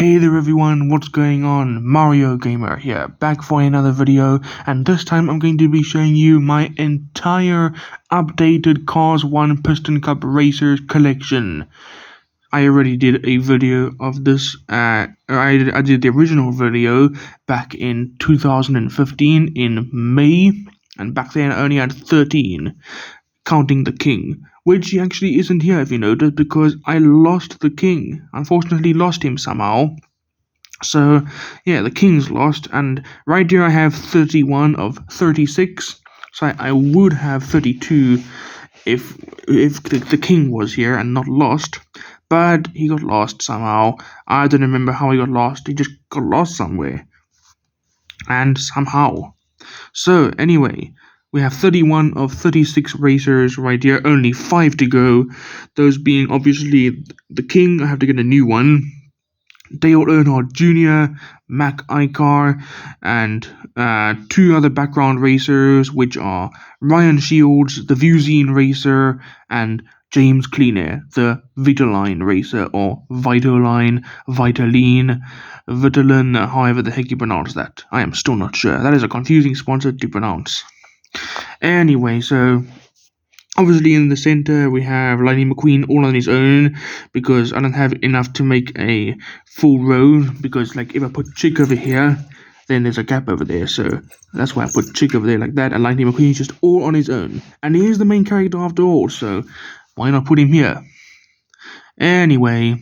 Hey there everyone, what's going on? Mario Gamer here, back for another video, and this time I'm going to be showing you my entire updated Cars 1 Piston Cup Racers collection. I already did a video of this, I did the original video back in 2015 in May, and back then I only had 13, counting the King. Which he actually isn't here, if you notice, because I lost the King. Unfortunately, lost him somehow. So, yeah, the King's lost, and right here I have 31 of 36. So I would have 32 if the King was here and not lost. But he got lost somehow. I don't remember how he got lost. He just got lost somewhere. And somehow. So, anyway, we have 31 of 36 racers right here, only 5 to go. Those being obviously the King, I have to get a new one. Dale Earnhardt Jr., Mac Icar, and 2 other background racers, which are Ryan Shields, the Vuzine racer, and James Cleaner, the Vitaline racer, or Vitaline, Vitaline, however the heck you pronounce that. I am still not sure. That is a confusing sponsor to pronounce. Anyway, so obviously in the center we have Lightning McQueen all on his own, because I don't have enough to make a full row, because like if I put Chick over here, then there's a gap over there, so that's why I put Chick over there like that, and Lightning McQueen is just all on his own. And he is the main character after all, so why not put him here? Anyway,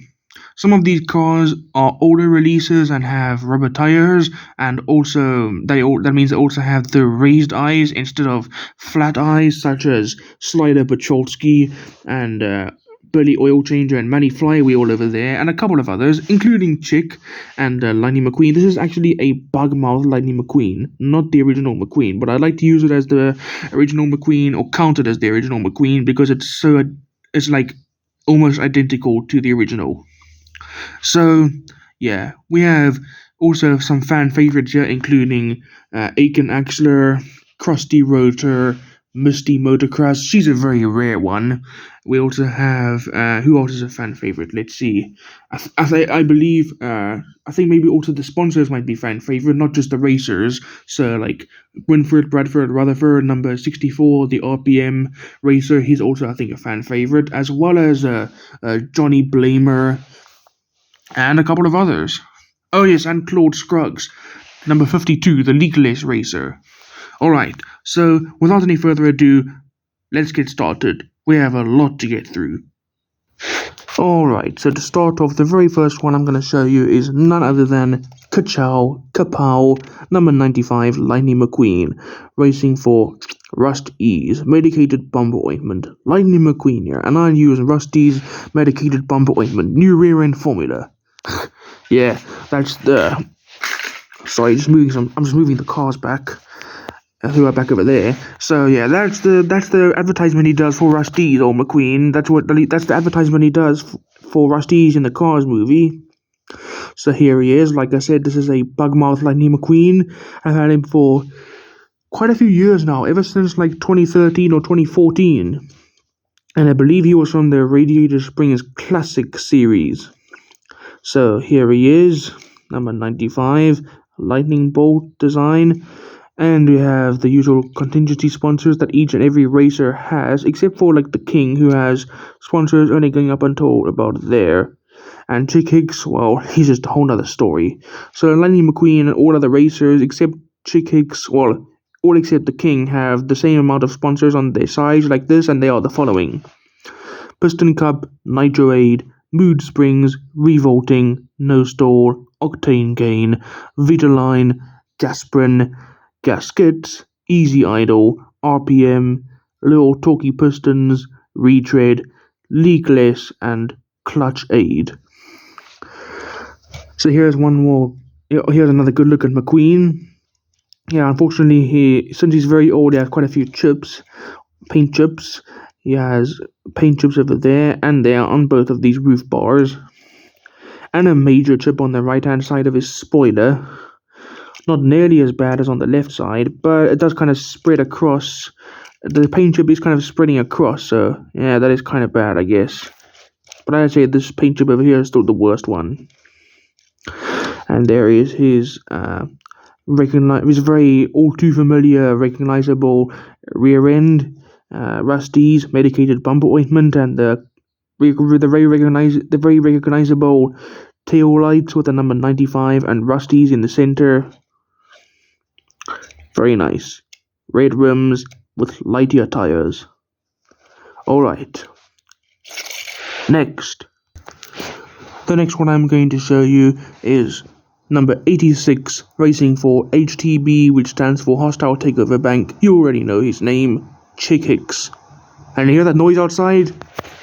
some of these cars are older releases and have rubber tires, and also that means they also have the raised eyes instead of flat eyes, such as Slider Petrolski and Billy Oil Changer and Manny Flywheel over there, and a couple of others, including Chick and Lightning McQueen. This is actually a bug mouth Lightning McQueen, not the original McQueen, but I like to use it as the original McQueen, or count it as the original McQueen, because it's like almost identical to the original. So, yeah, we have also some fan favorites here, including Aken Axler, Crusty Rotor, Musty Motorest. She's a very rare one. We also have, who else is a fan favorite? Let's see. I believe, I think maybe also the sponsors might be fan favorite, not just the racers. So, like, Winford Rutherford, number 64, the RPM racer, he's also, I think, a fan favorite, as well as Johnny Blamer, and a couple of others. Oh yes, and Claude Scruggs, number 52, the leakless racer. Alright, so without any further ado, let's get started. We have a lot to get through. Alright, so to start off, the very first one I'm going to show you is none other than Kapow, number 95, Lightning McQueen, racing for Rust Ease, medicated bumper ointment. Lightning McQueen here, and I use Rusty's medicated bumper ointment, new rear end formula. Yeah, that's the. Sorry, I'm just moving the cars back. Who are back over there? So yeah, that's the advertisement he does for Rusty's or McQueen. That's the advertisement he does for Rusty's in the Cars movie. So here he is. Like I said, this is a bugmouth Lightning McQueen. I've had him for quite a few years now, ever since like 2013 or 2014. And I believe he was from the Radiator Springs Classic series. So here he is, number 95, lightning bolt design. And we have the usual contingency sponsors that each and every racer has, except for like the King, who has sponsors only going up until about there. And Chick Hicks, well, he's just a whole nother story. So Lightning McQueen and all other racers except Chick Hicks, well, all except the King, have the same amount of sponsors on their sides like this, and they are the following: Piston Cup, Nitro Aid, Mood Springs, Revolting, No Stall, Octane Gain, Vitaline, Gasprin, Gaskets, Easy Idle, RPM, Little Talkie Pistons, Retread, Leakless, and Clutch Aid. So here's one more. Here's another good look at McQueen. Yeah, unfortunately, since he's very old, he has quite a few chips, paint chips. He has paint chips over there and there on both of these roof bars, and a major chip on the right-hand side of his spoiler. Not nearly as bad as on the left side, but it does kind of spread across. The paint chip is kind of spreading across, so yeah, that is kind of bad, I guess. But I'd say this paint chip over here is still the worst one. And there is his his very all too familiar recognizable rear end, Rusty's medicated bumper ointment, and the very recognizable tail lights with the number 95 and Rusty's in the center. Very nice. Red rims with lightier tires. Alright. Next. The next one I'm going to show you is number 86, racing for HTB, which stands for Hostile Takeover Bank. You already know his name, Chick Hicks. And you hear that noise outside?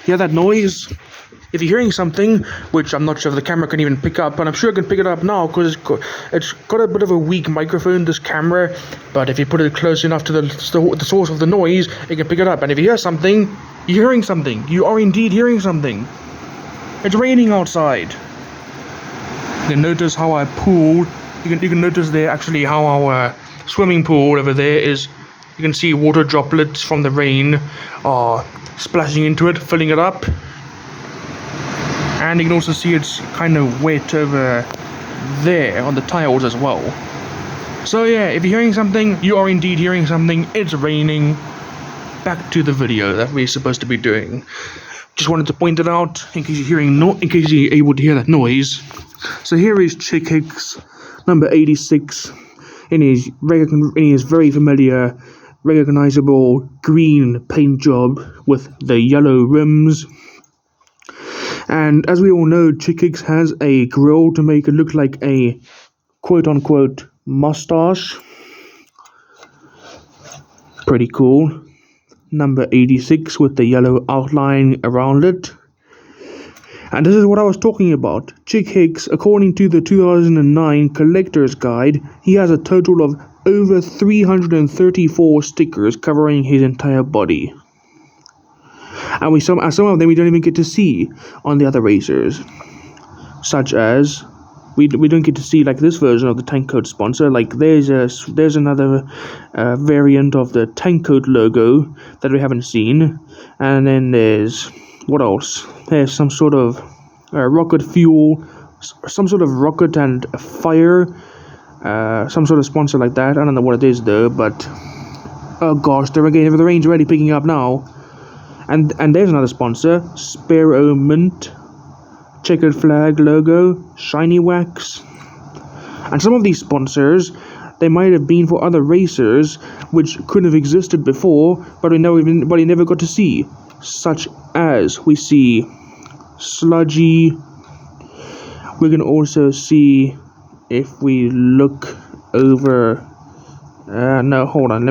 Hear that noise? If you're hearing something, which I'm not sure if the camera can even pick up, but I'm sure it can pick it up now because it's got a bit of a weak microphone, this camera, but if you put it close enough to the source of the noise, it can pick it up. And if you hear something, you're hearing something. You are indeed hearing something. It's raining outside. You can notice how I pool. You can notice there actually how our swimming pool over there is. You can see water droplets from the rain are splashing into it, filling it up. And you can also see it's kind of wet over there on the tiles as well. So yeah, if you're hearing something, you are indeed hearing something. It's raining. Back to the video that we're supposed to be doing. Just wanted to point it out in case you're able to hear that noise. So here is Chick Hicks, number 86, in his very familiar, recognizable green paint job with the yellow rims. And as we all know, Chick Hicks has a grill to make it look like a quote-unquote mustache. Pretty cool. Number 86 with the yellow outline around it. And this is what I was talking about. Chick Hicks, according to the 2009 Collector's Guide, he has a total of over 334 stickers covering his entire body. And some of them we don't even get to see on the other racers. Such as, we don't get to see like this version of the tank coat sponsor. Like there's another variant of the tank coat logo that we haven't seen. And then there's, what else? There's some sort of rocket fuel, some sort of rocket and fire, some sort of sponsor like that. I don't know what it is though, but oh gosh, the rain's already picking up now. And there's another sponsor, Sparrow Mint, checkered flag logo, shiny wax. And some of these sponsors, they might have been for other racers which couldn't have existed before, but we never got to see. Such as we see Sludgy. We can also see, if we look over, no, hold on,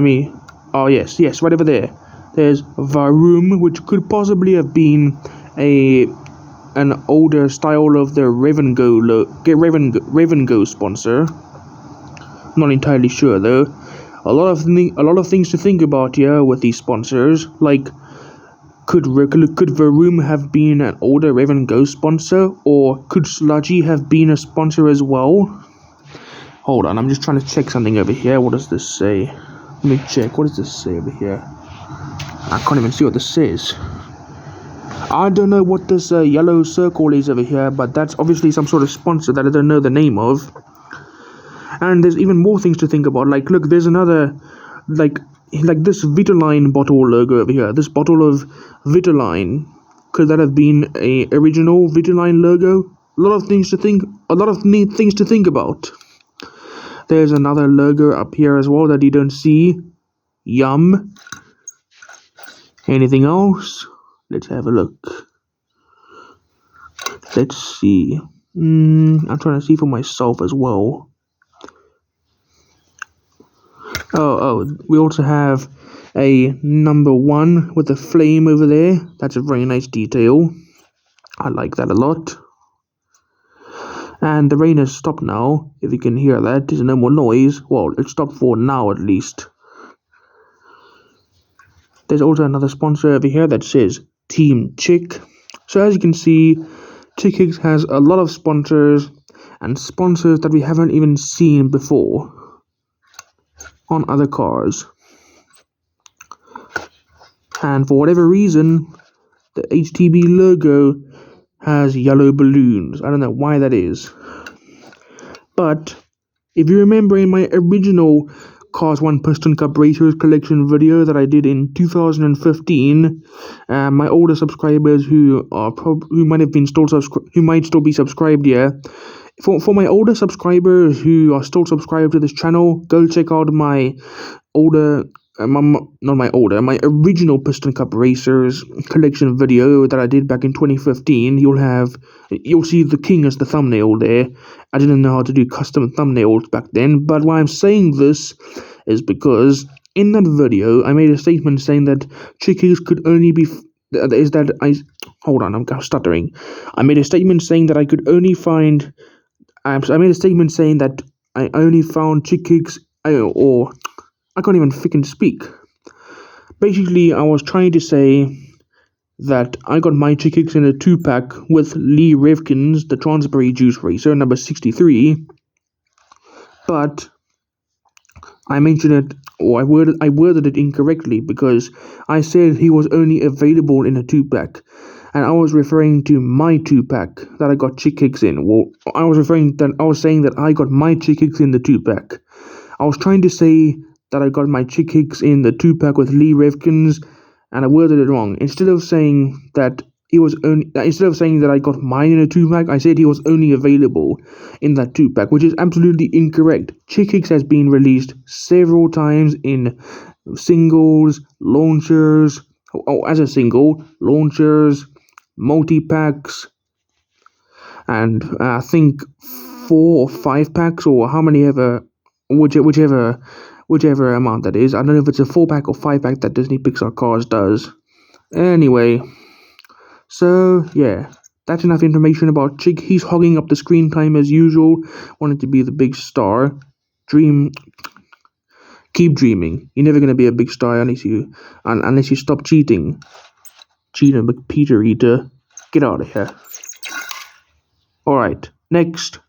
oh yes, right over there. There's Varum, which could possibly have been an older style of the Raven Go sponsor. Not entirely sure though. A lot of things to think about here with these sponsors. Like, could Varum have been an older Raven Go sponsor, or could Sludgy have been a sponsor as well? Hold on, I'm just trying to check something over here. What does this say? Let me check. What does this say over here? I can't even see what this says. I don't know what this yellow circle is over here, but that's obviously some sort of sponsor that I don't know the name of. And there's even more things to think about. Like, look, there's another, like this Vitaline bottle logo over here. This bottle of Vitaline, could that have been a original Vitaline logo? A lot of things to think about. There's another logo up here as well that you don't see. Yum. Anything else? Let's have a look. Let's see. I'm trying to see for myself as well. Oh, we also have a number 1 with a flame over there. That's a very nice detail. I like that a lot. And the rain has stopped now. If you can hear that, there's no more noise. Well, it stopped for now at least. There's also another sponsor over here that says Team Chick. So as you can see, Chick Hicks has a lot of sponsors, and sponsors that we haven't even seen before on other cars. And for whatever reason, the HTB logo has yellow balloons. I don't know why that is. But if you remember in my original Cars 1 Piston Cup Racers collection video that I did in 2015, my older subscribers who might still be subscribed here. For my older subscribers who are still subscribed to this channel, go check out my original Piston Cup Racers collection video that I did back in 2015. You'll see the king as the thumbnail there. I didn't know how to do custom thumbnails back then, but why I'm saying this is because in that video I made a statement saying that Chick Hicks could only be I'm stuttering. I made a statement saying that I could only find. I made a statement saying that I only found Chick Hicks, or I can't even freaking speak. Basically, I was trying to say that I got my Chick Hicks in a 2-pack with Lee Revkin's, the Transbury Juice Racer, number 63. But I mentioned it, or I worded it incorrectly because I said he was only available in a 2-pack. And I was referring to my 2-pack that I got Chick Hicks in. Well, I was saying that I got my Chick Hicks in the 2-pack. I was trying to say that I got my Chick Hicks in the 2-pack with Lee Revkin's, and I worded it wrong. Instead of saying that I got mine in a 2-pack, I said he was only available in that 2-pack, which is absolutely incorrect. Chick Hicks has been released several times in singles, launchers, as a single, launchers, multi-packs, and I think 4 or 5 packs, or how many ever, whichever amount that is. I don't know if it's a 4-pack or 5-pack that Disney Pixar Cars does. Anyway, so yeah, that's enough information about Chick. He's hogging up the screen time as usual, wanting to be the big star. Keep dreaming. You're never gonna be a big star unless you stop cheating. Cheater McPeter Eater, get out of here. Alright, next.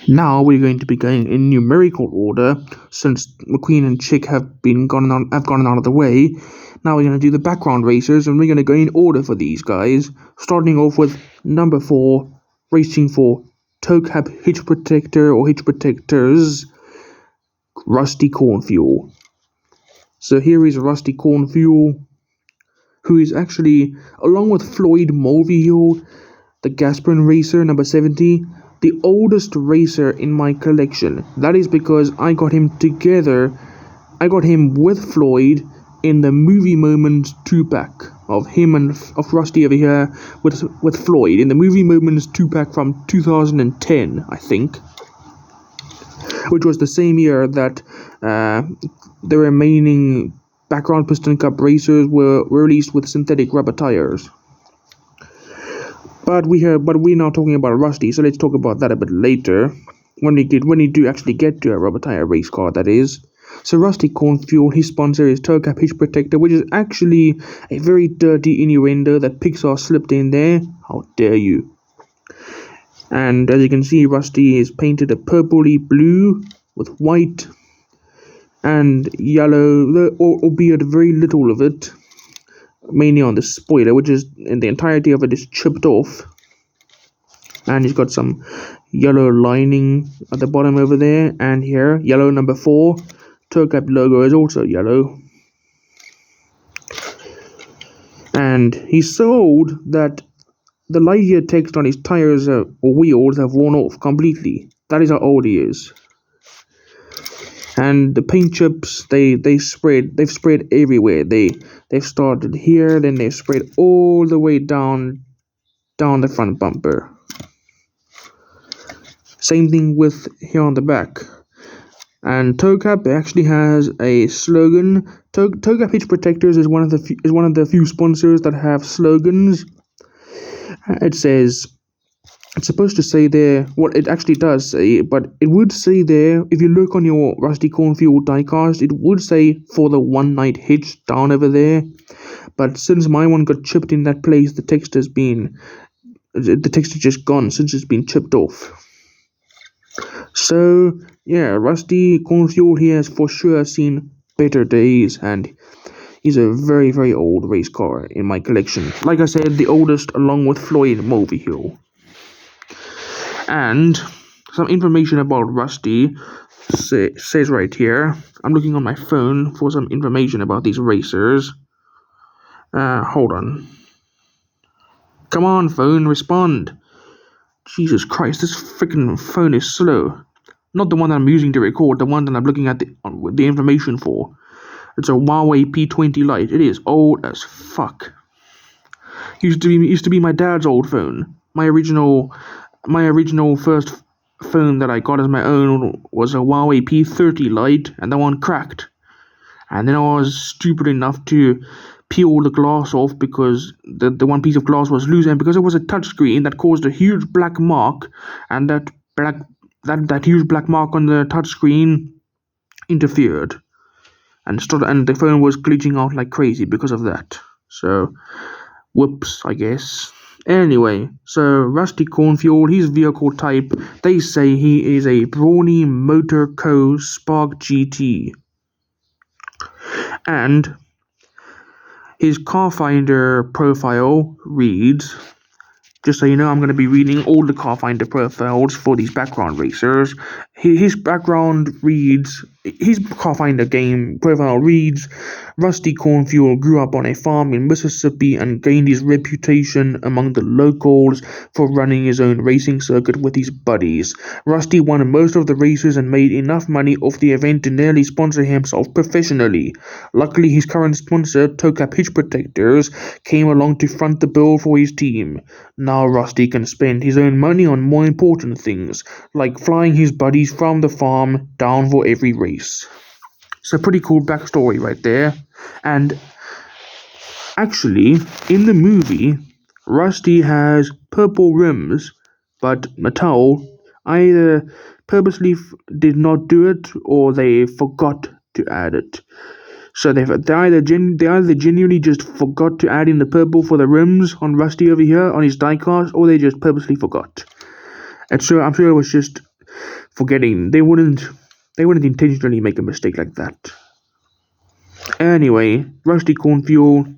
Now we're going to be going in numerical order, since McQueen and Chick have gone out of the way. Now we're going to do the background racers, and we're going to go in order for these guys, starting off with number 4, racing for Toe Cap Hitch Protector or Hitch Protectors, Rusty Cornfuel. So here is Rusty Cornfuel, who is actually, along with Floyd M Hill, the Gasburn racer, number 70, the oldest racer in my collection. That is because I got him with Floyd in the Movie Moments 2-pack of him and of Rusty over here with Floyd in the Movie Moments 2-pack from 2010, I think, which was the same year that the remaining background Piston Cup racers were released with synthetic rubber tires. But we're now talking about Rusty, so let's talk about that a bit later when we do actually get to a rubber tire race car, that is. So Rusty Cornfuel, his sponsor is Toe Cap Hitch Protector, which is actually a very dirty innuendo that Pixar slipped in there. How dare you? And as you can see, Rusty is painted a purpley blue with white and yellow, albeit very little of it, mainly on the spoiler, which is, in the entirety of it is chipped off. And he's got some yellow lining at the bottom over there, and here, yellow number 4. Toe Cap logo is also yellow. And he's so old that the Lightyear text on his tires or wheels have worn off completely. That is how old he is. And the paint chips, they've spread everywhere. They've started here, then they've spread all the way down the front bumper. Same thing with here on the back. And Toe Cap actually has a slogan. Toe Cap Hitch Protectors is one of the few sponsors that have slogans. It says, it's supposed to say there what it actually does say, but it would say there, if you look on your Rusty Cornfuel diecast, it would say for the one night hitch down over there. But since my one got chipped in that place, the text is just gone since it's been chipped off. So yeah, Rusty Cornfuel, he has for sure seen better days, and he's a very, very old race car in my collection. Like I said, the oldest along with Floyd M Hill. And some information about Rusty says right here. I'm looking on my phone for some information about these racers. Hold on. Come on, phone, respond. Jesus Christ, this freaking phone is slow. Not the one that I'm using to record, the one that I'm looking at the information for. It's a Huawei P20 Lite. It is old as fuck. Used to be my dad's old phone. My original first phone that I got as my own was a Huawei P30 Lite, and that one cracked. And then I was stupid enough to peel the glass off because the one piece of glass was loose, and because it was a touchscreen that caused a huge black mark, and that huge black mark on the touchscreen interfered, and the phone was glitching out like crazy because of that. So, whoops, I guess. Anyway, so Rusty Cornfuel, his vehicle type, they say he is a Brawny Motor Co. Spark GT. And his car finder profile reads, just so you know, I'm going to be reading all the car finder profiles for these background racers. His car finder game profile reads, Rusty Cornfuel grew up on a farm in Mississippi and gained his reputation among the locals for running his own racing circuit with his buddies. Rusty won most of the races and made enough money off the event to nearly sponsor himself professionally. Luckily, his current sponsor, Tocap Hitch Protectors, came along to front the bill for his team. Now Rusty can spend his own money on more important things, like flying his buddies from the farm down for every race. So pretty cool backstory right there. And actually, in the movie, Rusty has purple rims, but Mattel either purposely did not do it or they forgot to add it. So they either genuinely just forgot to add in the purple for the rims on Rusty over here on his diecast, or they just purposely forgot. And so I'm sure it was just forgetting. They wouldn't intentionally make a mistake like that. Anyway, Rusty Cornfuel,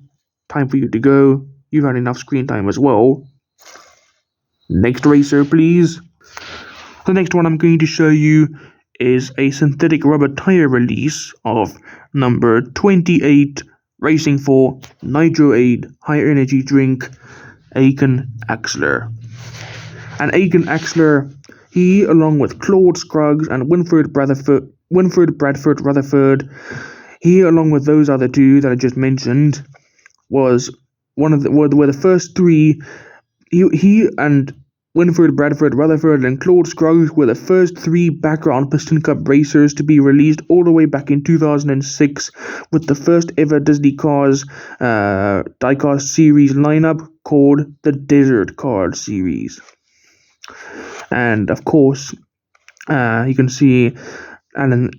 time for you to go. You've had enough screen time as well. Next racer, please. The next one I'm going to show you is a synthetic rubber tire release of number 28, racing for Nitro Aid high energy drink, Aken Axler. And Aken Axler, he, along with Claude Scruggs and Winford Rutherford, he, along with those other two that I just mentioned, were the first three. He and Winford Rutherford and Claude Scruggs were the first three background Piston Cup racers to be released all the way back in 2006 with the first ever Disney Cars diecast series lineup called the Desert Card Series. And of course, you can see Alan.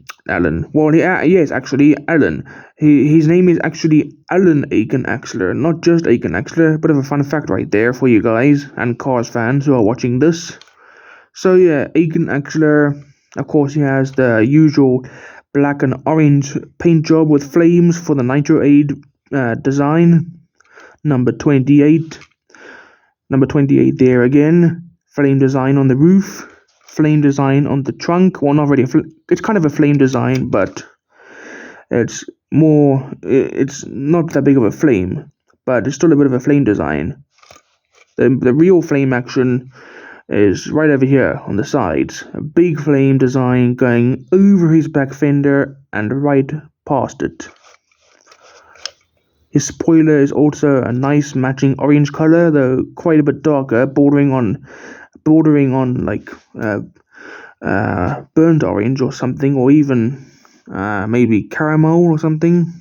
Well, yes, actually, Alan. His name is actually Alan Aken Axler, not just Aken Axler. Bit of a fun fact right there for you guys and Cars fans who are watching this. So yeah, Aken Axler, of course, he has the usual black and orange paint job with flames for the Nitro Aid design. Number 28 there again. Flame design on the roof. Flame design on the trunk. Well, not really. It's kind of a flame design, but it's not that big of a flame, but it's still a bit of a flame design. The real flame action is right over here on the sides. A big flame design going over his back fender and right past it. His spoiler is also a nice matching orange color, though quite a bit darker, bordering on like burnt orange or something, or even maybe caramel or something.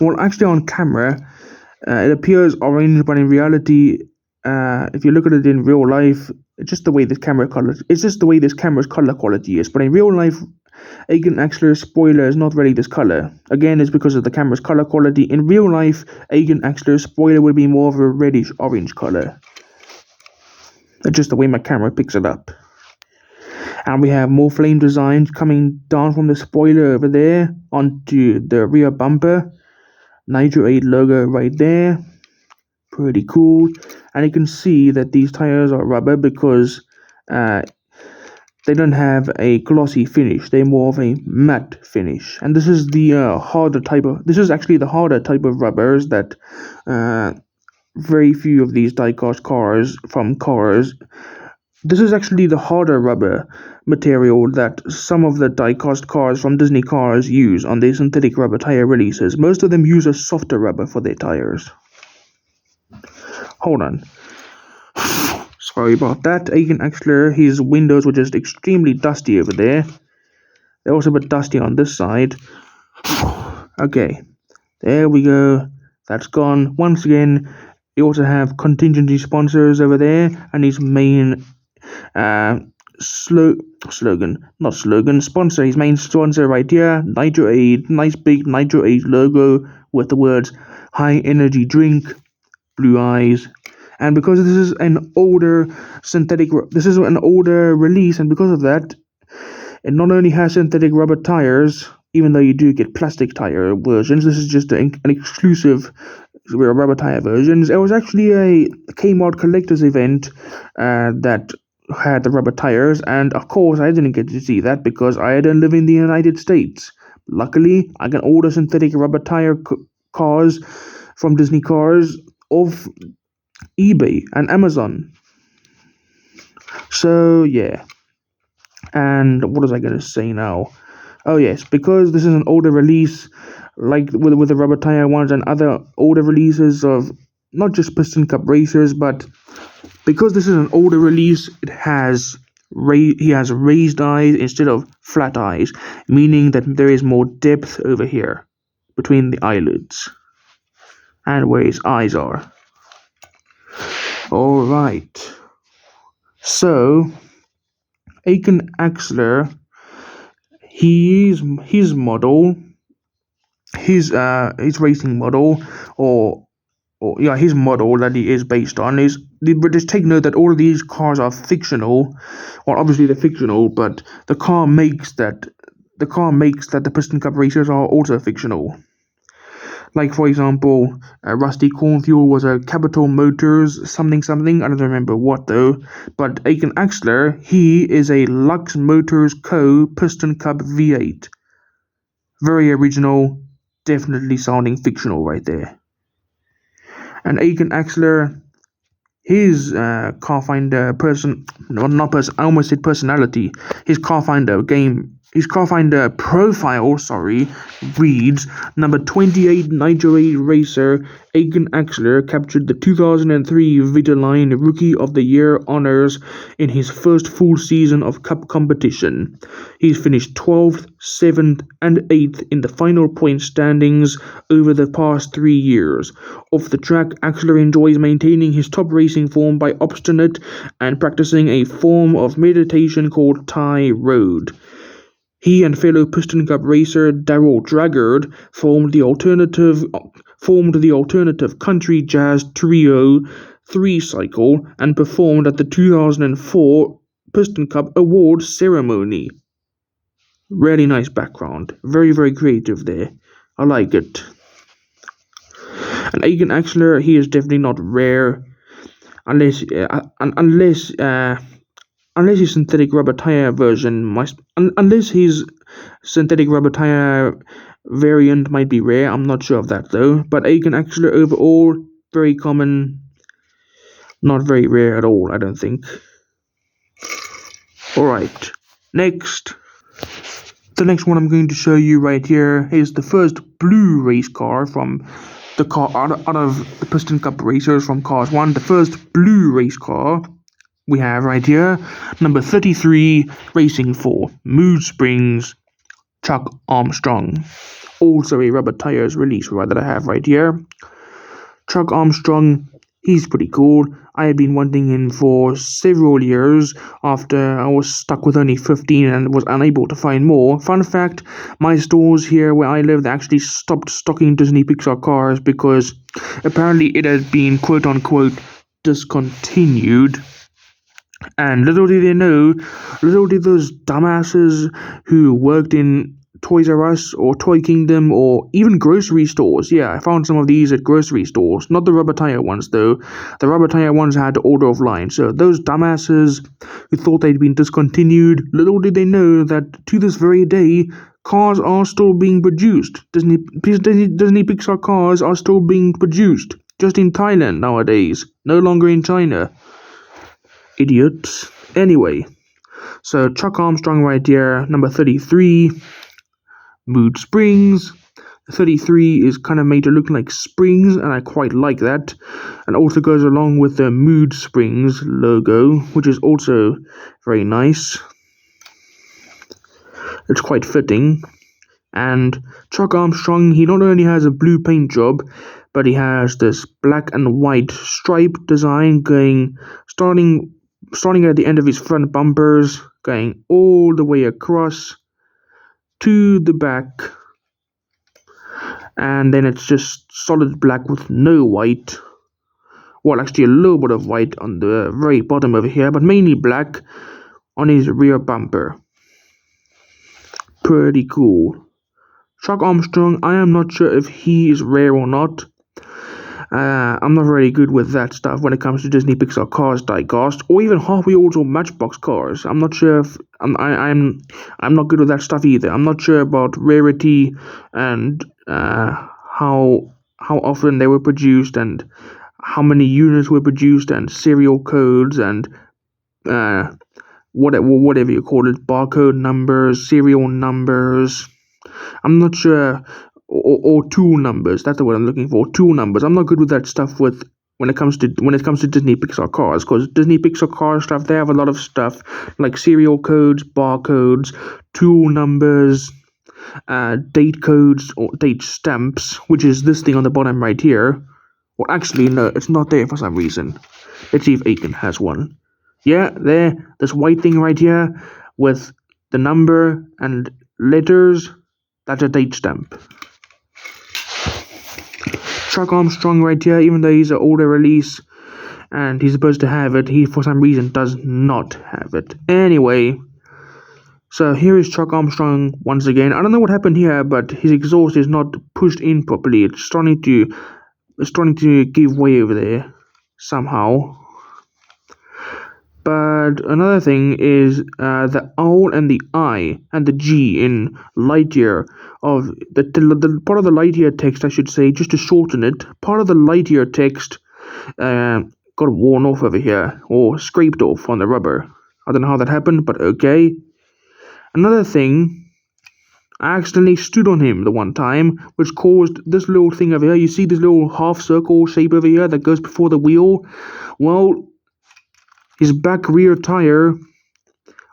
Well, actually on camera it appears orange, but in reality, if you look at it in real life, it's just the way this camera's color quality is. But in real life, Aken Axler's spoiler is not really this color. Again, it's because of the camera's color quality. In real life, Aken Axler's spoiler would be more of a reddish orange color. That's just the way my camera picks it up. And we have more flame designs coming down from the spoiler over there onto the rear bumper. Nitro 8 logo right there. Pretty cool. And you can see that these tires are rubber because they they don't have a glossy finish. They're more of a matte finish. And this is the this is actually the harder type of rubbers that very few of these die-cast cars from cars. This is actually the harder rubber material that some of the die-cast cars from Disney cars use on their synthetic rubber tire releases. Most of them use a softer rubber for their tires. Hold on. Sorry about that. Aken Axler, his windows were just extremely dusty over there. They're also a bit dusty on this side. Okay, there we go. That's gone. Once again, you also have contingency sponsors over there, and his main sponsor, his main sponsor right here, Nitro Aid, nice big Nitro Aid logo with the words high energy drink, blue eyes. And because this is an older release, and because of that, it not only has synthetic rubber tires, even though you do get plastic tire versions, this is just an exclusive rubber tire versions. It was actually a Kmart collector's event that had the rubber tires, and of course I didn't get to see that because I don't live in the United States. Luckily, I can order synthetic rubber tire cars from Disney cars off eBay and Amazon. So yeah. And what was I going to say now? Oh yes, because this is an older release, like with the rubber tire ones and other older releases of not just Piston Cup racers, but because this is an older release, he has raised eyes instead of flat eyes, meaning that there is more depth over here between the eyelids and where his eyes are. All right. So Aken Axler, his model, his racing model, his model that he is based on is. But just take note that all of these cars are fictional. Well, obviously they're fictional, but the car makes that the Piston Cup racers are also fictional. Like, for example, Rusty Cornfuel was a Capital Motors something. I don't remember what though. But Aken Axler, he is a Lux Motors Co. Piston Cup V8. Very original, definitely sounding fictional right there. And Aken Axler, his car finder I almost said personality. His car finder profile, reads number 28 Nitro 8 racer Aken Axler captured the 2003 Vitaline Rookie of the Year honors in his first full season of Cup competition. He's finished 12th, 7th, and 8th in the final point standings over the past 3 years. Off the track, Axler enjoys maintaining his top racing form by obstinate and practicing a form of meditation called Thai Road. He and fellow Piston Cup racer Darrell Draggard formed the alternative country jazz trio 3-cycle and performed at the 2004 Piston Cup Awards ceremony. Really nice background. Very, very creative there. I like it. And Aken Axler, he is definitely not rare unless his synthetic rubber tire variant might be rare. I'm not sure of that though. But Aken Axler overall, very common, not very rare at all, I don't think. Alright, next. The next one I'm going to show you right here is the first blue race car from the car out of the Piston Cup racers from Cars 1. The first blue race car we have right here, number 33, racing for Mood Springs, Chuck Armstrong. Also a rubber tires release that I have right here. Chuck Armstrong, he's pretty cool. I had been wanting him for several years after I was stuck with only 15 and was unable to find more. Fun fact, my stores here where I live, they actually stopped stocking Disney Pixar cars because apparently it had been quote-unquote discontinued. And little did those dumbasses who worked in Toys R Us or Toy Kingdom or even grocery stores. Yeah, I found some of these at grocery stores. Not the rubber tire ones, though. The rubber tire ones had to order offline. So those dumbasses who thought they'd been discontinued, little did they know that to this very day, cars are still being produced. Disney Pixar cars are still being produced. Just in Thailand nowadays. No longer in China. Idiots. Anyway. So Chuck Armstrong right here, number 33. Mood Springs. 33 is kind of made to look like springs, and I quite like that. And also goes along with the Mood Springs logo, which is also very nice. It's quite fitting. And Chuck Armstrong, he not only has a blue paint job, but he has this black and white stripe design starting at the end of his front bumpers, going all the way across to the back, and then it's just solid black with no white. Well, actually a little bit of white on the very bottom over here, but mainly black on his rear bumper. Pretty cool. Chuck Armstrong, I am not sure if he is rare or not. I'm not very good with that stuff when it comes to Disney Pixar cars diecast, or even Hot Wheels or Matchbox cars. I'm not sure if I'm not good with that stuff either. I'm not sure about rarity and how often they were produced and how many units were produced and serial codes and whatever you call it, barcode numbers, serial numbers. I'm not sure. Or tool numbers. That's the word I'm looking for. Tool numbers. I'm not good with that stuff when it comes to Disney Pixar cars, because Disney Pixar car stuff, they have a lot of stuff like serial codes, barcodes, tool numbers, date codes or date stamps, which is this thing on the bottom right here. Well, actually, no, it's not there for some reason. Let's see if Aken has one. Yeah, there. This white thing right here with the number and letters. That's a date stamp. Chuck Armstrong right here, even though he's an older release and he's supposed to have it, he for some reason does not have it. Anyway, so here is Chuck Armstrong once again. I don't know what happened here, but his exhaust is not pushed in properly. It's starting to give way over there somehow. But another thing is the O and the I and the G in Lightyear of the part of the Lightyear text, I should say, just to shorten it. Part of the Lightyear text got worn off over here or scraped off on the rubber. I don't know how that happened, but okay. Another thing, I accidentally stood on him the one time, which caused this little thing over here. You see this little half circle shape over here that goes before the wheel? Well, his back rear tire,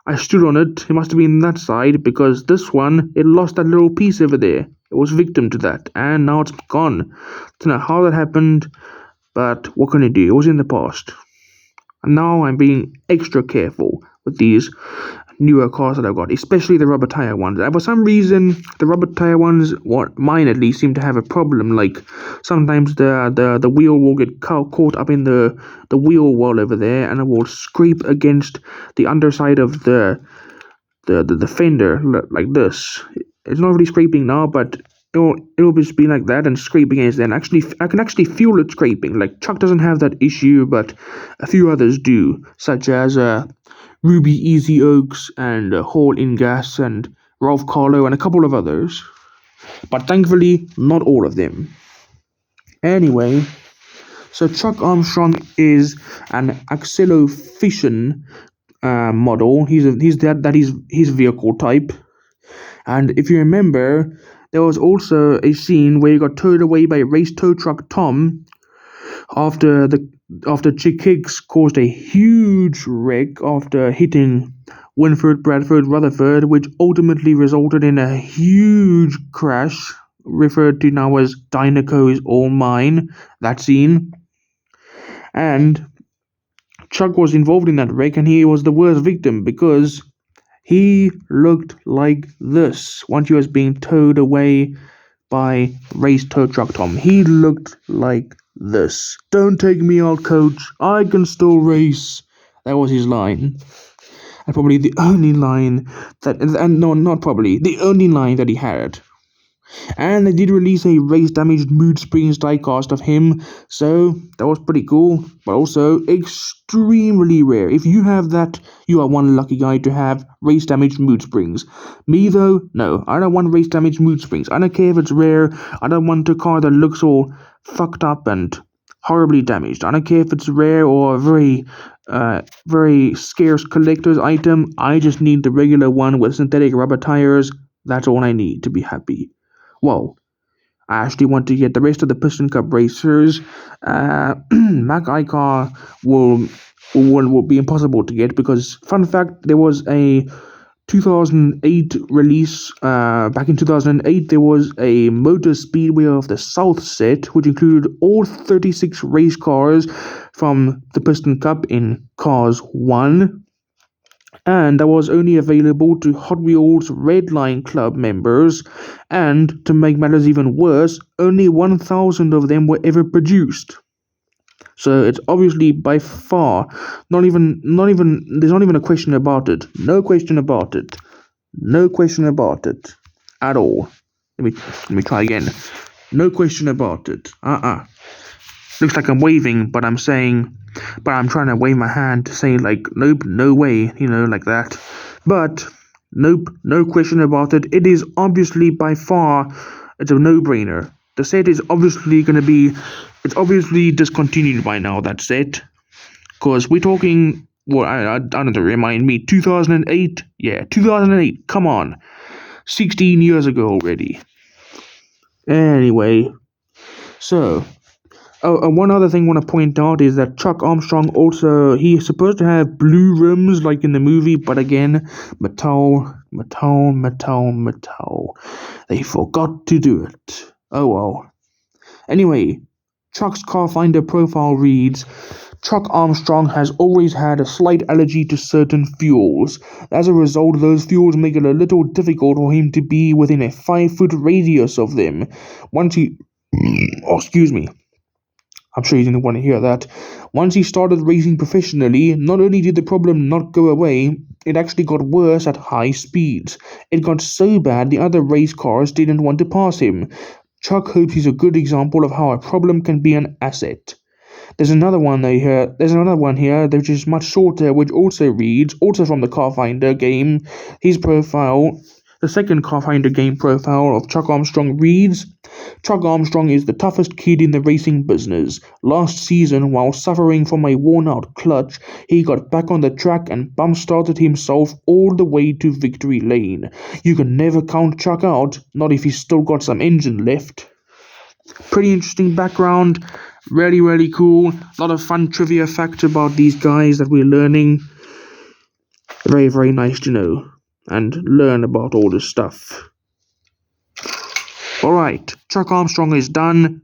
I stood on it. It must have been that side, because this one, it lost that little piece over there. It was victim to that, and now it's gone. Don't know how that happened, but what can I do? It was in the past. And now I'm being extra careful with these newer cars that I've got, especially the rubber tire ones. And for some reason, the rubber tire ones, mine at least, seem to have a problem. Like sometimes the wheel will get caught up in the wheel well over there, and it will scrape against the underside of the fender like this. It's not really scraping now, but it'll just be like that and scrape against it. And actually, I can actually feel it scraping. Like Chuck doesn't have that issue, but a few others do, such as Ruby Easy Oaks and Hall in Gas and Ralph Carlo and a couple of others. But thankfully, not all of them. Anyway, so Chuck Armstrong is an Accelo-Fission model. He's his vehicle type. And if you remember, there was also a scene where he got towed away by race tow truck Tom after Chick Hicks caused a huge wreck after hitting Winford Rutherford, which ultimately resulted in a huge crash, referred to now as Dynaco is all mine, that scene. And Chuck was involved in that wreck, and he was the worst victim because he looked like this once he was being towed away by race tow truck Tom. He looked like this. "Don't take me out, coach. I can still race." That was his line. and probably the only line that, and no, not probably, the only line that he had. And they did release a race-damaged Mood Springs diecast of him, so that was pretty cool, but also extremely rare. If you have that, you are one lucky guy to have race-damaged Mood Springs. Me, though, no, I don't want race-damaged Mood Springs. I don't care if it's rare. I don't want a car that looks all fucked up and horribly damaged. I don't care if it's rare or a very scarce collector's item. I just need the regular one with synthetic rubber tires. That's all I need to be happy. Well, I actually want to get the rest of the Piston Cup racers. Mac Icar will be impossible to get because, fun fact, there was a 2008 release. Back in 2008, there was a Motor Speedway of the South set, which included all 36 race cars from the Piston Cup in Cars 1. And that was only available to Hot Wheels Red Line Club members, and to make matters even worse, only 1,000 of them were ever produced. So it's obviously by far there's not even a question about it. No question about it. No question about it. At all. Let me try again. No question about it. Looks like I'm waving, but I'm trying to wave my hand to say, like, nope, no way, like that. But, nope, no question about it. It is obviously by far, it's a no-brainer. The set is obviously it's obviously discontinued by now, that set. Because we're talking, well, I don't know, remind me, 2008? Yeah, 2008, come on. 16 years ago already. Anyway, so... one other thing I want to point out is that Chuck Armstrong also, he's supposed to have blue rims like in the movie, but again, Mattel. They forgot to do it. Oh well. Anyway, Chuck's car finder profile reads, Chuck Armstrong has always had a slight allergy to certain fuels. As a result, those fuels make it a little difficult for him to be within a 5-foot radius of them. Once he... excuse me. I'm sure you didn't want to hear that. Once he started racing professionally, not only did the problem not go away, it actually got worse at high speeds. It got so bad the other race cars didn't want to pass him. Chuck hopes he's a good example of how a problem can be an asset. There's another one here, which is much shorter, which also reads, also from the Car Finder game, his profile. The second Car Finder game profile of Chuck Armstrong reads, Chuck Armstrong is the toughest kid in the racing business. Last season, while suffering from a worn-out clutch, he got back on the track and bump-started himself all the way to victory lane. You can never count Chuck out, not if he's still got some engine left. Pretty interesting background, really, really cool. A lot of fun trivia facts about these guys that we're learning. Very, very nice to know and learn about all this stuff. Alright, Chuck Armstrong is done.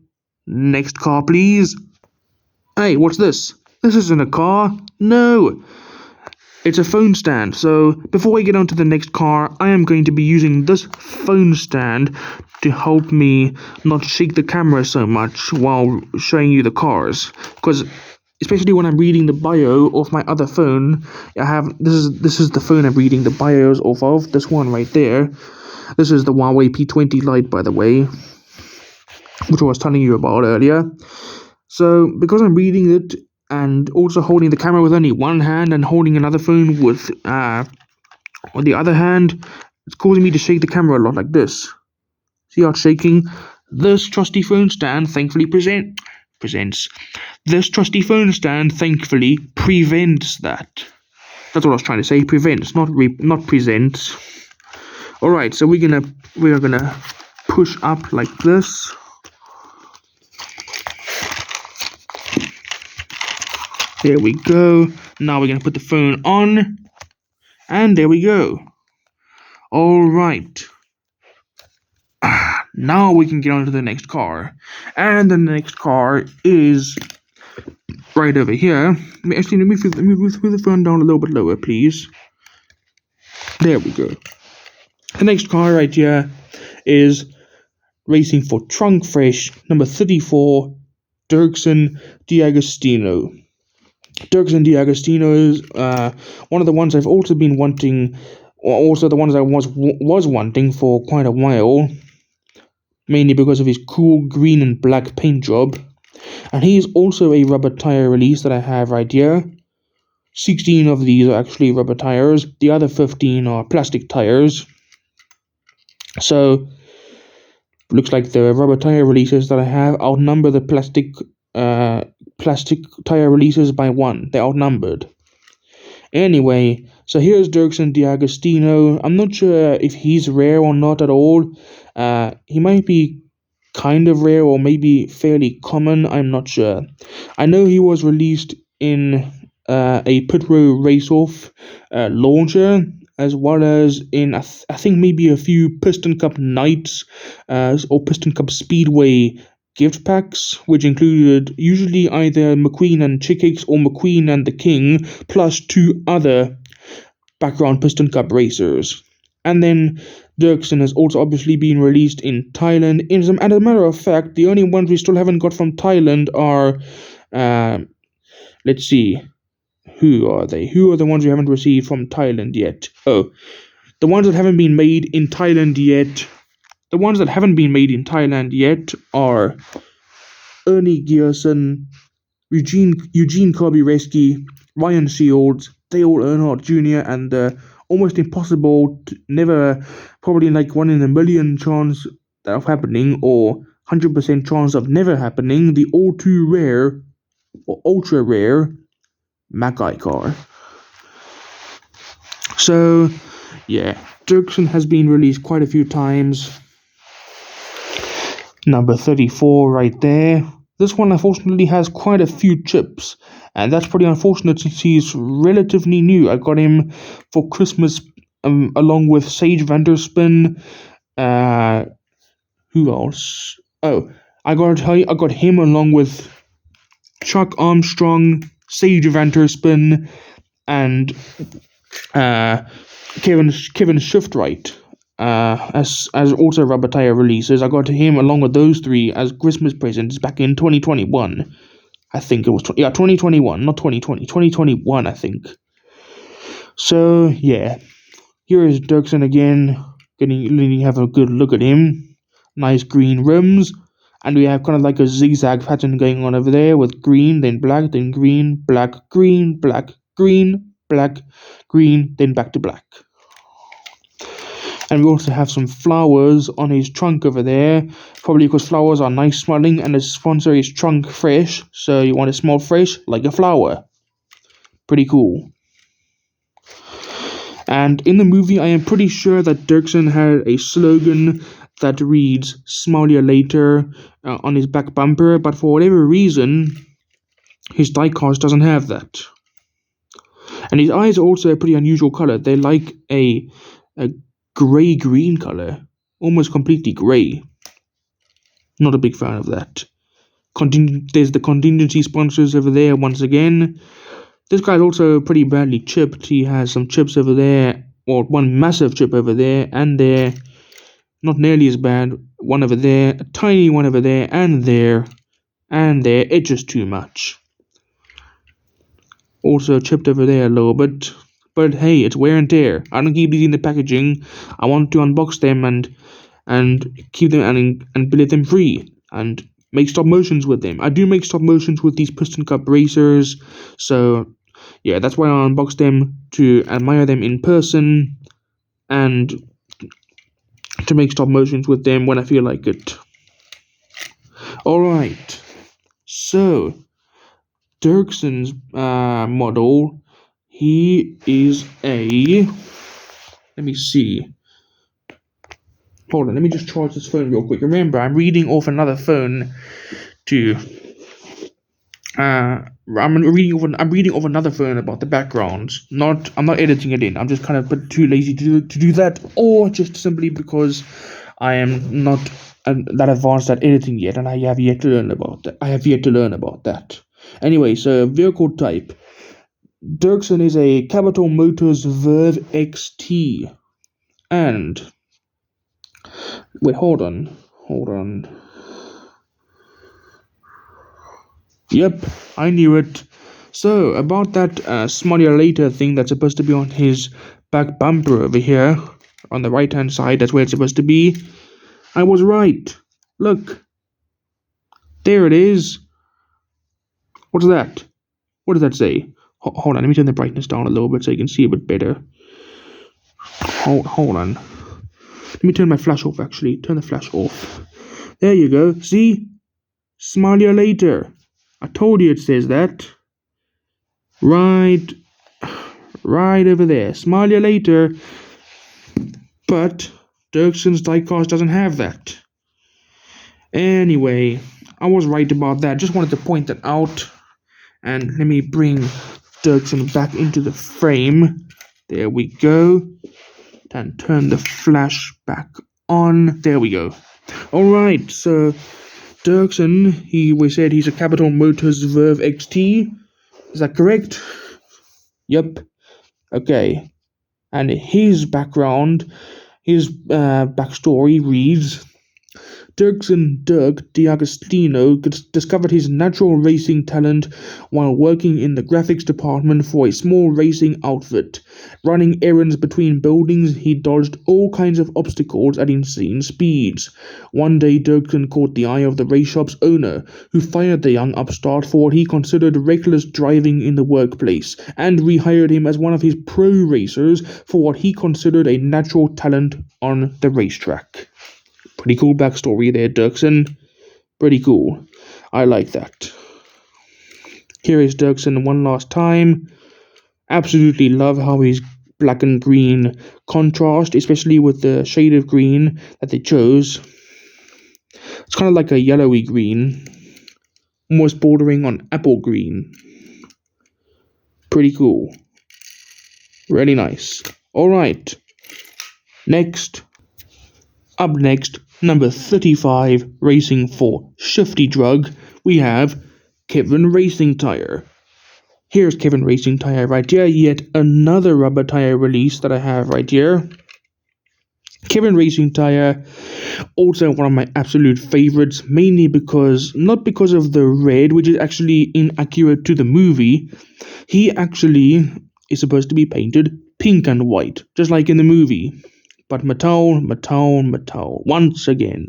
Next car, please. Hey, what's this? This isn't a car. No. It's a phone stand. So, before we get on to the next car, I am going to be using this phone stand to help me not shake the camera so much while showing you the cars. Because, especially when I'm reading the bio of my other phone, this is the phone I'm reading the bios off of. This one right there. This is the Huawei P20 Lite, by the way, which I was telling you about earlier. So, because I'm reading it and also holding the camera with only one hand and holding another phone with the other hand, it's causing me to shake the camera a lot like this. See how it's shaking? This trusty phone stand thankfully presents. This trusty phone stand thankfully prevents that. That's what I was trying to say. Prevents, not presents. Alright, so we are gonna push up like this. There we go. Now we're gonna put the phone on. And there we go. Alright. Now we can get on to the next car. And the next car is right over here. Let me move the phone down a little bit lower, please. There we go. The next car right here is racing for Trunk Fresh, number 34, Duren Dagostino. Duren Dagostino is one of the ones I've also been wanting, or also the ones I was wanting for quite a while, mainly because of his cool green and black paint job. And he is also a rubber tire release that I have right here. 16 of these are actually rubber tires. The other 15 are plastic tires. So, looks like the rubber tire releases that I have outnumber the plastic tire releases by 1. They're outnumbered. Anyway, so here's Duren Dagostino. I'm not sure if he's rare or not at all. He might be kind of rare or maybe fairly common. I'm not sure. I know he was released in a Pit Row Race-Off launcher, as well as in I think maybe a few Piston Cup Nights or Piston Cup Speedway gift packs, which included usually either McQueen and Hicks or McQueen and the King, plus 2 other background Piston Cup racers. And then Duren has also obviously been released in Thailand. And as a matter of fact, the only ones we still haven't got from Thailand are, let's see, who are they? Who are the ones we haven't received from Thailand yet? Oh, the ones that haven't been made in Thailand yet. The ones that haven't been made in Thailand yet are Ernie Gearson, Eugene Keski, Ryan Shields, Dale Earnhardt Jr., and almost impossible, never, probably like 1 in a million chance of happening, or 100% chance of never happening, the all too rare, or ultra rare, Mackay car. So, yeah, Duren has been released quite a few times. Number 34 right there. This one unfortunately has quite a few chips, and that's pretty unfortunate since he's relatively new. I got him for Christmas along with Sage Vander Spin. Who else? Oh, I got him along with Chuck Armstrong, Sage Vander Spin, and Kevin Shiftright. As also rubber tire releases. I got him along with those 3 as Christmas presents back in 2021. I think it was 2021, not 2020. 2021, I think. So yeah, here is Duren again. Letting you have a good look at him. Nice green rims, and we have kind of like a zigzag pattern going on over there with green, then black, then green, black, green, black, green, black, green, then back to black. And we also have some flowers on his trunk over there, probably because flowers are nice smelling and his sponsor is Trunk Fresh, so you want to smell fresh like a flower. Pretty cool. And in the movie, I am pretty sure that Duren had a slogan that reads "Smile you later" on his back bumper, but for whatever reason, his diecast doesn't have that. And his eyes are also a pretty unusual color. They're like a grey-green color, almost completely grey. Not a big fan of that. There's the contingency sponsors over there once again. This guy's also pretty badly chipped. He has some chips over there, or one massive chip over there, and there. Not nearly as bad. One over there, a tiny one over there, and there, and there. It's just too much. Also chipped over there a little bit. But hey, it's wear and tear. I don't keep these in the packaging. I want to unbox them and keep them and billet them free and make stop motions with them. I do make stop motions with these Piston Cup racers, so yeah, that's why I unbox them, to admire them in person and to make stop motions with them when I feel like it. Alright, so Duren's model, he is a, let me see. Hold on, let me just charge this phone real quick. Remember, I'm reading off another phone to I'm reading off another phone about the backgrounds. I'm not editing it in. I'm just kind of too lazy to do that, or just simply because I am not that advanced at editing yet, and I have yet to learn about that. Anyway, so vehicle type. Duren is a Capital Motors Verve XT, and wait, hold on. Yep, I knew it. So, about that smell later thing that's supposed to be on his back bumper over here, on the right-hand side, that's where it's supposed to be. I was right. Look. There it is. What's that? What does that say? Hold on, let me turn the brightness down a little bit so you can see a bit better. Hold on. Let me turn my flash off, actually. Turn the flash off. There you go. See? Smile you later. I told you it says that. Right over there. Smile you later. But Dirkson's diecast doesn't have that. Anyway, I was right about that. Just wanted to point that out. And let me bring Dirkson back into the frame. There we go. And turn the flash back on. There we go. Alright, so Dirkson, we said he's a Capital Motors Verve XT. Is that correct? Yep. Okay. And his background, his backstory reads, Duren Dagostino discovered his natural racing talent while working in the graphics department for a small racing outfit. Running errands between buildings, he dodged all kinds of obstacles at insane speeds. One day, Duren caught the eye of the race shop's owner, who fired the young upstart for what he considered reckless driving in the workplace, and rehired him as one of his pro racers for what he considered a natural talent on the racetrack. Pretty cool backstory there, Dirkson. Pretty cool. I like that. Here is Dirkson one last time. Absolutely love how his black and green contrast, especially with the shade of green that they chose. It's kind of like a yellowy green, almost bordering on apple green. Pretty cool. Really nice. Alright. Up next, number 35, racing for Shiftright, we have Kevin Racing Tire. Here's Kevin Racing Tire right here, yet another rubber tire release that I have right here. Kevin Racing Tire, also one of my absolute favorites, mainly not because of the red, which is actually inaccurate to the movie. He actually is supposed to be painted pink and white, just like in the movie. But Mattel, once again.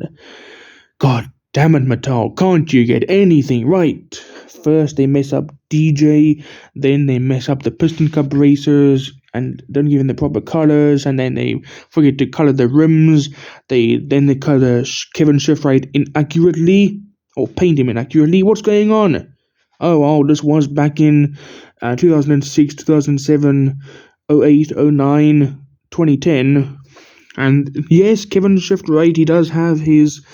God damn it, Mattel, can't you get anything right? First they mess up DJ, then they mess up the Piston Cup racers, and don't give them the proper colors, and then they forget to color the rims, then they color Kevin Shiftright inaccurately, or paint him inaccurately. What's going on? Oh, this was back in 2006, 2007, 08, 09, 2010. And yes, Kevin Shiftright, he does have his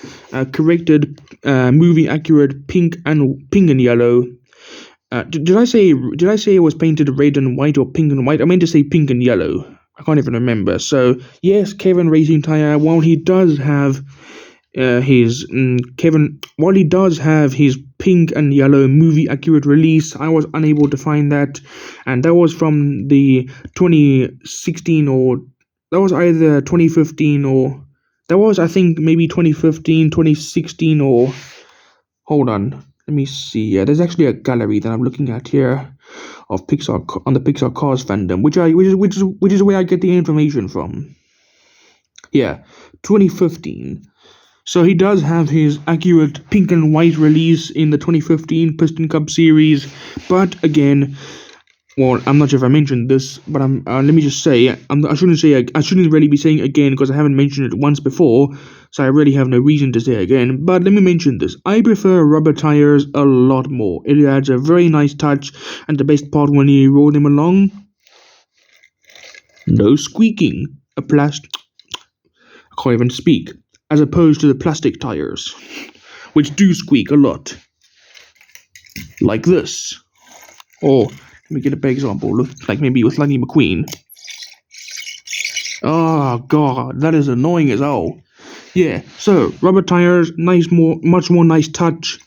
corrected movie accurate pink and yellow. Did I say it was painted red and white or pink and white? I meant to say pink and yellow. I can't even remember. So yes, Kevin Racing Tire, while he does have his pink and yellow movie accurate release, I was unable to find that, and that was from the 2016 or that was either 2015 or that was, I think, maybe 2015, 2016 or hold on, let me see. Yeah, there's actually a gallery that I'm looking at here of Pixar on the Pixar Cars fandom, which is where I get the information from. Yeah, 2015. So he does have his accurate pink and white release in the 2015 Piston Cup series, but again, well, I'm not sure if I mentioned this, but let me just say, I shouldn't really be saying again because I haven't mentioned it once before, so I really have no reason to say again. But let me mention this: I prefer rubber tires a lot more. It adds a very nice touch, and the best part when you roll them along, no squeaking. I can't even speak. As opposed to the plastic tires, which do squeak a lot, like this. Or let me get a better example, like maybe with Lightning McQueen. Oh god, that is annoying as hell. Yeah, so rubber tires, much more nice touch,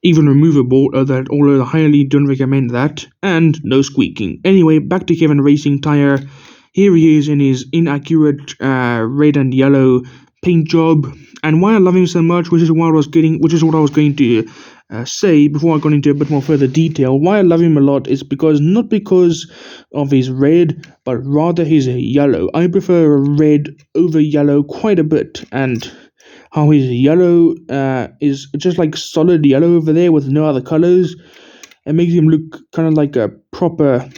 even removable, although I highly don't recommend that, and no squeaking. Anyway, back to Kevin Racing Tire. Here he is in his inaccurate red and yellow paint job, and why I love him so much, which is what I was going to say before I go into a bit more further detail. Why I love him a lot is not because of his red, but rather his yellow. I prefer red over yellow quite a bit, and how his yellow is just like solid yellow over there with no other colors. It makes him look kind of like a proper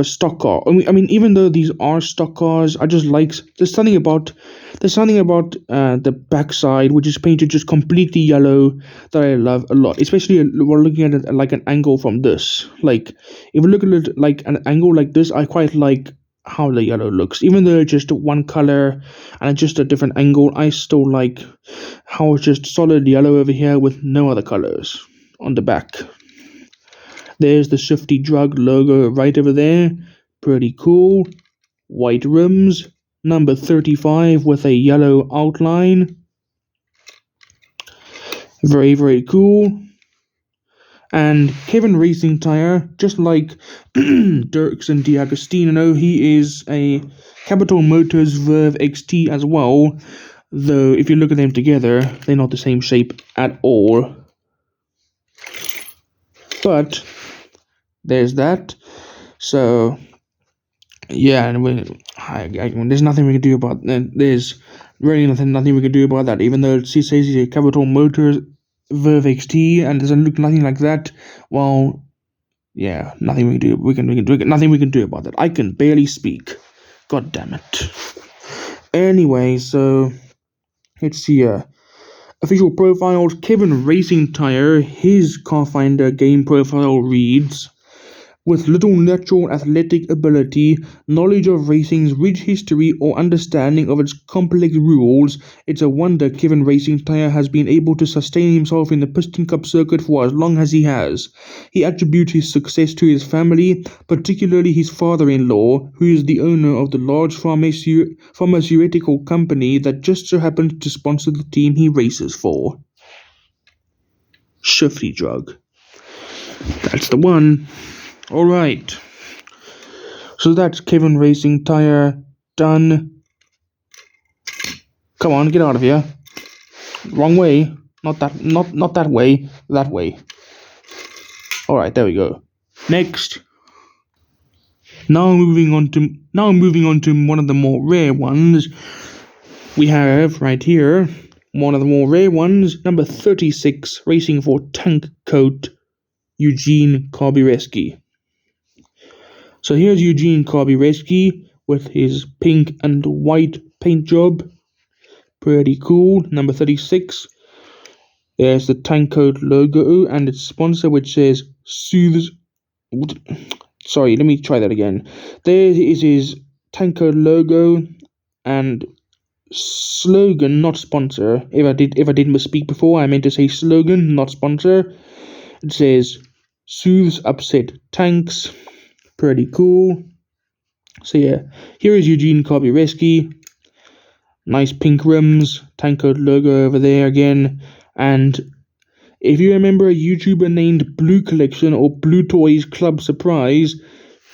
stock car. I mean, even though these are stock cars, I just like there's something about the backside, which is painted just completely yellow, that I love a lot. Especially when looking at it at like an angle from this. Like if you look at it like an angle like this, I quite like how the yellow looks. Even though it's just one color and it's just a different angle, I still like how it's just solid yellow over here with no other colors on the back. There's the Shiftright logo right over there. Pretty cool. White rims. Number 35 with a yellow outline. Very, very cool. And Kevin Racing Tire, just like Duren Dagostino, he is a Capital Motors Verve XT as well. Though, if you look at them together, they're not the same shape at all. But there's that. So yeah, and there's nothing we can do about that. There's really nothing we can do about that. Even though it says it's a Capital Motors Verve XT and doesn't look nothing like that. Well, yeah, nothing we can do. Nothing we can do about that. I can barely speak. God damn it. Anyway, so let's see. Official profiles. Kevin Racing Tire. His car finder game profile reads: with little natural athletic ability, knowledge of racing's rich history, or understanding of its complex rules, it's a wonder Kevin Racing Tire has been able to sustain himself in the Piston Cup circuit for as long as he has. He attributes his success to his family, particularly his father-in-law, who is the owner of the large pharmaceutical company that just so happens to sponsor the team he races for. Shiftright. That's the one. Alright, so that's Kevin Racing Tire done. Come on, get out of here. Wrong way. Not that way. That way. Alright, there we go. Next. Now moving on to one of the more rare ones. We have right here one of the more rare ones, number 36, racing for Tank Coat, Eugene Keski. So here's Eugene Keski with his pink and white paint job. Pretty cool. Number 36. There's the Tank Coat logo and its sponsor, which says Soothes. Sorry, let me try that again. There is his Tank Coat logo and slogan, not sponsor. If I did misspeak before, I meant to say slogan, not sponsor. It says Soothes upset tanks. Pretty cool. So yeah, here is Eugene Keski. Nice pink rims, Tank Coat logo over there again. And if you remember a YouTuber named Blue Collection or Blue Toys Club Surprise,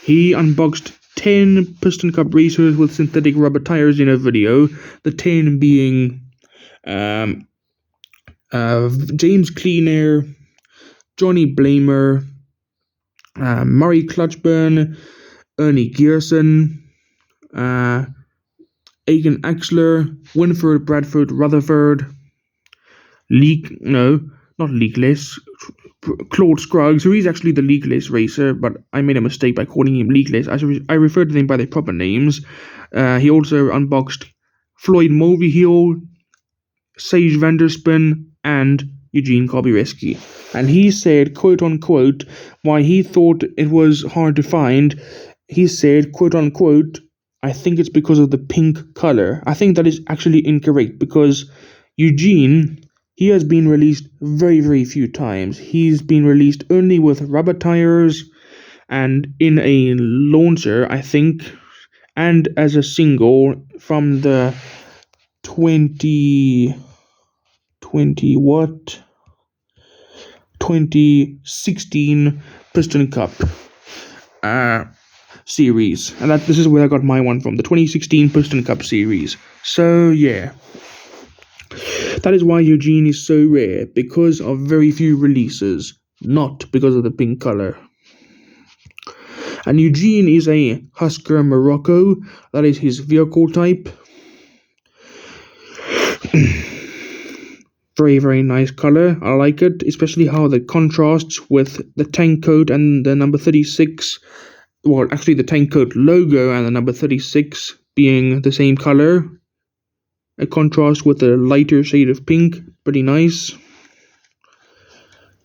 he unboxed 10 Piston Cup racers with synthetic rubber tires in a video. The 10 being James Cleaner, Johnny Blamer, Murray Clutchburn, Ernie Gearson, Aken Axler, Winford Rutherford, Claude Scruggs, who is actually the leakless racer, but I made a mistake by calling him leakless. I referred to them by their proper names. He also unboxed Floyd M Hill, Sage Vanderspin, and Eugene Keski. And he said, quote unquote, why he thought it was hard to find, he said, quote unquote, I think it's because of the pink color. I think that is actually incorrect, because Eugene, he has been released very, very few times. He's been released only with rubber tires and in a launcher, I think, and as a single from the 2016 Piston Cup series. And this is where I got my one from, the 2016 Piston Cup series. So yeah, That is why Eugene is so rare, because of very few releases, not because of the pink color. And Eugene is a Husker Morocco, that is his vehicle type. Very, very nice color. I like it, especially how the contrasts with the tank coat and the number 36. Well, actually the tank coat logo and the number 36 being the same color. A contrast with a lighter shade of pink. Pretty nice.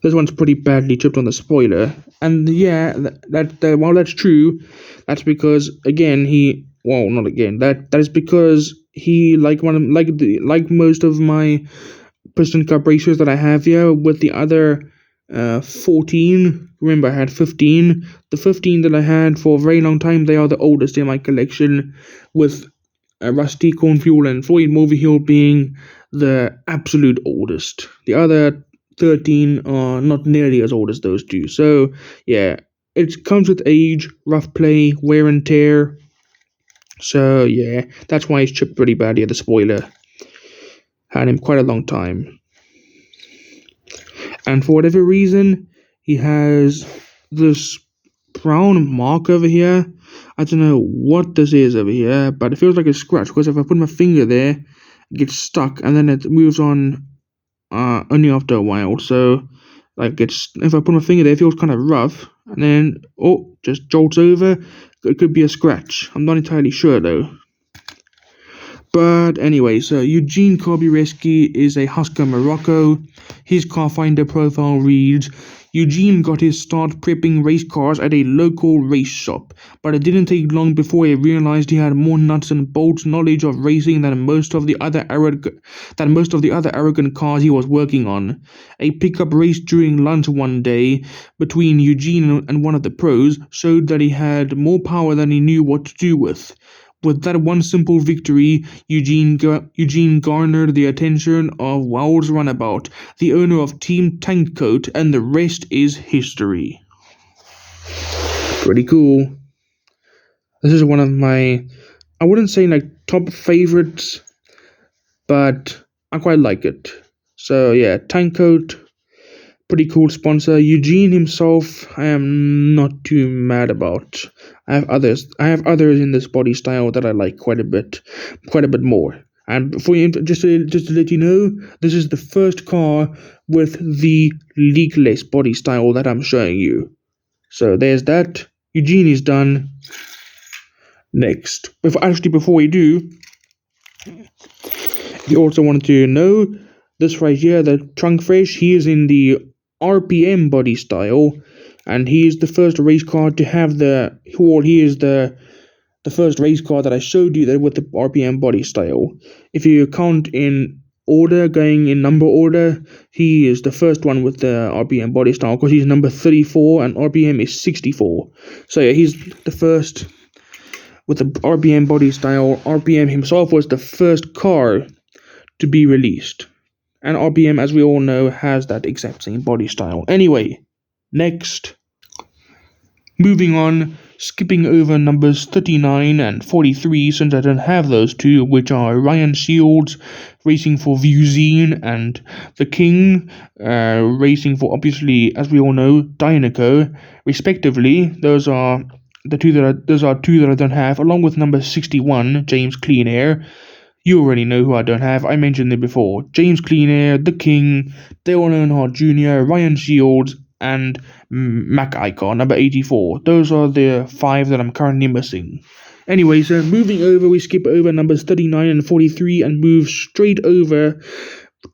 This one's pretty badly chipped on the spoiler. And yeah, while that's true, that's because, again, that is because he, like most of my Piston Cup racers that I have here, with the other 14, remember I had 15, the 15 that I had for a very long time, they are the oldest in my collection, with Rusty, Cornfuel and Floyd M Hill being the absolute oldest. The other 13 are not nearly as old as those two. So yeah, it comes with age, rough play, wear and tear. So yeah, that's why he's chipped pretty badly at the spoiler. Had him quite a long time. And for whatever reason, he has this brown mark over here. I don't know what this is over here, but it feels like a scratch, because if I put my finger there, it gets stuck and then it moves on only after a while. So like if I put my finger there, it feels kind of rough, and then just jolts over. It could be a scratch. I'm not entirely sure though. But anyway, so Eugene Keski is a Husker Morocco. His car finder profile reads, Eugene got his start prepping race cars at a local race shop, but it didn't take long before he realized he had more nuts and bolts knowledge of racing than most of the other arrogant cars he was working on. A pickup race during lunch one day between Eugene and one of the pros showed that he had more power than he knew what to do with. With that one simple victory, Eugene garnered the attention of Wowls Runabout, the owner of Team Tankcoat, and the rest is history. Pretty cool. This is one of my, I wouldn't say like top favorites, but I quite like it. So yeah, Tankcoat, pretty cool sponsor. Eugene himself, I am not too mad about. I have others in this body style that I like quite a bit more. And before just to let you know, this is the first car with the leakless body style that I'm showing you. So there's that. Eugene is done. Next, before we do, you also wanted to know this right here, the Trunk Fresh. He is in the RPM body style, and he is the first race car to have he is the first race car that I showed you with the RPM body style. If you count in order, going in number order, he is the first one with the RPM body style, because he's number 34 and RPM is 64. So yeah, he's the first with the RPM body style. RPM himself was the first car to be released. And RPM, as we all know, has that exact same body style. Anyway, next. Moving on, skipping over numbers 39 and 43, since I don't have those two, which are Ryan Shields, racing for Vuezine, and The King, racing for, obviously, as we all know, Dynaco, respectively. Those are two that I don't have, along with number 61, James Clean Air. You already know who I don't have. I mentioned it before. James Clean Air, The King, Dale Earnhardt Jr., Ryan Shields, and Mac Icon, number 84. Those are the 5 that I'm currently missing. Anyway, so moving over, we skip over numbers 39 and 43 and move straight over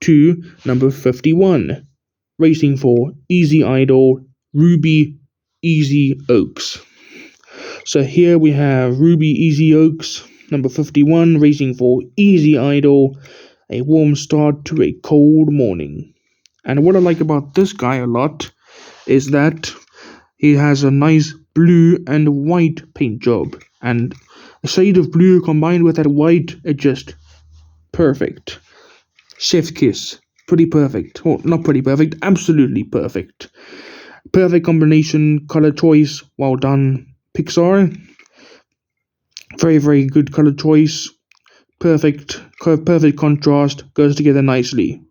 to number 51. Racing for Easy Idol, Ruby Easy Oaks. So here we have Ruby Easy Oaks, number 51, racing for Easy Idol, a warm start to a cold morning. And what I like about this guy a lot is that he has a nice blue and white paint job. And a shade of blue combined with that white, it's just perfect. Chef's kiss. Pretty perfect. Well, not pretty perfect, absolutely perfect. Perfect combination, color choice, well done, Pixar. Very, very good color choice. perfect contrast, goes together nicely.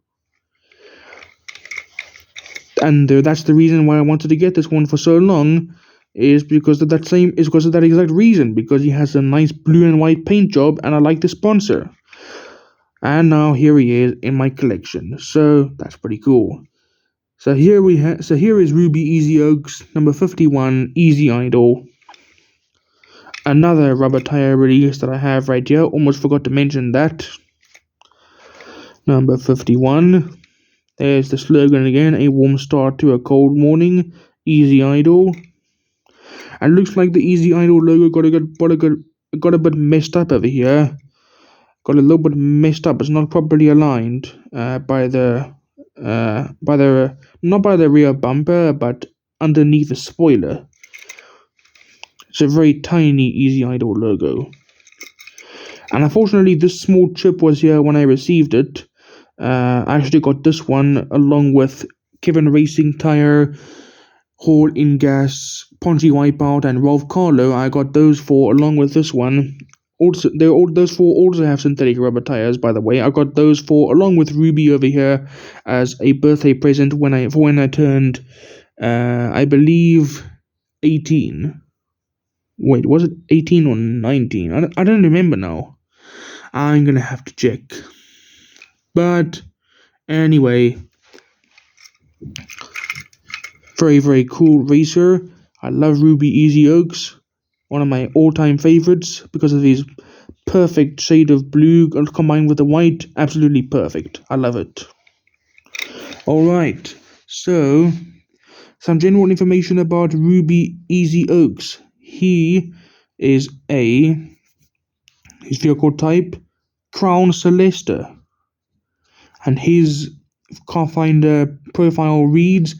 And that's the reason why I wanted to get this one for so long, is because of that exact reason, because he has a nice blue and white paint job and I like the sponsor. And now here he is in my collection, so that's pretty cool. So here is Ruby Easy Oaks number 51 Easy Idol. Another rubber tire release that I have right here, almost forgot to mention that. Number 51. There's the slogan again, a warm start to a cold morning, Easy Idol. And looks like the Easy Idol logo got a bit messed up over here. Got a little bit messed up. It's not properly aligned not by the rear bumper, but underneath the spoiler. It's a very tiny Easy Idol logo. And unfortunately, this small chip was here when I received it. I actually got this one along with Kevin Racing Tire, Hall in Gas, Ponchy Wipeout, and Rolf Carlo. I got those four along with this one. Also, those four also have synthetic rubber tires, by the way. I got those four along with Ruby over here as a birthday present when I turned, I believe, 18. Wait, was it 18 or 19? I don't remember now. I'm gonna have to check. But anyway, very, very cool racer. I love Ruby Easy Oaks. One of my all-time favorites because of his perfect shade of blue combined with the white. Absolutely perfect. I love it. Alright, so some general information about Ruby Easy Oaks. He is his vehicle type, Crown Celeste. And his car finder profile reads,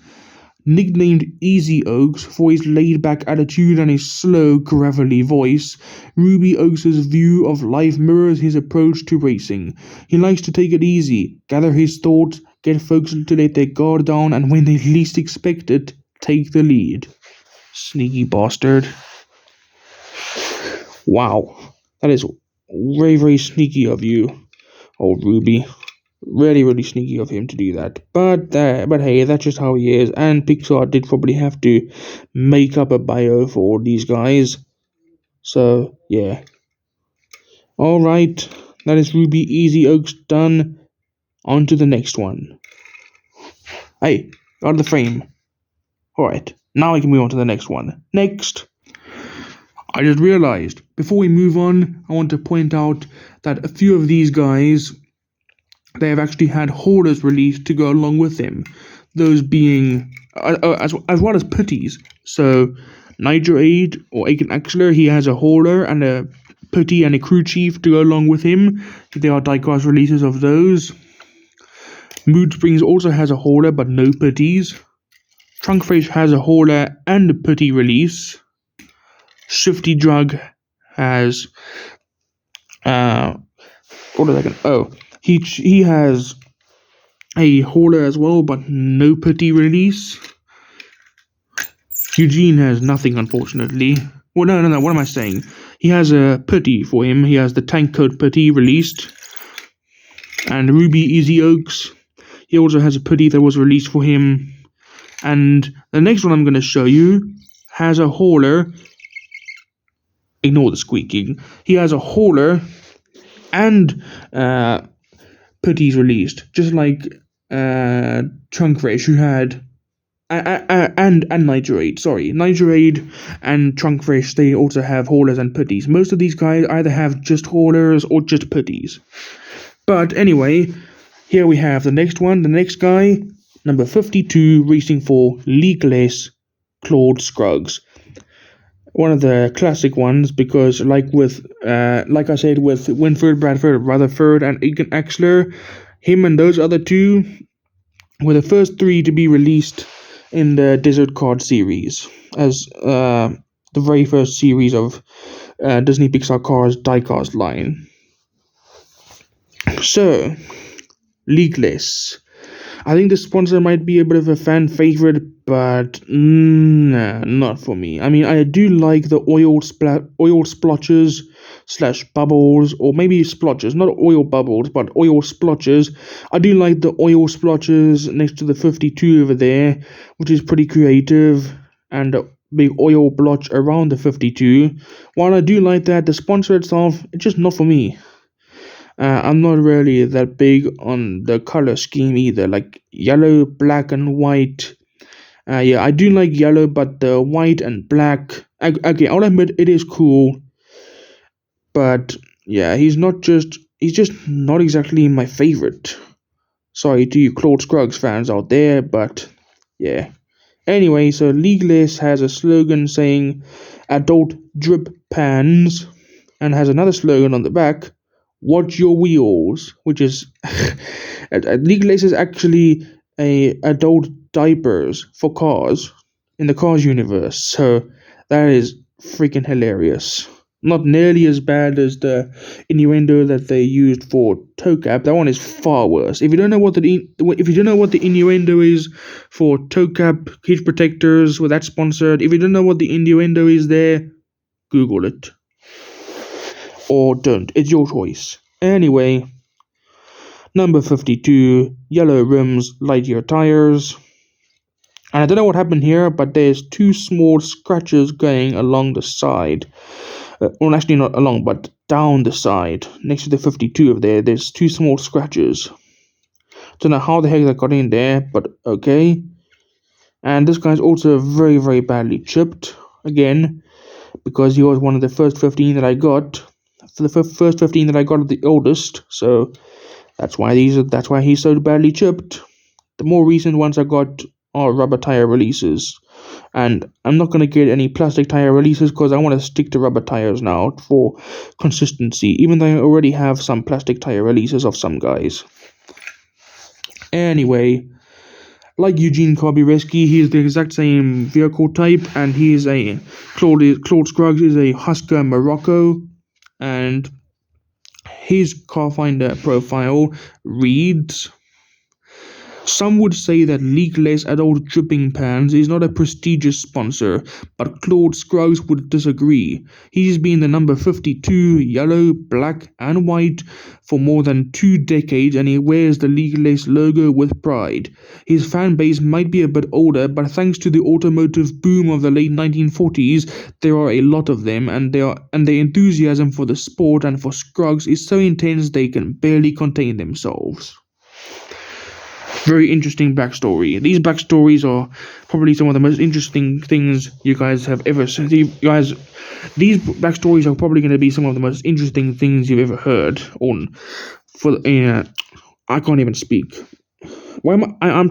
nicknamed Easy Oaks for his laid-back attitude and his slow, gravelly voice, Ruby Oaks' view of life mirrors his approach to racing. He likes to take it easy, gather his thoughts, get folks to let their guard down, and when they least expect it, take the lead. Sneaky bastard. Wow. That is very, very sneaky of you, old Ruby. Really, really sneaky of him to do that. But hey, that's just how he is. And Pixar did probably have to make up a bio for all these guys. So, yeah. Alright, that is Ruby Easy Oaks done. On to the next one. Hey, out of the frame. Alright, now we can move on to the next one. Next. I just realized, before we move on, I want to point out that a few of these guys, they have actually had haulers released to go along with them. Those being, as well as putties. So, Niger Aid, or Aken Axler, he has a hauler and a putty and a crew chief to go along with him. There are diecast releases of those. Mood Springs also has a hauler but no putties. Trunkfish has a hauler and a putty release. Shifty Drug has, he has a hauler as well, but no putty release. Eugene has nothing, unfortunately. Well, no, what am I saying? He has a putty for him. He has the tank coat putty released. And Ruby Easy Oaks, he also has a putty that was released for him. And the next one I'm going to show you has a hauler. Ignore the squeaking. He has a hauler and putties released, just like Trunkfish, who had and Niger Aid. Sorry, Niger Aid and Trunkfish. They also have haulers and putties. Most of these guys either have just haulers or just putties. But anyway, here we have the next one. The next guy, number 52, racing for Leakless, Claude Scruggs. One of the classic ones, because like I said, with Winford Rutherford and Aken Axler, him and those other two were the first three to be released in the Desert Card series, as the very first series of Disney Pixar Cars diecast line. So, Leakless. I think the sponsor might be a bit of a fan favorite, but nah, not for me. I mean, I do like the oil splotches / bubbles, or maybe splotches, not oil bubbles, but oil splotches. I do like the oil splotches next to the 52 over there, which is pretty creative, and a big oil blotch around the 52. While I do like that, the sponsor itself, it's just not for me. I'm not really that big on the color scheme either, like yellow, black, and white. Yeah, I do like yellow, but the white and black. Okay, I'll admit it is cool, but yeah, he's just not exactly my favorite. Sorry to you Claude Scruggs fans out there, but yeah. Anyway, so Leagueless has a slogan saying "Adult Drip Pans," and has another slogan on the back, "Watch your wheels," which is Leagueless is actually a adult diapers for cars in the Cars universe. So that is freaking hilarious. Not nearly as bad as the innuendo that they used for ToeCap. That one is far worse. If you don't know what the innuendo is for ToeCap cage protectors, with that sponsored, if you don't know what the innuendo is there, Google it. Or don't. It's your choice. Anyway, number 52, yellow rims, light-year tires. And I don't know what happened here, but there's two small scratches going along the side. Well, actually not along, but down the side. Next to the 52 over there, there's two small scratches. Don't know how the heck that got in there, but okay. And this guy's also very, very badly chipped. Again, because he was one of the first 15 that I got. For the first 15 that I got at the oldest, so that's why he's so badly chipped. The more recent ones I got are rubber tire releases, and I'm not gonna get any plastic tire releases because I want to stick to rubber tires now for consistency, even though I already have some plastic tire releases of some guys. Anyway, like Eugene Keski, he's the exact same vehicle type, and he's a Claude Scruggs is a Husker Morocco, and his car finder profile reads: some would say that Leagueless Adult Dripping Pans is not a prestigious sponsor, but Claude Scruggs would disagree. He's been the number 52, yellow, black, and white for more than 2 decades, and he wears the Leagueless logo with pride. His fan base might be a bit older, but thanks to the automotive boom of the late 1940s, there are a lot of them, and their enthusiasm for the sport and for Scruggs is so intense they can barely contain themselves. Very interesting backstory. These backstories are probably some of the most interesting things you guys have ever seen. These backstories are probably going to be some of the most interesting things you've ever heard. I can't even speak. I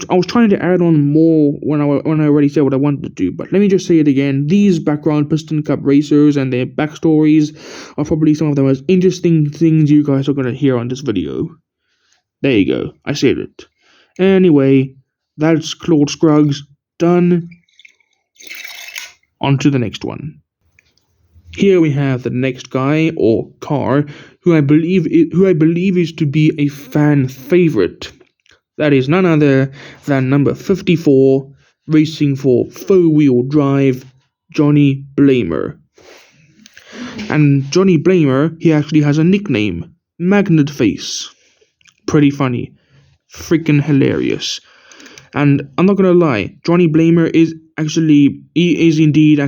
was trying to add on more when I already said what I wanted to do, but let me just say it again. These background Piston Cup racers and their backstories are probably some of the most interesting things you guys are going to hear on this video. There you go. I said it. Anyway, that's Claude Scruggs done. On to the next one. Here we have the next guy or car who I believe is to be a fan favorite. That is none other than number 54, racing for 4-wheel drive, Johnny Blamer. And Johnny Blamer, he actually has a nickname, Magnet Face. Pretty funny. Freaking hilarious. And I'm not gonna lie, Johnny Blamer is indeed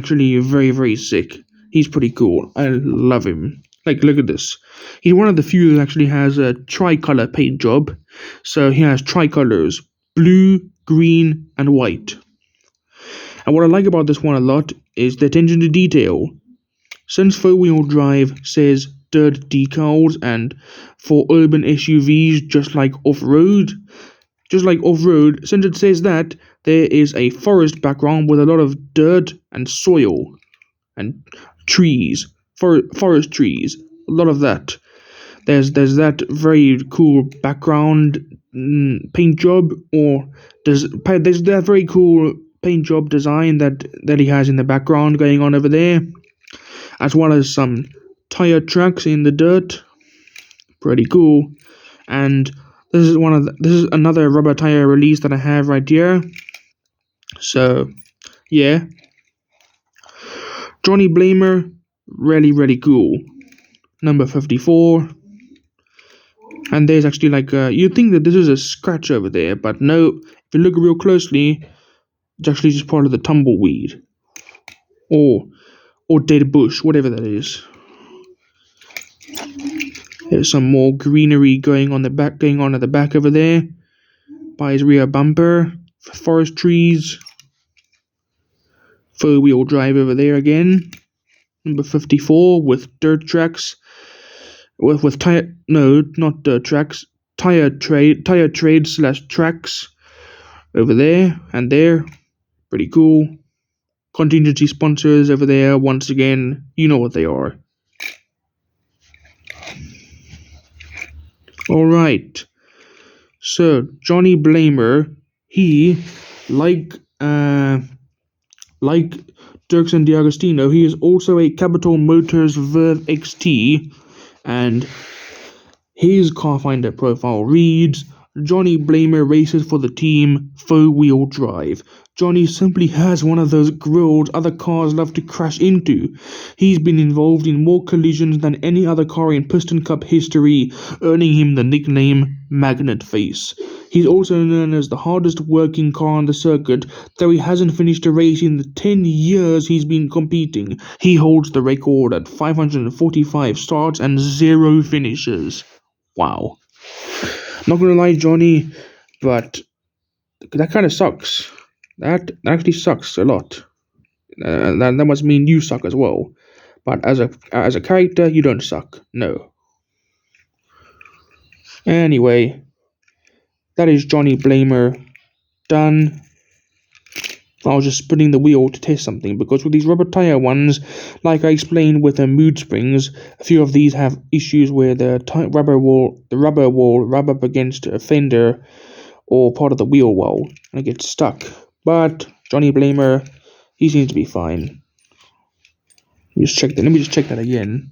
very, very sick. He's pretty cool. I love him. Like, look at this. He's one of the few that actually has a tricolor paint job. So he has tricolors: blue, green, and white. And what I like about this one a lot is the attention to detail. Since 4-wheel drive says dirt decals, and for urban SUVs, just like off-road, since it says that, there is a forest background with a lot of dirt and soil and trees, forest trees, a lot of that. There's that very cool background paint job, or there's that very cool paint job design that he has in the background going on over there, as well as some tire tracks in the dirt. Pretty cool. And This is another rubber tire release that I have right here. So yeah, Johnny Blamer, really cool. Number 54. And there's actually like you'd think that this is a scratch over there, but no. If you look real closely, it's actually just part of the tumbleweed, or dead bush, whatever that is. There's some more greenery going on at the back over there, by his rear bumper. Forest trees. 4-wheel drive over there again. Number 54 with dirt tracks. With tire, no, not dirt tracks. Tire trade / tracks over there and there. Pretty cool. Contingency sponsors over there. Once again, you know what they are. Alright. So, Johnny Blamer, he, like Duren Dagostino, he is also a Capital Motors Verve XT, and his Carfinder profile reads, Johnny Blamer races for the team 4-wheel drive. Johnny simply has one of those grills other cars love to crash into. He's been involved in more collisions than any other car in Piston Cup history, earning him the nickname Magnet Face. He's also known as the hardest working car on the circuit, though he hasn't finished a race in the 10 years he's been competing. He holds the record at 545 starts and 0 finishes. Wow. Not gonna lie, Johnny, but that kind of sucks. That actually sucks a lot. That must mean you suck as well. But as a character, you don't suck. No. Anyway, that is Johnny Blamer done. I was just spinning the wheel to test something, because with these rubber tire ones, like I explained with the mood springs, a few of these have issues where the rubber will rub up against a fender or part of the wheel well, and it gets stuck. But Johnny Blamer, he seems to be fine. Let me just check that again.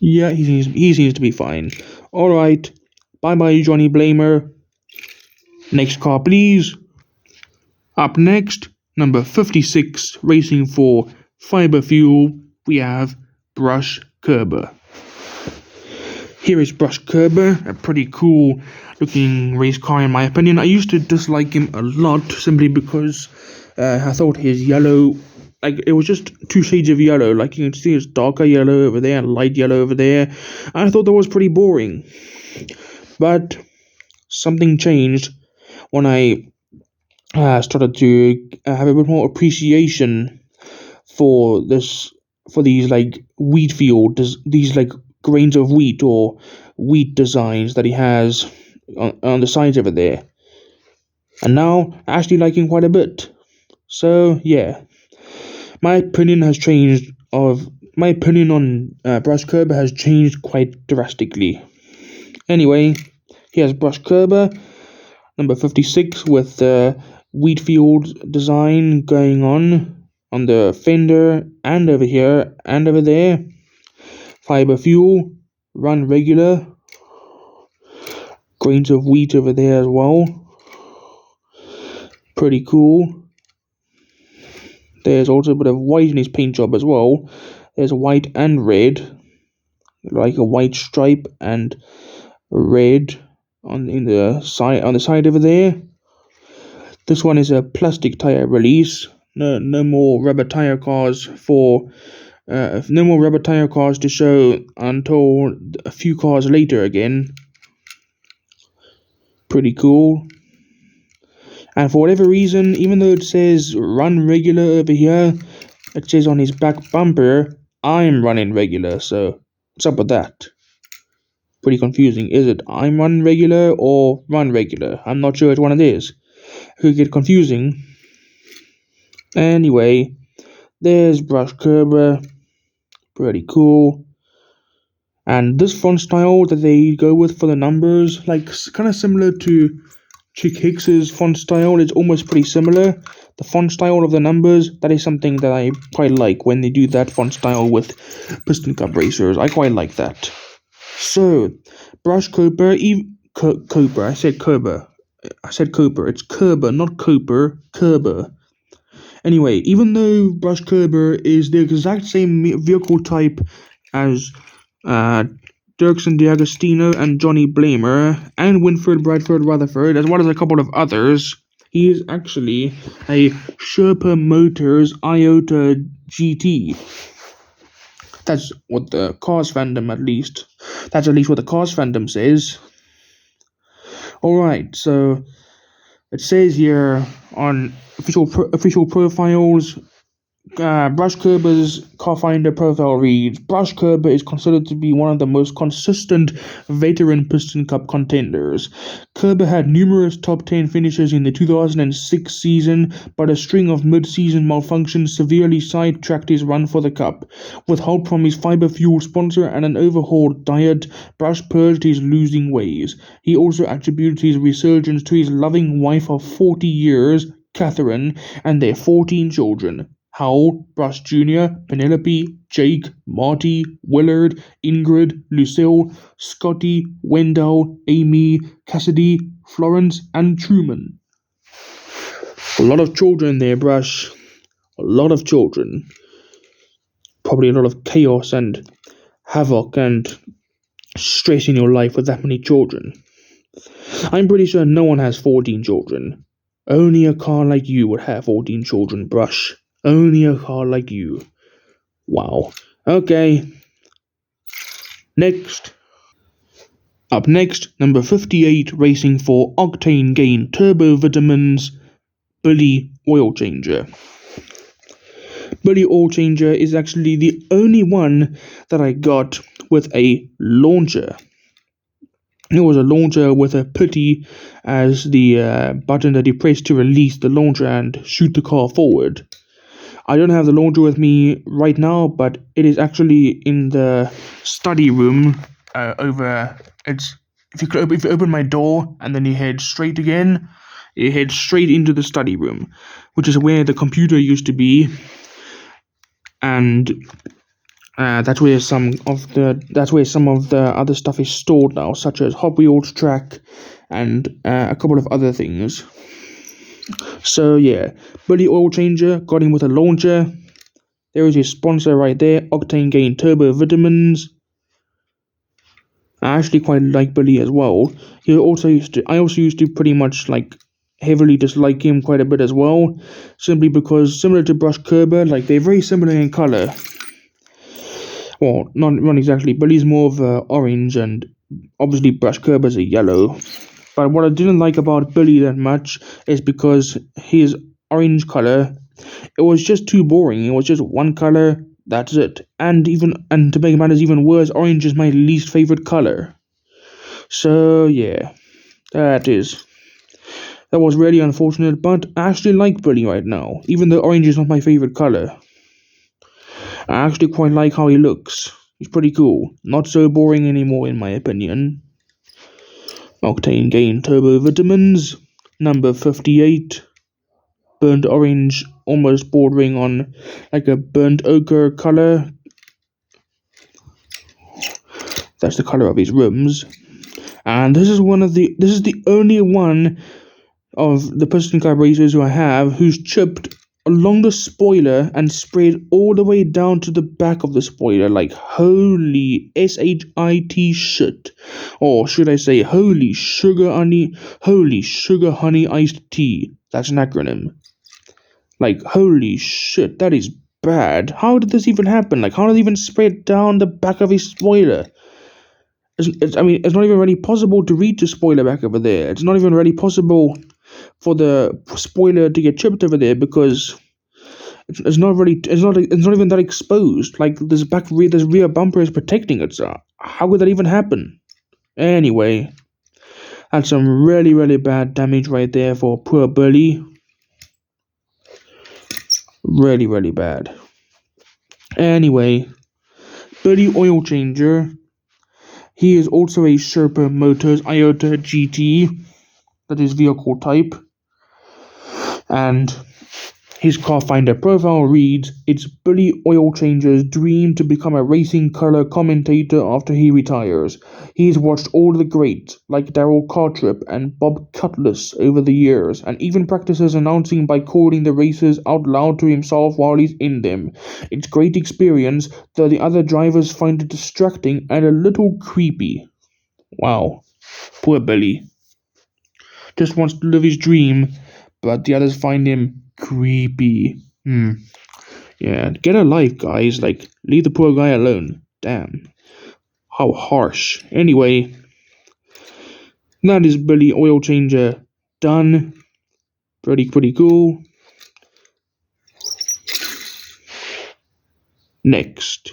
Yeah, he seems to be fine. Alright. Bye Johnny Blamer. Next car please. Up next, number 56, racing for Fiber Fuel, we have Brush Kerber. Here is Brush Kerber, a pretty cool looking race car in my opinion. I used to dislike him a lot simply because I thought his yellow, like it was just 2 shades of yellow. Like you can see it's darker yellow over there and light yellow over there. And I thought that was pretty boring. But something changed when I started to have a bit more appreciation for these like wheat field, these like grains of wheat or wheat designs that he has on the sides over there, and now I actually like him quite a bit. So yeah, my opinion on Brush Kerber has changed quite drastically. Anyway, here's Brush Kerber, number 56, with wheat field design going on the fender and over here and over there. Fiber fuel, run regular. Grains of wheat over there as well. Pretty cool. There's also a bit of white in his paint job as well. There's white and red, like a white stripe and red on the side over there. This one is a plastic tire release. No more rubber tire cars to show until a few cars later again. Pretty cool. And for whatever reason, even though it says run regular over here, it says on his back bumper, I'm running regular. So what's up with that? Pretty confusing. Is it I'm run regular or run regular? I'm not sure which one it is. It could get confusing. Anyway, there's Brush Kerber. Pretty cool. And this font style that they go with for the numbers, like kind of similar to Chick Hicks's font style is almost pretty similar. The font style of the numbers, that is something that I quite like when they do that font style with Piston Cup racers. I quite like that. So, Brush Kerber, Kerber, I said Kerber. It's Kerber, not Cooper, Kerber. Anyway, even though Brush Kerber is the exact same vehicle type as Duren Dagostino and Johnny Blamer and Winford Rutherford, as well as a couple of others, he is actually a Sherpa Motors Iota GT. That's what the Cars fandom That's at least what the Cars fandom says. Alright, so it says here on official profiles, Brush Kerber's car finder profile reads, Brush Kerber is considered to be one of the most consistent veteran Piston Cup contenders. Kerber had numerous top 10 finishes in the 2006 season, but a string of mid-season malfunctions severely sidetracked his run for the Cup. With help from his fiber fuel sponsor and an overhauled diet, Brush purged his losing ways. He also attributed his resurgence to his loving wife of 40 years, Catherine, and their 14 children. Howell, Brush Jr., Penelope, Jake, Marty, Willard, Ingrid, Lucille, Scotty, Wendell, Amy, Cassidy, Florence, and Truman. A lot of children there, Brush. A lot of children. Probably a lot of chaos and havoc and stress in your life with that many children. I'm pretty sure no one has 14 children. Only a car like you would have 14 children, Brush. Only a car like you. Wow. Okay. Next. Up next, number 58, racing for Octane Gain Turbo Vitamins, Billy Oil Changer. Billy Oil Changer is actually the only one that I got with a launcher. It was a launcher with a putty as the button that you press to release the launcher and shoot the car forward. I don't have the launcher with me right now, but it is actually in the study room if you open my door and then you head straight again, you head straight into the study room, which is where the computer used to be, and that's where some of the other stuff is stored now, such as Hot Wheels track and a couple of other things. So yeah, Billy Oil Changer, got him with a launcher. There is his sponsor right there, Octane Gain Turbo Vitamins. I actually quite like Billy as well. I also used to pretty much like heavily dislike him quite a bit as well, simply because similar to Brush Kerber, like they're very similar in color. Well, not exactly. Billy's more of orange, and obviously Brush Kerber's a yellow. But what I didn't like about Billy that much is because his orange color, it was just too boring. It was just one color, that's it. And to make matters even worse, orange is my least favorite color. So yeah, that was really unfortunate, but I actually like Billy right now, even though orange is not my favorite color. I actually quite like how he looks. He's pretty cool. Not so boring anymore in my opinion. Octane Gain Turbo Vitamins, number 58. Burnt orange, almost bordering on like a burnt ochre color. That's the color of his rims. And this is the only one of the Piston Cup racers who I have who's chipped along the spoiler and sprayed all the way down to the back of the spoiler. Like, holy shit shit. Or should I say, holy sugar honey iced tea. That's an acronym. Like, holy shit, that is bad. How did this even happen? Like, how did it even spray it down the back of his spoiler? It's not even really possible to reach the spoiler back over there. It's not even really possible for the spoiler to get chipped over there because it's not even that exposed. Like this rear bumper is protecting it. So how could that even happen? Anyway, that's some really, really bad damage right there for poor Billy. Really, really bad. Anyway, Billy Oil Changer. He is also a Sherpa Motors Iota GT. that is vehicle type. And his car finder profile reads, "It's Billy Oil Changer's dream to become a racing color commentator after he retires. He's watched all the greats, like Darrell Cartrip and Bob Cutlass, over the years, and even practices announcing by calling the races out loud to himself while he's in them. It's great experience, though the other drivers find it distracting and a little creepy." Wow. Poor Billy. Just wants to live his dream, but the others find him creepy. Yeah, get a life, guys. Like, leave the poor guy alone. Damn. How harsh. Anyway, that is Billy Oil Changer done. Pretty cool. Next.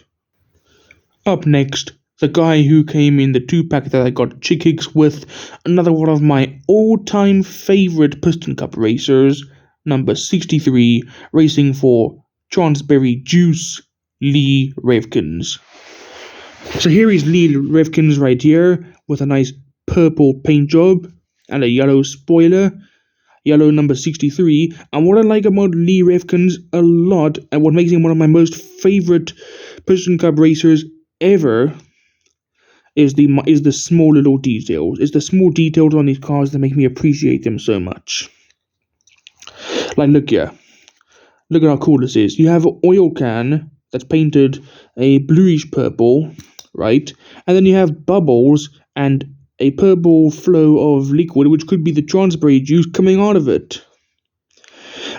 Up next, the guy who came in the 2-pack that I got Chick Hicks with, another one of my all-time favorite Piston Cup racers, number 63, racing for Transberry Juice, Lee Revkins. So here is Lee Revkins right here, with a nice purple paint job and a yellow spoiler, yellow number 63. And what I like about Lee Revkins a lot, and what makes him one of my most favorite Piston Cup racers ever, is the small little details. It's the small details on these cars that make me appreciate them so much. Like, look here. Look at how cool this is. You have an oil can that's painted a bluish purple, right? And then you have bubbles and a purple flow of liquid, which could be the Transberry juice coming out of it.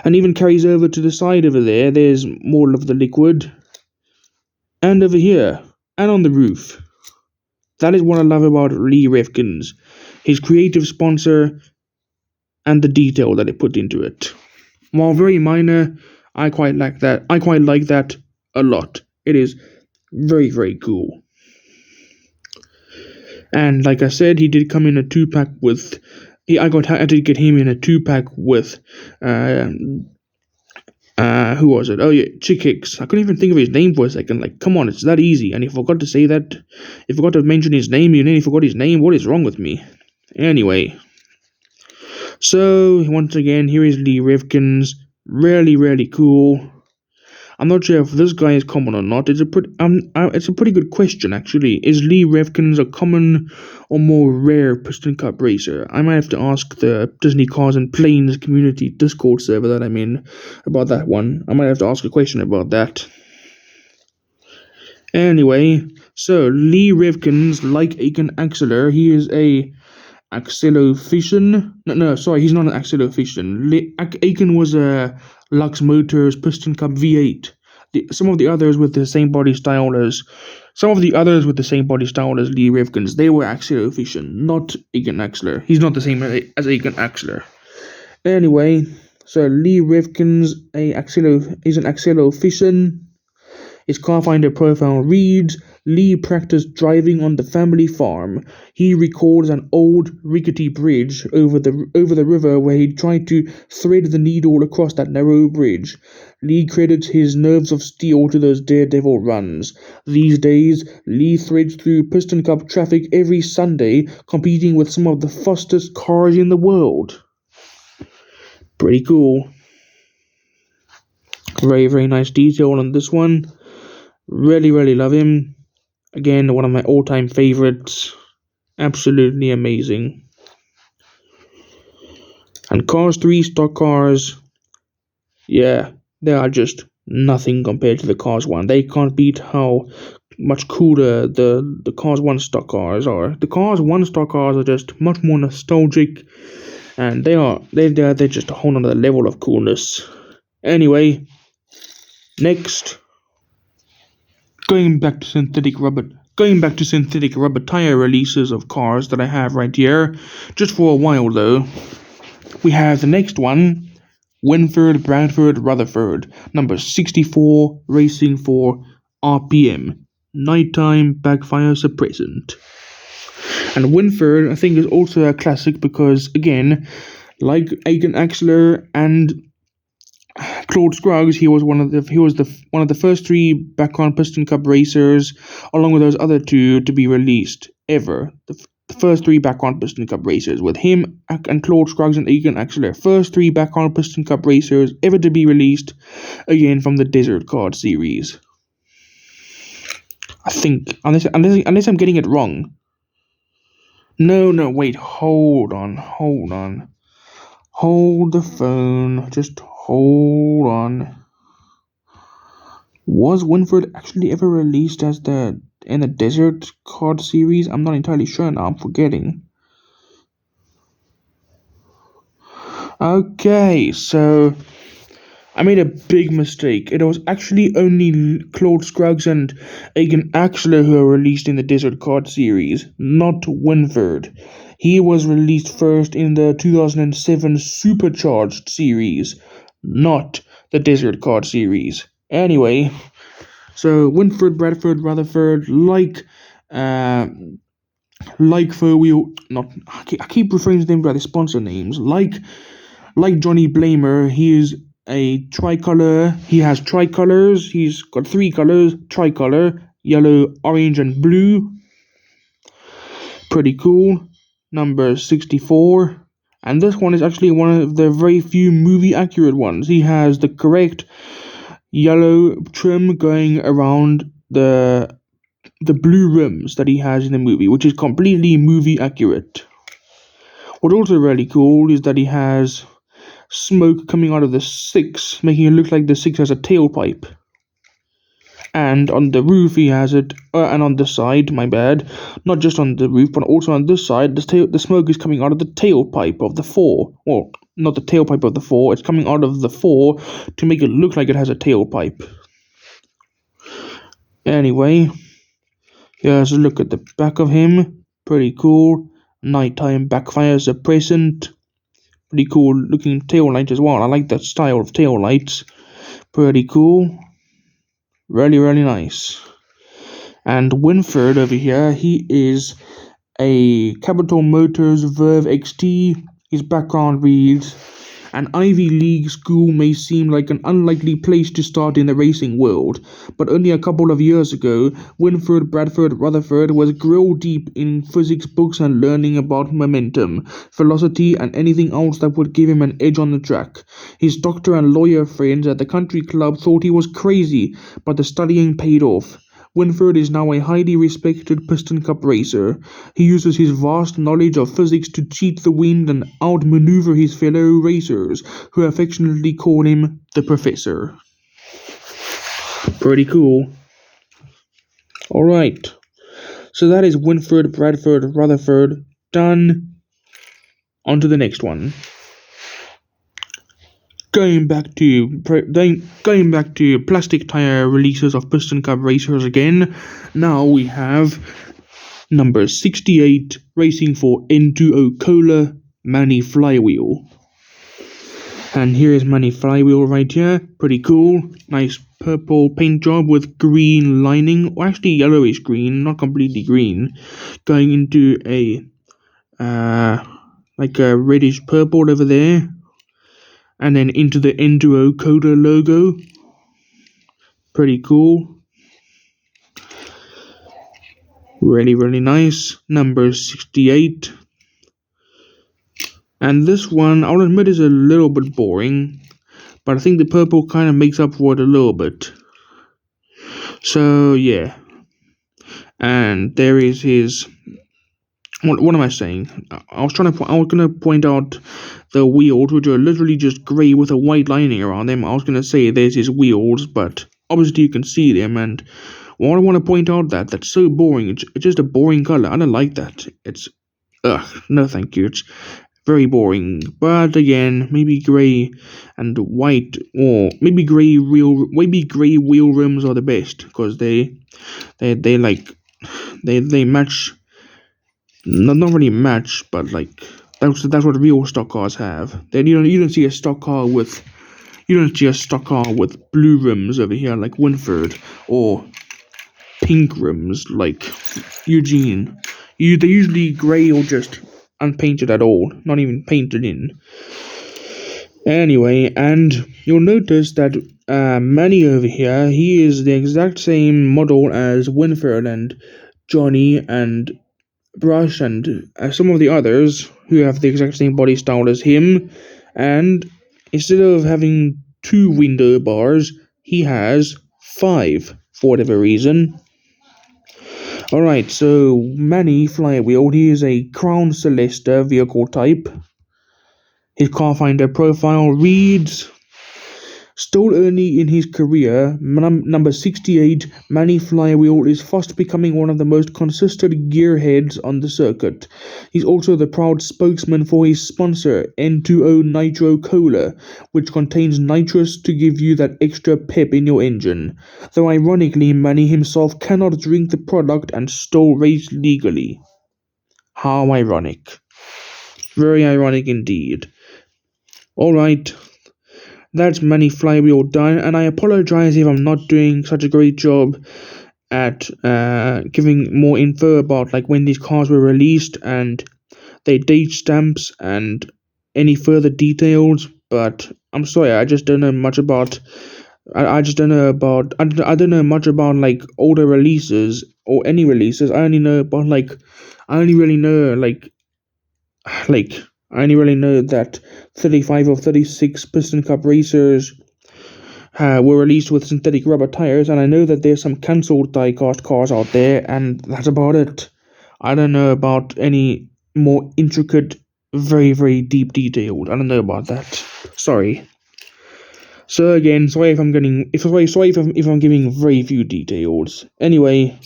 And even carries over to the side over there. There's more of the liquid. And over here. And on the roof. That is what I love about Lee Revkins. His creative sponsor and the detail that it put into it. While very minor, I quite like that. I quite like that a lot. It is very cool. And like I said, he did come in a 2-pack with. I did get him in a 2-pack with. Who was it? Oh yeah, Chick Hicks. I couldn't even think of his name for a second. Like, come on, it's that easy. And he forgot to say that. He forgot to mention his name. He nearly forgot his name. What is wrong with me? Anyway. So once again, here is Lee Revkins. Really cool. I'm not sure if this guy is common or not. It's a pretty good question, actually. Is Lee Revkins a common or more rare Piston Cup racer? I might have to ask the Disney Cars and Planes community Discord server that I'm in about that one. I might have to ask a question about that. Anyway, so Lee Revkins, like Aken Axler, he is a Axelofiscian. No, sorry, he's not an Axelofiscian. Aken was a Lux Motors Piston Cup V8. Some of the others with the same body style as Lee Revkins, they were Axelofiscian, not Aken Axler. He's not the same as Aken Axler. Anyway, so Lee Revkins, he's an Axelofiscian. His car finder profile reads, "Lee practiced driving on the family farm. He recalls an old rickety bridge over the river where he tried to thread the needle across that narrow bridge. Lee credits his nerves of steel to those daredevil runs. These days, Lee threads through Piston Cup traffic every Sunday, competing with some of the fastest cars in the world." Pretty cool. Very nice detail on this one. Really love him. Again, one of my all-time favorites. Absolutely amazing. And Cars 3 stock cars, yeah, they are just nothing compared to the Cars 1. They can't beat how much cooler the Cars 1 stock cars are. The Cars 1 stock cars are just much more nostalgic, and they're just a whole other level of coolness. Anyway, next. Going back to synthetic rubber tire releases of cars that I have right here, just for a while though. We have the next one, Winford Rutherford, number 64, racing for RPM, Nighttime Backfire Suppressant. And Winford, I think, is also a classic because, again, like Aken Axler and Claude Scruggs, he was one of the first 3 back on Piston Cup racers, along with those other 2, to be released ever. the first 3 background Piston Cup racers, with him and Claude Scruggs and Aken Axler. First 3 background Piston Cup racers ever to be released, again from the Desert Card series. I think, unless I'm getting it wrong. No, wait, hold on. Hold the phone, just hold on. Was Winford actually ever released as in the Desert Card series? I'm not entirely sure now, I'm forgetting. Okay, so I made a big mistake. It was actually only Claude Scruggs and Aken Axler who were released in the Desert Card series, not Winford. He was released first in the 2007 Supercharged series, not the Desert Card series. Anyway, so Winford Rutherford, like Flywheel, I keep referring to them by the sponsor names, like Johnny Blamer, he is a tricolor. He has tricolors. He's got 3 colors: tricolor, yellow, orange, and blue. Pretty cool. Number 64. And this one is actually one of the very few movie accurate ones. He has the correct yellow trim going around the blue rims that he has in the movie, which is completely movie accurate. What's also really cool is that he has smoke coming out of the 6, making it look like the 6 has a tailpipe. And on the roof he has it, and on the side, my bad, not just on the roof, but also on this side, the smoke is coming out of the tailpipe of the 4. Well, not the tailpipe of the 4, it's coming out of the 4 to make it look like it has a tailpipe. Anyway, here's a look at the back of him. Pretty cool. Nighttime backfire suppressant. Pretty cool looking tail light as well. I like that style of tail lights. Pretty cool. Really, really nice. And Winford over here, he is a Capital Motors Verve XT. His background reads, an Ivy League school may seem like an unlikely place to start in the racing world, but only a couple of years ago, Winford Rutherford was grill deep in physics books and learning about momentum, velocity, and anything else that would give him an edge on the track. His doctor and lawyer friends at the country club thought he was crazy, but the studying paid off. Winford is now a highly respected Piston Cup racer. He uses his vast knowledge of physics to cheat the wind and outmaneuver his fellow racers, who affectionately call him the Professor. Pretty cool. Alright, so that is Winford Rutherford done. On to the next one. Going back to plastic tire releases of Piston Cup racers again. Now we have number 68 racing for N2O Cola, Manny Flywheel. And here is Manny Flywheel right here. Pretty cool. Nice purple paint job with green lining, or actually yellowish green, not completely green, going into a like a reddish purple over there. And then into the N2O Coda logo. Pretty cool. Really, really nice. Number 68. And this one, I'll admit, is a little bit boring, but I think the purple kind of makes up for it a little bit. So, yeah. And there is his... What am I saying? I was gonna point out the wheels, which are literally just grey with a white lining around them. I was gonna say there's his wheels, but obviously you can see them. And I want to point out that's so boring. It's just a boring color. I don't like that. It's no, thank you. It's very boring. But again, maybe grey and white, or maybe grey wheel rims are the best because they match. Not really match, but like that's what real stock cars have. Then you don't see a stock car with blue rims over here like Winford, or pink rims like Eugene. They're usually grey or just unpainted at all, not even painted in. Anyway, and you'll notice that Manny over here, he is the exact same model as Winford and Johnny and brush and some of the others who have the exact same body style as him, and instead of having 2 window bars, he has 5 for whatever reason. Alright, so Manny Flywheel, he is a Crown Celesta vehicle type. His car finder profile reads: still early in his career, number 68, Manny Flywheel is fast becoming one of the most consistent gearheads on the circuit. He's also the proud spokesman for his sponsor, N2O Nitro Cola, which contains nitrous to give you that extra pep in your engine. Though ironically, Manny himself cannot drink the product and still race legally. How ironic. Very ironic indeed. Alright. That's Manny Flywheel done, and I apologize if I'm not doing such a great job at giving more info about like when these cars were released and their date stamps and any further details. But I'm sorry, I just don't know much about. I just don't know about. I don't know much about like older releases or any releases. I only know about like. I only really know like. I only really know that 35 or 36 Piston Cup racers were released with synthetic rubber tires, and I know that there's some cancelled die-cast cars out there, and that's about it. I don't know about any more intricate, very, very deep detailed. I don't know about that. Sorry. So again, sorry if I'm giving very few details. Anyway,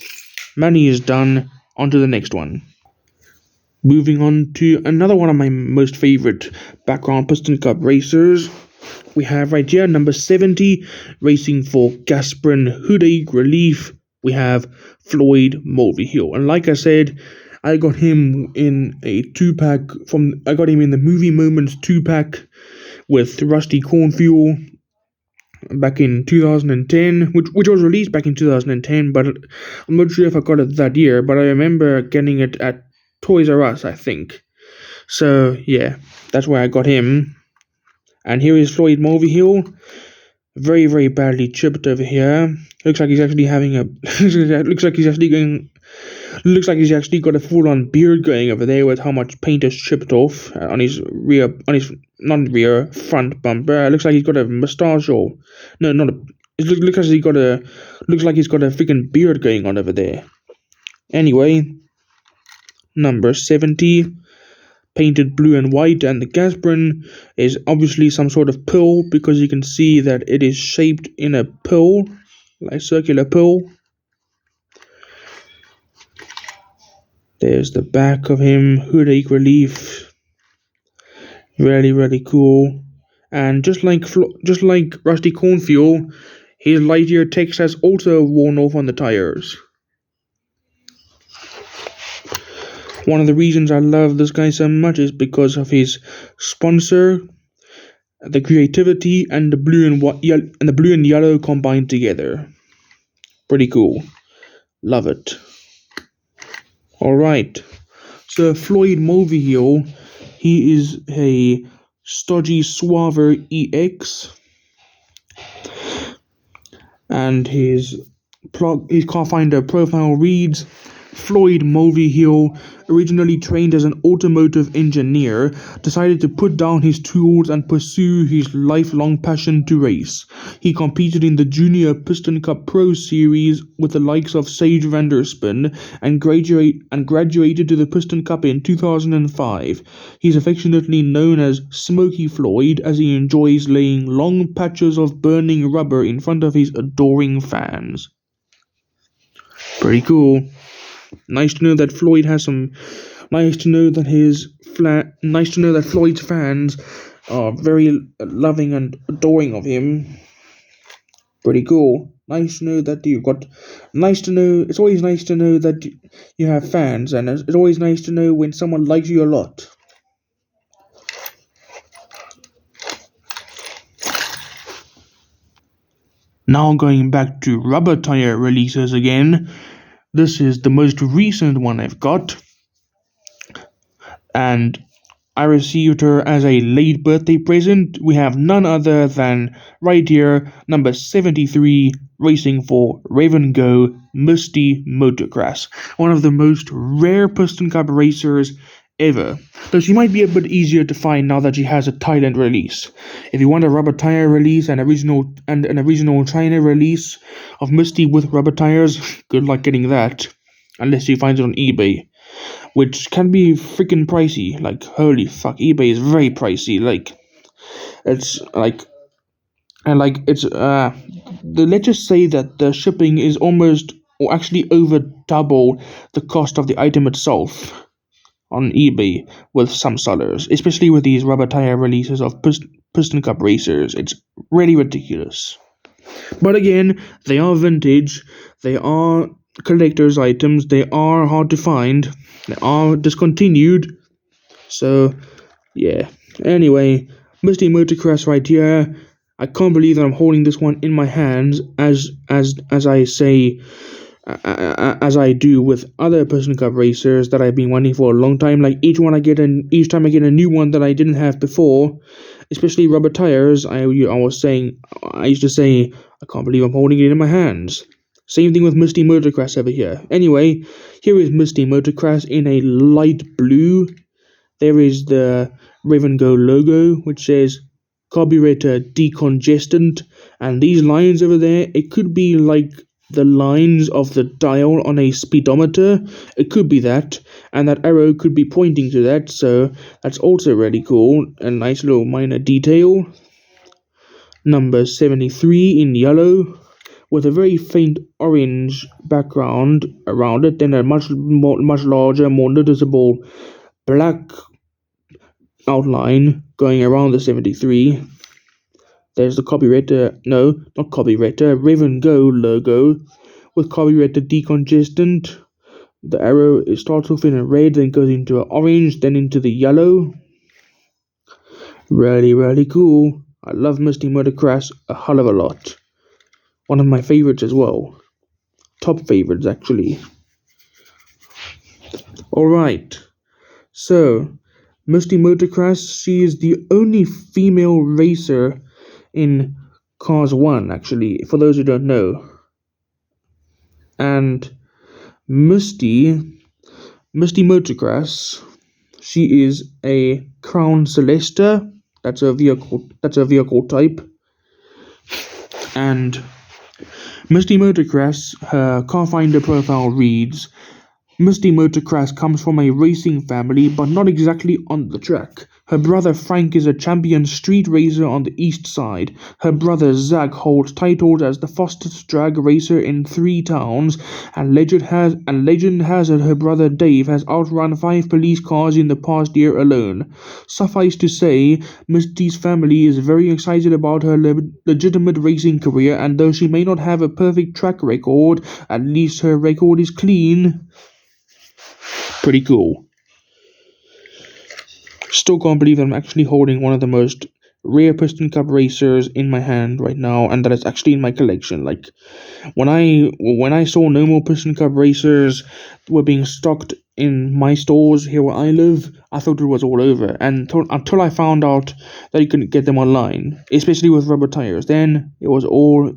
Manny is done. On to the next one. Moving on to another one of my most favorite background Piston Cup racers. We have right here number 70, racing for Gasprin Hoodie Relief. We have Floyd M Hill. And like I said, I got him in a 2-pack I got him in the Movie Moments 2-pack with Rusty Cornfuel back in 2010, which was released back in 2010, but I'm not sure if I got it that year, but I remember getting it at Toys R Us, I think. So yeah, that's where I got him. And here is Floyd M Hill, very, very badly chipped over here. Looks like he's actually having a looks like he's actually got a full-on beard going over there with how much paint is chipped off on his front bumper. Looks like he's got a mustache or no, not a. Looks like he's got a freaking beard going on over there. Anyway, number 70, painted blue and white, and the Gasprin is obviously some sort of pill because you can see that it is shaped in a pill, like circular pill. There's the back of him, Hoodie Relief. Really, really cool. And just like Rusty Cornfuel, his Lightyear text has also worn off on the tires. One of the reasons I love this guy so much is because of his sponsor, the creativity, and the blue and yellow combined together. Pretty cool. Love it. Alright. So Floyd M Hill, he is a stodgy Suaver EX. And his car finder profile reads: Floyd M Hill, originally trained as an automotive engineer, decided to put down his tools and pursue his lifelong passion to race. He competed in the Junior Piston Cup Pro Series with the likes of Sage Vanderspin and graduated to the Piston Cup in 2005. He's affectionately known as Smoky Floyd as he enjoys laying long patches of burning rubber in front of his adoring fans. Pretty cool. Nice to know that Floyd has some. Nice to know that Floyd's fans are very loving and adoring of him. Pretty cool. Nice to know that you've got. Nice to know. It's always nice to know that you have fans, and it's always nice to know when someone likes you a lot. Now going back to rubber tire releases again. This is the most recent one I've got, and I received her as a late birthday present. We have none other than right here, number 73, racing for Raven Go, Musty Motorest. One of the most rare Piston Cup racers ever. Though she might be a bit easier to find now that she has a Thailand release. If you want a rubber tire release and an original China release of Musty with rubber tires, good luck getting that. Unless you find it on eBay, which can be freaking pricey. Like, holy fuck, eBay is very pricey. Let's just say that the shipping is almost, or actually over double the cost of the item itself on eBay with some sellers, especially with these rubber tire releases of Piston Cup racers. It's really ridiculous. But again, they are vintage, they are collector's items, they are hard to find, they are discontinued, so yeah. Anyway, Musty Motorest right here. I can't believe that I'm holding this one in my hands as I do with other Piston Cup racers that I've been wanting for a long time. Like each time I get a new one that I didn't have before, especially rubber tires. I used to say, I can't believe I'm holding it in my hands. Same thing with Musty Motorest over here. Anyway, here is Musty Motorest in a light blue. There is the Raven Go logo, which says carburetor decongestant, and these lines over there, it could be like the lines of the dial on a speedometer. It could be that, and that arrow could be pointing to that, so that's also really cool. A nice little minor detail. Number 73 in yellow, with a very faint orange background around it, then a much larger, more noticeable black outline going around the 73. There's the Raven Go logo with carburetor decongestant. The arrow starts off in a red, then goes into an orange, then into the yellow. Really, really cool. I love Musty Motorest a hell of a lot. One of my favorites as well. Top favorites, actually. Alright. So, Musty Motorest, she is the only female racer in Cars 1, actually, for those who don't know. And Musty Motorest, she is a Crown Celesta. That's a vehicle type. And Musty Motorest, her car finder profile reads, Musty Motorest comes from a racing family, but not exactly on the track. Her brother Frank is a champion street racer on the east side. Her brother Zach holds titles as the fastest drag racer in 3 towns, and legend has it her brother Dave has outrun 5 police cars in the past year alone. Suffice to say, Musty's family is very excited about her legitimate racing career, and though she may not have a perfect track record, at least her record is clean. Pretty cool. Still can't believe I'm actually holding one of the most rare Piston Cup racers in my hand right now, and that it's actually in my collection. Like, when I saw no more Piston Cup racers were being stocked in my stores here where I live, I thought it was all over. And until I found out that you couldn't get them online, especially with rubber tires, then it was all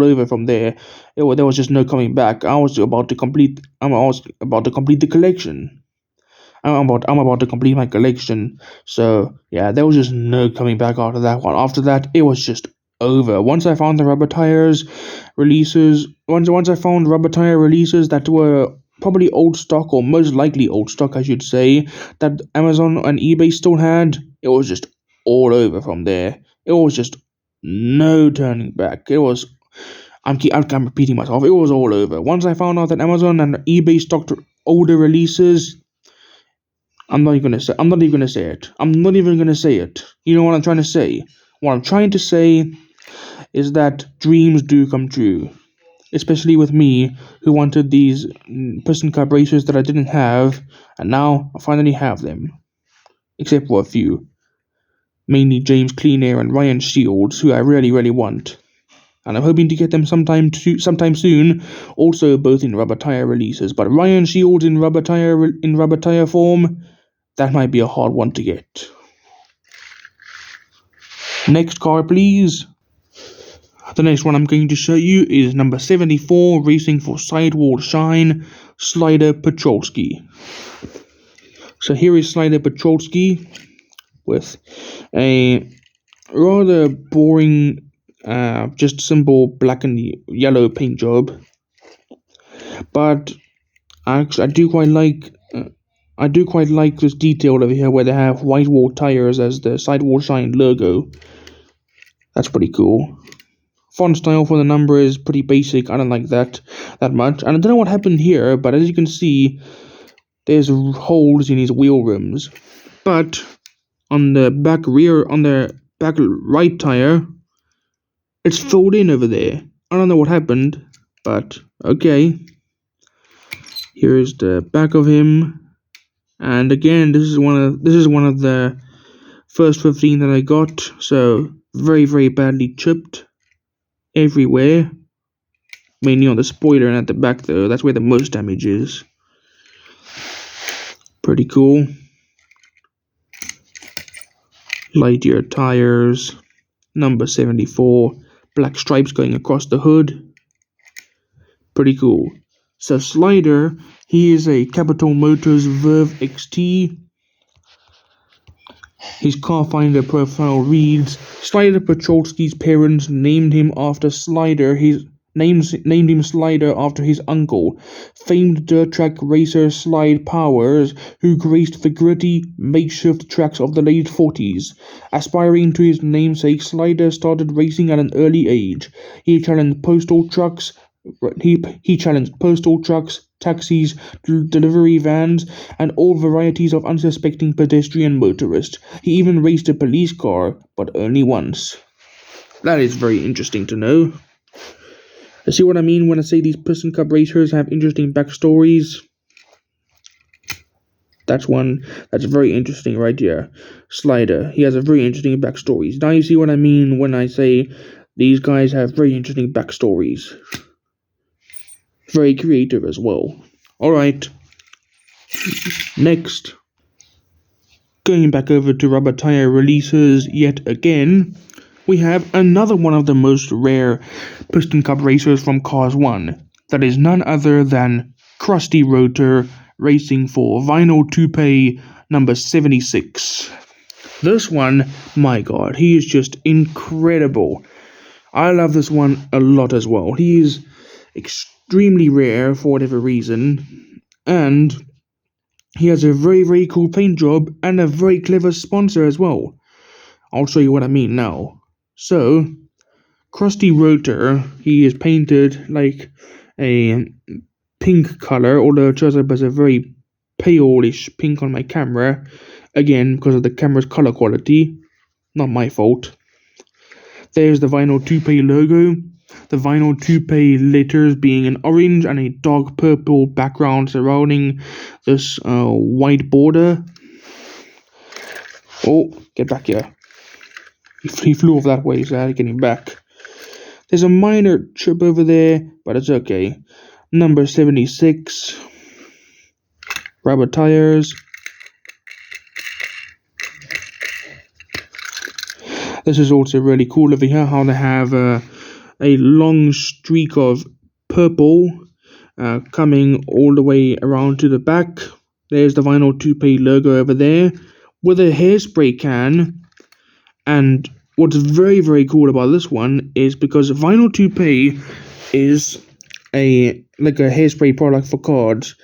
over from there. There was just no coming back. I was about to complete the collection. I'm about to complete my collection. So yeah, there was just no coming back after that one. After that, it was just over. Once I found the rubber tires releases, once I found rubber tire releases that were probably old stock, or most likely old stock, I should say, that Amazon and eBay still had, it was just all over from there. It was just no turning back. It was. I'm repeating myself. It was all over. Once I found out that Amazon and eBay stocked older releases, I'm not even gonna say it. You know what I'm trying to say? What I'm trying to say is that dreams do come true. Especially with me, who wanted these Piston Cup racers that I didn't have, and now I finally have them. Except for a few. Mainly James Clean Air and Ryan Shields, who I really, really want. And I'm hoping to get them sometime soon, also both in rubber tire releases. But Ryan Shields in rubber tire form, That might be a hard one to get. Next car, please. The next one I'm going to show you is number 74, racing for Sidewall Shine, Slider Petrolski. So here is Slider Petrolski with a rather boring, just simple black and yellow paint job. But I do quite like this detail over here where they have white wall tires as the Sidewall Shine logo. That's pretty cool. Font style for the number is pretty basic. I don't like that much. And I don't know what happened here, but as you can see, there's holes in his wheel rims. But on the back right tire, it's filled in over there. I don't know what happened, but okay. Here's the back of him, and again, this is one of the first 15 that I got. So very, very badly chipped everywhere, mainly on the spoiler and at the back though. That's where the most damage is. Pretty cool. Light-year tires, number 74, black stripes going across the hood. Pretty cool. So Slider, he is a Capital Motors Verve XT. His car finder profile reads, Slider Petrolski's parents named him after Slider. Named him Slider after his uncle, famed dirt track racer Slide Powers, who graced the gritty, makeshift tracks of the late 40s. Aspiring to his namesake, Slider started racing at an early age. He challenged postal trucks, taxis, delivery vans, and all varieties of unsuspecting pedestrian motorists. He even raced a police car, but only once. That is very interesting to know. You see what I mean when I say these Piston Cup racers have interesting backstories? That's one that's very interesting right here. Slider, he has a very interesting backstory. Now you see what I mean when I say these guys have very interesting backstories. Very creative as well. Alright. Next. Going back over to rubber tire releases yet again. We have another one of the most rare Piston Cup racers from Cars 1. That is none other than Crusty Rotor, racing for Vinyl Toupee number 76. This one, my god, he is just incredible. I love this one a lot as well. He is extremely rare for whatever reason, and he has a very, very cool paint job and a very clever sponsor as well. I'll show you what I mean now. So, Crusty Rotor, he is painted like a pink color, although it shows up as a very pale-ish pink on my camera. Again, because of the camera's color quality. Not my fault. There's the Vinyl Toupee logo. The Vinyl Toupee letters being an orange and a dark purple background surrounding this white border. Oh, get back here. He flew off that way, so I had to get him back. There's a minor chip over there, but it's okay. Number 76. Rubber tires. This is also really cool over here, how they have a long streak of purple coming all the way around to the back. There's the Vinyl Toupee logo over there with a hairspray can. And what's very, very cool about this one is because Vinyl Toupee is a hairspray product for cars.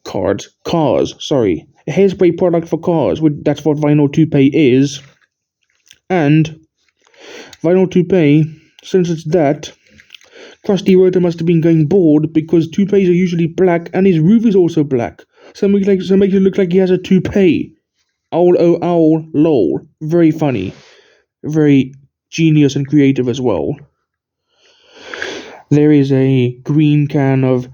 A hairspray product for cars. That's what Vinyl Toupee is. And Vinyl Toupee, since it's that, Crusty Rotor must have been going bored because toupees are usually black and his roof is also black. So it makes it look like he has a toupee. Owl, oh, owl, lol. Very funny. Very genius and creative as well. There is a green can of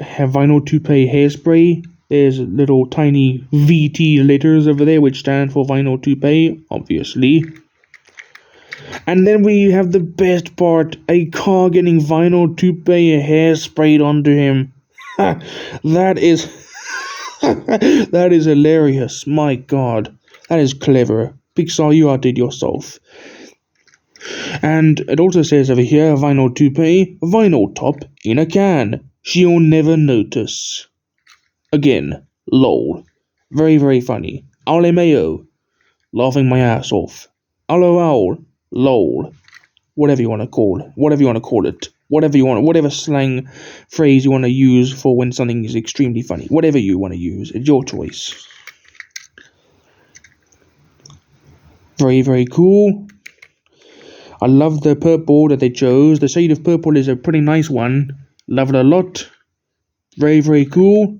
Vinyl Toupee hairspray. There's little tiny VT letters over there which stand for Vinyl Toupee, obviously. And then we have the best part, a car getting Vinyl Toupee hair sprayed onto him. That is That is hilarious. My God. That is clever. Pixar, you outdid yourself. And it also says over here, vinyl toupee, vinyl top in a can. She'll never notice. Again, lol. Very, very funny. Ole mayo. Laughing my ass off. Alo owl. Lol. Whatever you want to call it. Whatever slang phrase you want to use for when something is extremely funny. Whatever you want to use. It's your choice. Very, very cool. I love the purple that they chose. The shade of purple is a pretty nice one. Love it a lot. Very, very cool.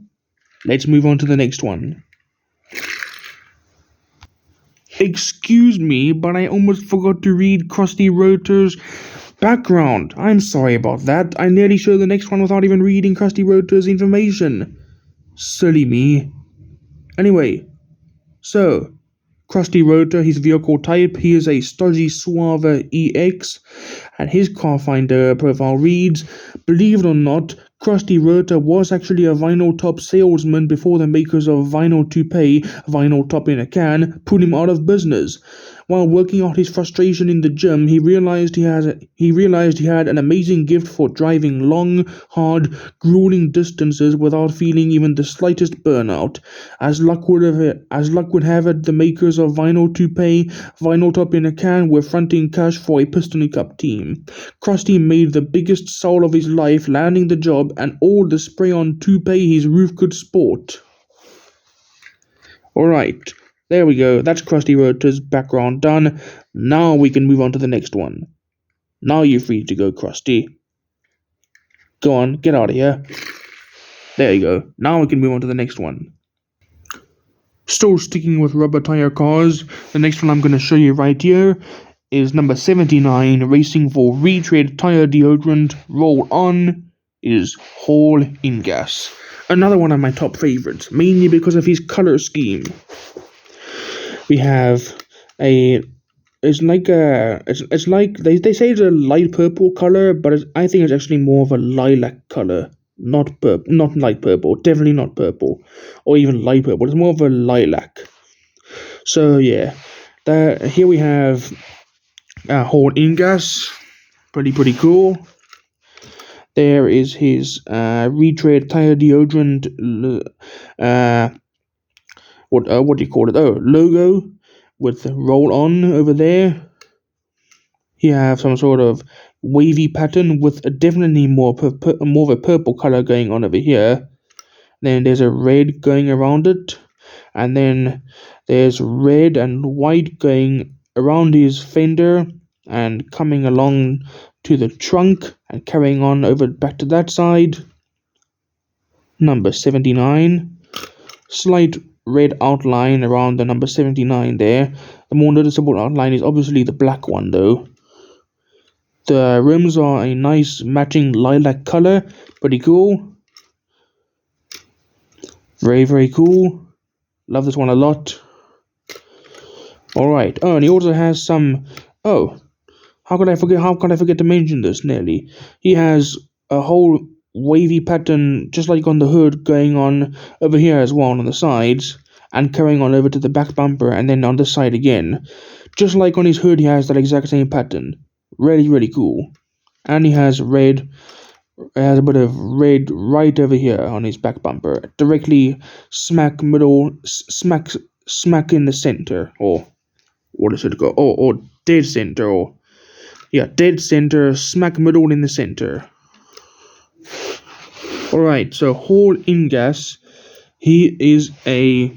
Let's move on to the next one. Excuse me, but I almost forgot to read Crusty Rotor's background. I'm sorry about that. I nearly showed the next one without even reading Crusty Rotor's information. Silly me. Anyway, so, Crusty Rotor, his vehicle type, he is a stodgy Suave EX, and his car finder profile reads, believe it or not, Crusty Rotor was actually a vinyl top salesman before the makers of Vinyl Toupee, Vinyl Top in a Can, put him out of business. While working out his frustration in the gym, he realized he had an amazing gift for driving long, hard, grueling distances without feeling even the slightest burnout. As luck would have it, the makers of Vinyl Toupee, Vinyl Top in a Can were fronting cash for a Piston Cup team. Crusty made the biggest sale of his life, landing the job and all the spray-on toupee his roof could sport. Alright. There we go, that's Crusty Rotor's background done. Now we can move on to the next one. Now you're free to go, Crusty. Go on, get out of here. There you go. Now we can move on to the next one. Still sticking with rubber tire cars, the next one I'm going to show you right here is number 79, racing for retread tire deodorant roll on, is Hall in Gas. Another one of my top favorites, mainly because of his color scheme. We have they say it's a light purple color, but I think it's actually more of a lilac color, not light purple, definitely not purple, or even light purple. It's more of a lilac. So yeah, here we have Hall in Gas, pretty cool. There is his retread tire deodorant. What do you call it? Oh, logo with the roll on over there. You have some sort of wavy pattern with definitely more of a purple color going on over here. Then there's a red going around it, and then there's red and white going around his fender and coming along to the trunk and carrying on over back to that side. Number 79. Slight red outline around the number 79 there. The more noticeable outline is obviously the black one though. The rims are a nice matching lilac color. Pretty cool. Very, very cool. Love this one a lot. Alright. Oh, and he also has some... Oh, how could I forget to mention this nearly? He has a whole wavy pattern, just like on the hood, going on over here as well on the sides, and carrying on over to the back bumper, and then on this side again. Just like on his hood, he has that exact same pattern. Really, really cool. And he has a bit of red right over here on his back bumper, directly smack in the center, or what does it go? Or dead center, or yeah, dead center, smack middle in the center. Alright, so Hall in Gas, he is a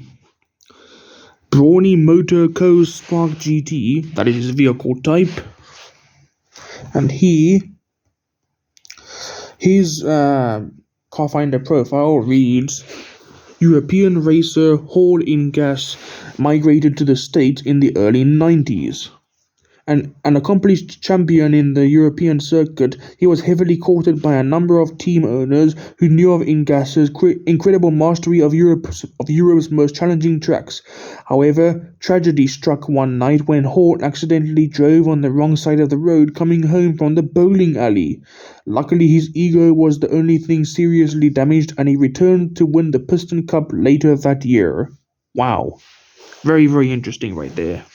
Brawny Motor Co. Spark GT, that is his vehicle type, and his car finder profile reads, European racer Hall in Gas migrated to the States in the early 90s. An accomplished champion in the European circuit, he was heavily courted by a number of team owners who knew of Ingas's incredible mastery of Europe's most challenging tracks. However, tragedy struck one night when Hall accidentally drove on the wrong side of the road coming home from the bowling alley. Luckily, his ego was the only thing seriously damaged, and he returned to win the Piston Cup later that year. Wow. Very, very interesting right there.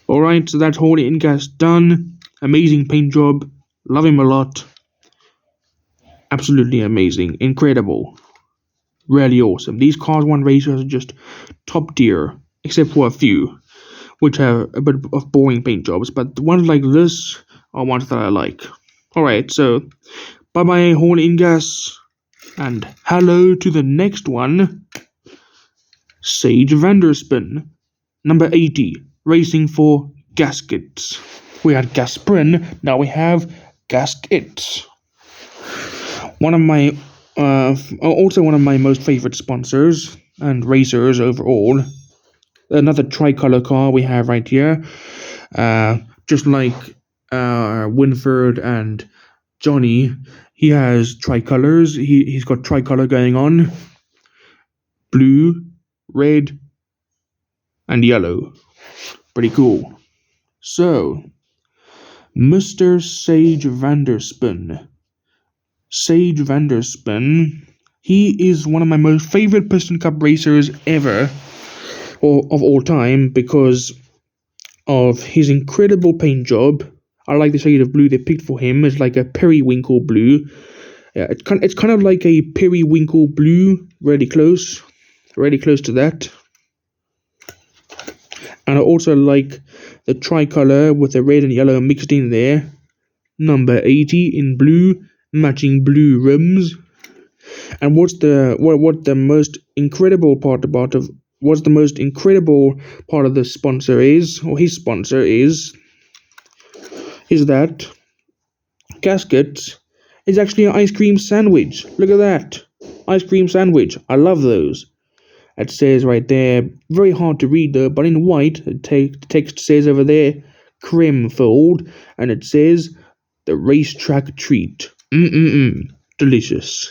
Alright, so that's Hornet Ingas done. Amazing paint job. Love him a lot. Absolutely amazing. Incredible. Really awesome. These Cars 1 racers are just top tier, except for a few, which have a bit of boring paint jobs, but the ones like this are ones that I like. Alright, so bye-bye Hornet Ingas, and hello to the next one. Sage Vanderspin, number 80, racing for gaskets. We had Gasprin, now we have gaskets. One of my most favorite sponsors and racers overall. Another tricolor car we have right here. Just like Winford and Johnny, he has tricolors. He's got tricolor going on. Blue, red, and yellow. Pretty cool. So, Mr. Sage Vanderspin. Sage Vanderspin, he is one of my most favorite Piston Cup racers ever, or of all time, because of his incredible paint job. I like the shade of blue they picked for him. It's like a periwinkle blue. Yeah, it's kind of like a periwinkle blue, really close to that. And I also like the tricolor with the red and yellow mixed in there. Number 80 in blue, matching blue rims. And what's the most incredible part of the sponsor is, or his sponsor is that gaskets is actually an ice cream sandwich. Look at that. Ice cream sandwich. I love those. It says right there, very hard to read though, but in white, the text says over there, creme fold, and it says, the racetrack treat. Delicious.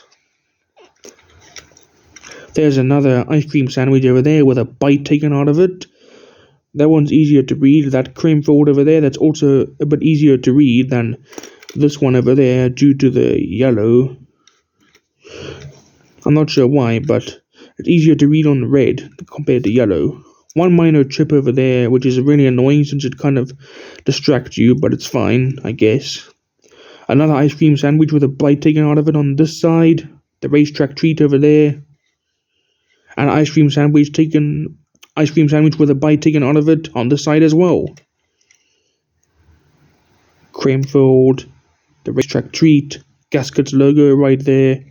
There's another ice cream sandwich over there with a bite taken out of it. That one's easier to read. That creme fold over there, that's also a bit easier to read than this one over there due to the yellow. I'm not sure why, but it's easier to read on red compared to yellow. One minor chip over there, which is really annoying since it kind of distracts you, but it's fine, I guess. Another ice cream sandwich with a bite taken out of it on this side. The racetrack treat over there. An ice cream sandwich with a bite taken out of it on this side as well. Creme fold. The racetrack treat. Gaskets logo right there.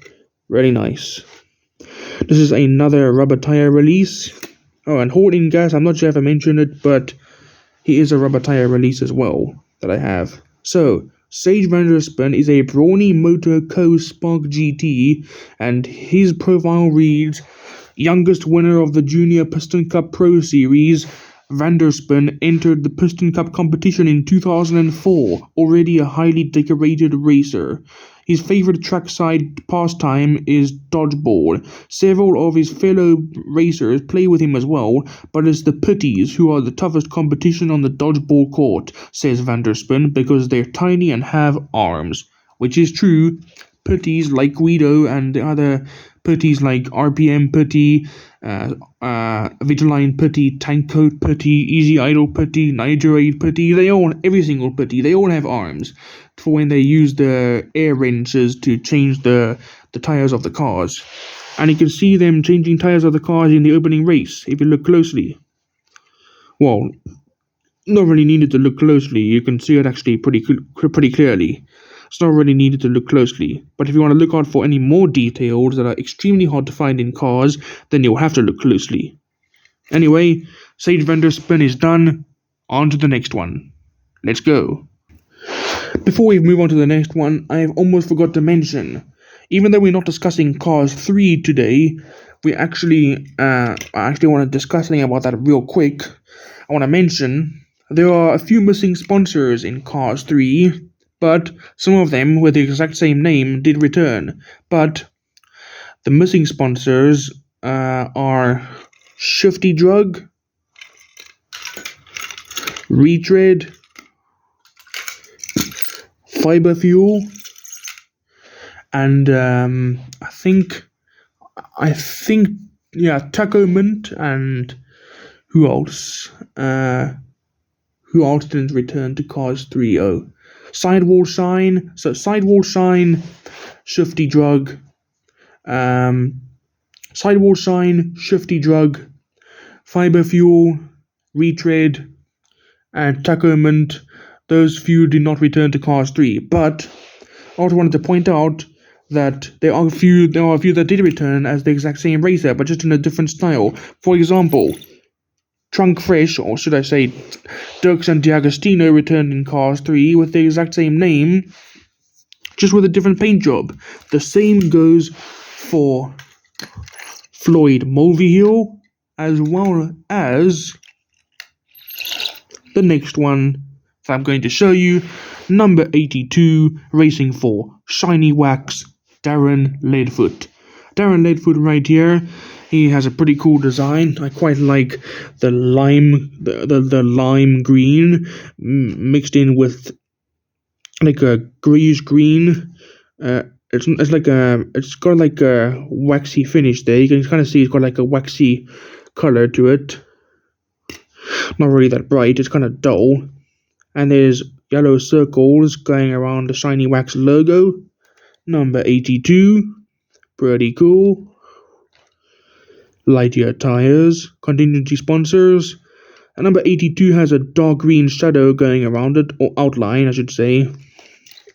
Really nice. This is another rubber tire release. Oh, and Horton Gas, I'm not sure if I mentioned it, but he is a rubber tire release as well that I have. So, Sage Vanderspin is a Brawny Motor Co. Spark GT, and his profile reads, youngest winner of the Junior Piston Cup Pro Series, Vanderspin entered the Piston Cup competition in 2004, already a highly decorated racer. His favorite trackside pastime is dodgeball. Several of his fellow racers play with him as well, but it's the pitties who are the toughest competition on the dodgeball court, says Vanderspin, because they're tiny and have arms. Which is true. Pitties like Guido and the other pitties like RPM pitty, Vitaline pitty, Tank Coat pitty, Easy Idle pitty, Nigerade pitty, every single pitty, they all have arms for when they use the air wrenches to change the tires of the cars. And you can see them changing tires of the cars in the opening race, if you look closely. Well, not really needed to look closely, you can see it actually pretty clearly. It's not really needed to look closely, but if you want to look out for any more details that are extremely hard to find in cars, then you'll have to look closely. Anyway, Sage Vanderspin is done. On to the next one. Let's go. Before we move on to the next one, I've almost forgot to mention, even though we're not discussing Cars 3 today, I actually want to discuss something about that real quick. I want to mention There are a few missing sponsors in Cars 3, but some of them with the exact same name did return. But the missing sponsors are Shifty Drug, Retread, Fiber Fuel, and I think Taco Mint, and who else? Who else didn't return to Cars 3? Oh, Sidewall Shine. So Sidewall Shine, Shifty Drug, Sidewall Shine, Shifty Drug, Fiber Fuel, Retread, and Taco Mint. Those few did not return to Cars 3, but I also wanted to point out that there are a few that did return as the exact same racer, but just in a different style. For example, Trunk Fresh, or should I say Duren Dagostino, returned in Cars 3 with the exact same name, just with a different paint job. The same goes for Floyd M Hill, as well as the next one that I'm going to show you, number 82, racing for Shiny Wax, Darren Leadfoot. Darren Leadfoot right here. He has a pretty cool design. I quite like the lime, the lime green mixed in with like a greyish green. It's got like a waxy finish there. You can kind of see it's got like a waxy color to it. Not really that bright. It's kind of dull. And there's yellow circles going around the Shiny Wax logo. Number 82. Pretty cool. Lightyear tires, contingency sponsors, and number 82 has a dark green shadow going around it, or outline I should say,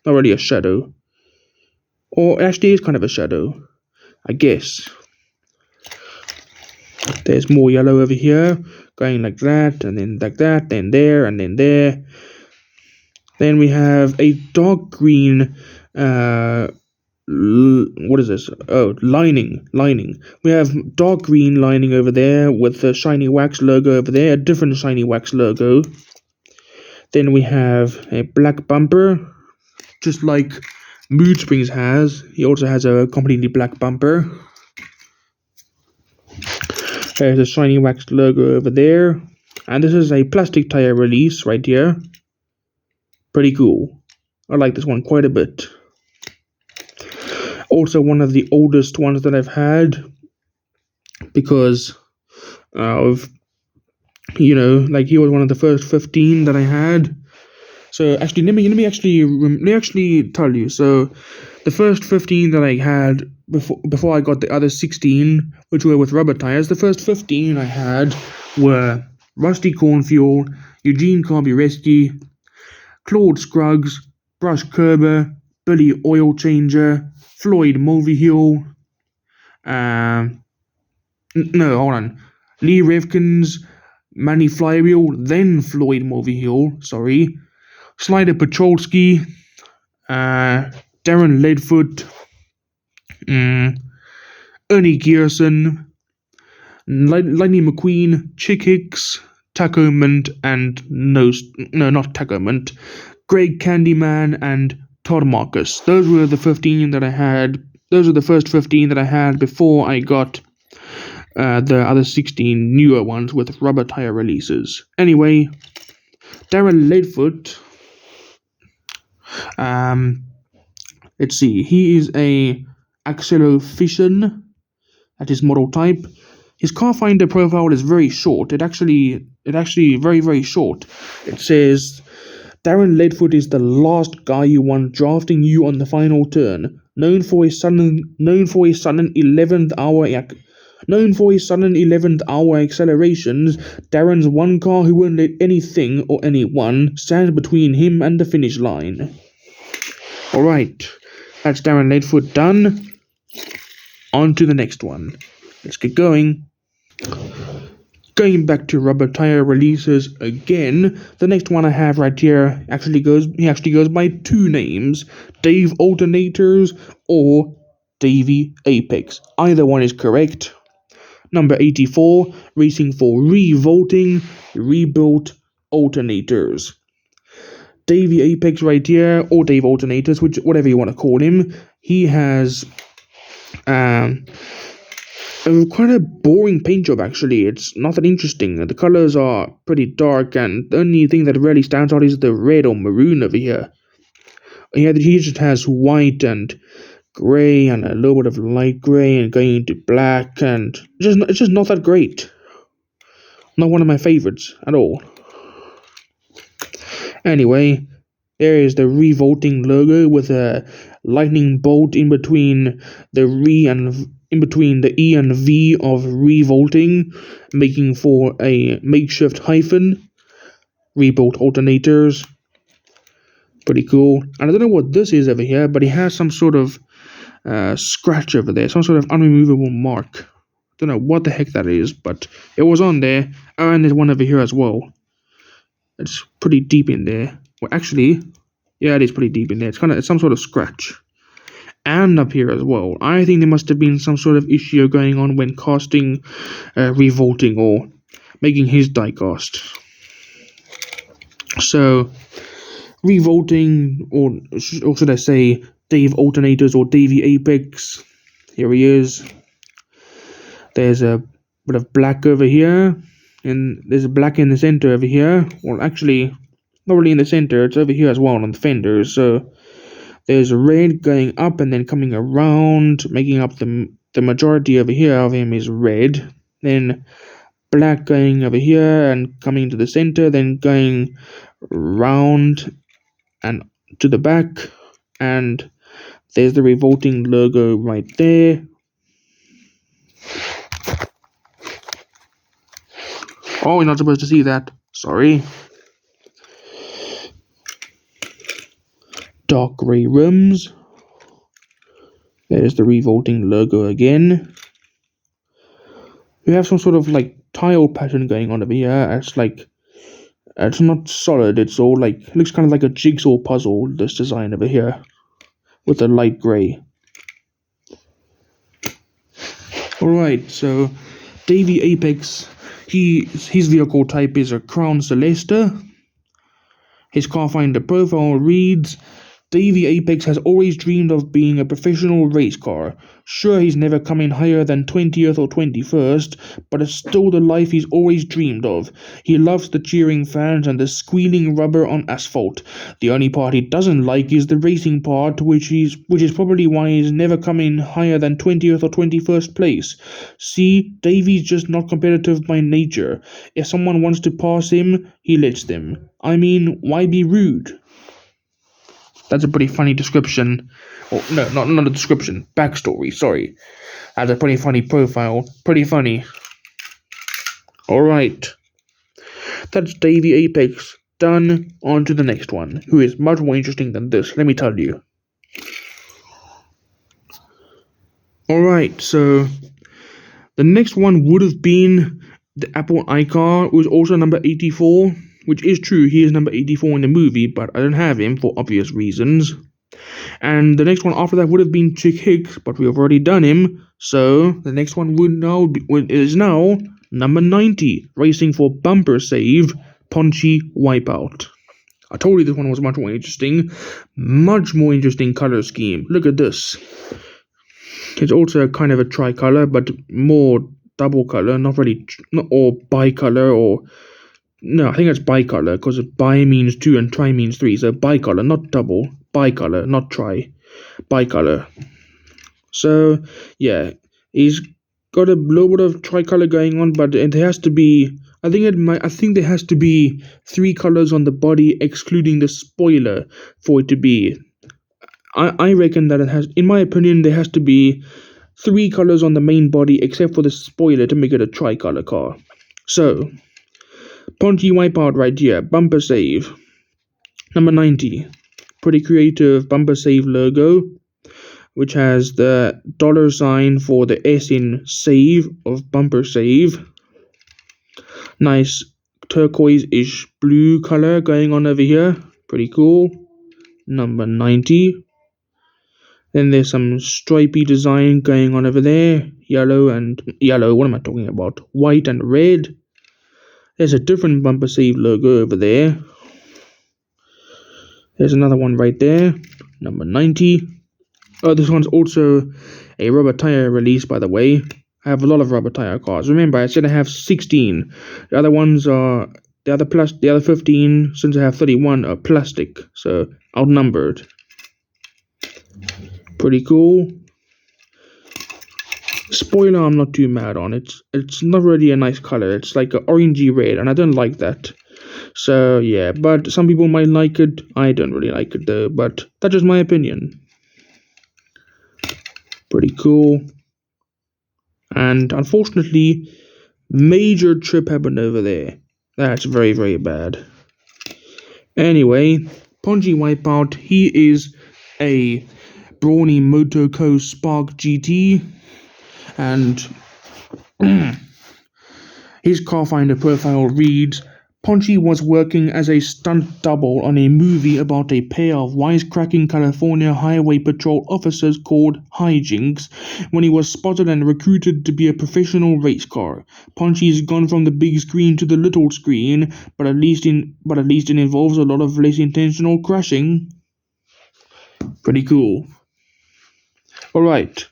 not really a shadow, or it actually is kind of a shadow, I guess. There's more yellow over here, going like that, and then like that, then there, and then there. Then we have a dark green, what is this? Oh, lining. We have dark green lining over there with the Shiny Wax logo over there, a different Shiny Wax logo. Then we have a black bumper, just like Mood Springs has. He also has a completely black bumper. There's a Shiny Wax logo over there. And this is a plastic tire release right here. Pretty cool. I like this one quite a bit. Also one of the oldest ones that I've had, because of, like he was one of the first 15 that I had. So actually, let me actually tell you. So the first 15 that I had before I got the other 16, which were with rubber tires, the first 15 I had were Rusty Cornfuel, Eugene Keski, Claude Scruggs, Brush Kerber, Billy Oil Changer, Floyd M Hill, Lee Revkins, Manny Flywheel, then Floyd M Hill, Slider Petrolski, Darren Leadfoot, Ernie Gearson, Lightning McQueen, Hicks, Taco Mint, and not Taco Mint, Greg Candyman, and Todd Marcus. Those were the 15 that I had. Those are the first 15 that I had before I got the other 16 newer ones with rubber tire releases. Anyway, Darren Leadfoot. Let's see. He is a Axler at his model type. His car finder profile is very short. It actually very, very short. It says, Darren Leadfoot is the last guy you want drafting you on the final turn. Known for his sudden 11th hour accelerations, Darren's one car who won't let anything or anyone stand between him and the finish line. Alright, that's Darren Leadfoot done. On to the next one. Let's get going. Going back to rubber tire releases again, the next one I have right here actually goes by two names, Dave Alternators or Davey Apex. Either one is correct. Number 84, racing for Revolting, Rebuilt, alternators. Davey Apex right here, or Dave Alternators, whatever you want to call him. He has quite a boring paint job, actually. It's not that interesting. The colors are pretty dark, and the only thing that really stands out is the red or maroon over here. He just has white and grey and a little bit of light grey and going into black, and it's just not that great. Not one of my favorites at all. Anyway, there is the revolting logo with a lightning bolt in between the E and V of revolting, making for a makeshift hyphen. Rebuilt alternators. Pretty cool. And I don't know what this is over here, but he has some sort of scratch over there, some sort of unremovable mark. Don't know what the heck that is, but it was on there. Oh, and there's one over here as well. It's pretty deep in there. Well, actually, yeah, it is pretty deep in there. It's some sort of scratch. And up here as well. I think there must have been some sort of issue going on when casting revolting or making his die cast. So, revolting, or should I say, Dave Alternators or Davey Apex. Here he is. There's a bit of black over here, and there's a black in the center over here. Well, actually, not really in the center, it's over here as well on the fenders. So there's red going up and then coming around, making up the majority over here of him is red. Then black going over here and coming to the center, then going round and to the back, and there's the revolting logo right there. Oh, you're not supposed to see that. Sorry. Dark grey rims. There's the revolting logo again. We have some sort of like tile pattern going on over here. It's not solid. It's all like, looks kind of like a jigsaw puzzle, this design over here, with the light grey. Alright, so Davey Apex, his vehicle type is a Crown Celesta. His car finder profile reads, Davey Apex has always dreamed of being a professional race car. Sure, he's never come in higher than 20th or 21st, but it's still the life he's always dreamed of. He loves the cheering fans and the squealing rubber on asphalt. The only part he doesn't like is the racing part, which is probably why he's never come in higher than 20th or 21st place. See, Davey's just not competitive by nature. If someone wants to pass him, he lets them. I mean, why be rude? That's a pretty funny description. Oh, no, not a description. Backstory, sorry. That's a pretty funny profile. Pretty funny. Alright. That's Davey Apex. Done. On to the next one, who is much more interesting than this, let me tell you. Alright, so the next one would have been the Apple iCar, who is also number 84. Which is true, he is number 84 in the movie, but I don't have him for obvious reasons. And the next one after that would have been Chick Hicks, but we have already done him. So the next one is now number 90, racing for bumper save, Ponchy Wipeout. I told you this one was much more interesting color scheme. Look at this. It's also kind of a tricolor, but more double color, not or bicolor or. No, I think it's bicolor, because bi means 2 and tri means 3. So bicolor, not double. Bicolor, not tri. Bicolor. So, yeah. He's got a little bit of tricolor going on, but there has to be... I think there has to be 3 colors on the body, excluding the spoiler, for it to be... I reckon that it has... In my opinion, there has to be 3 colors on the main body, except for the spoiler, to make it a tricolor car. So... Ponchy Wipeout right here, bumper save. Number 90, pretty creative bumper save logo, which has the $sign for the S in save of bumper save. Nice turquoise-ish blue color going on over here, pretty cool. Number 90. Then there's some stripy design going on over there, yellow, what am I talking about? White and red. There's a different bumper sleeve logo over there. There's another one right there, number 90. Oh, this one's also a rubber tire release, by the way. I have a lot of rubber tire cars. Remember, I said I have 16. The other ones are the other 15, since I have 31, are plastic, so outnumbered. Pretty cool. Spoiler, I'm not too mad on it. It's not really a nice color. It's like an orangey red, and I don't like that. So yeah, but some people might like it. I don't really like it though, but that's just my opinion. Pretty cool. And unfortunately, major trip happened over there. That's very, very bad. Anyway, Ponchy Wipeout, he is a brawny Moto Co Spark GT, and his car finder profile reads, Ponchy was working as a stunt double on a movie about a pair of wisecracking California Highway Patrol officers called Hijinks when he was spotted and recruited to be a professional race car. Ponchy's gone from the big screen to the little screen, but at least it involves a lot of less intentional crashing. Pretty cool. Alright.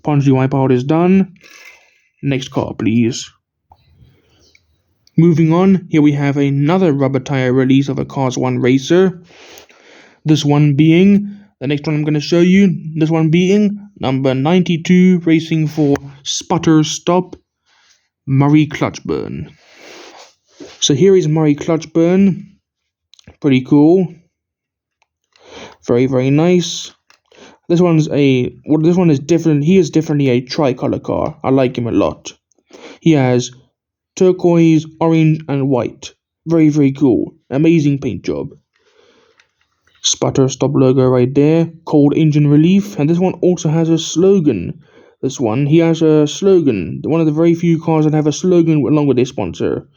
Ponchy Wipeout is done. Next car, please. Moving on, here we have another rubber tire release of a Cars 1 racer. This one being, the next one I'm going to show you, this one being number 92, racing for Sputter Stop, Murray Clutchburn. So here is Murray Clutchburn. Pretty cool. Very, very nice. This one is different. He is definitely a tricolor car. I like him a lot. He has turquoise, orange, and white. Very, very cool. Amazing paint job. Sputter Stop logo right there. Cold engine relief. And this one also has a slogan. He has a slogan. One of the very few cars that have a slogan along with their sponsor.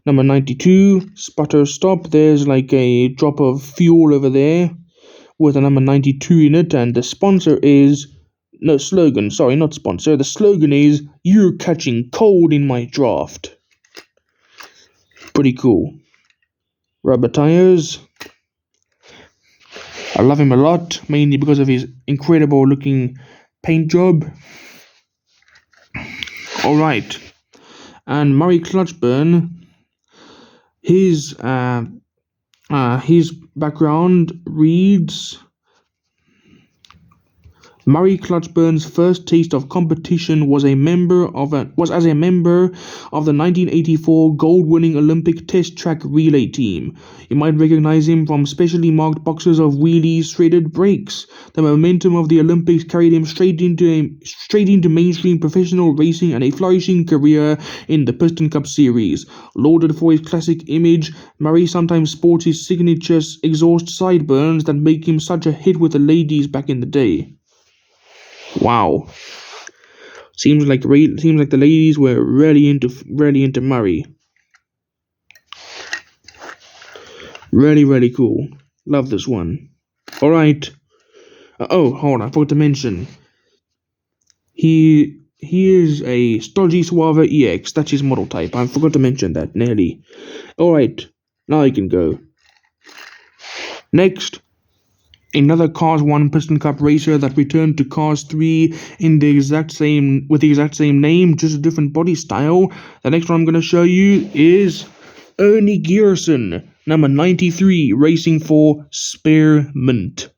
Number 92, Sputter Stop. There's like a drop of fuel over there with a number 92 in it. And the sponsor is... No, slogan. Sorry, not sponsor. The slogan is, "You're catching cold in my draft." Pretty cool. Rubber tires. I love him a lot, mainly because of his incredible looking paint job. Alright. And Murray Clutchburn, his background reads, Murray Clutchburn's first taste of competition was as a member of the 1984 gold-winning Olympic test track relay team. You might recognize him from specially marked boxes of wheelies, shredded brakes. The momentum of the Olympics carried him straight into mainstream professional racing and a flourishing career in the Piston Cup series. Lauded for his classic image, Murray sometimes sports his signature exhaust sideburns that make him such a hit with the ladies back in the day. Wow. Seems like the ladies were really into Murray. Really, really cool. Love this one. Alright. Oh, hold on, I forgot to mention. He is a Stodgy Suave EX. That's his model type. I forgot to mention that, nearly. Alright, now I can go. Next. Another Cars 1 Piston Cup racer that returned to Cars 3 with the exact same name, just a different body style. The next one I'm going to show you is Ernie Gearson, number 93, racing for Spearmint.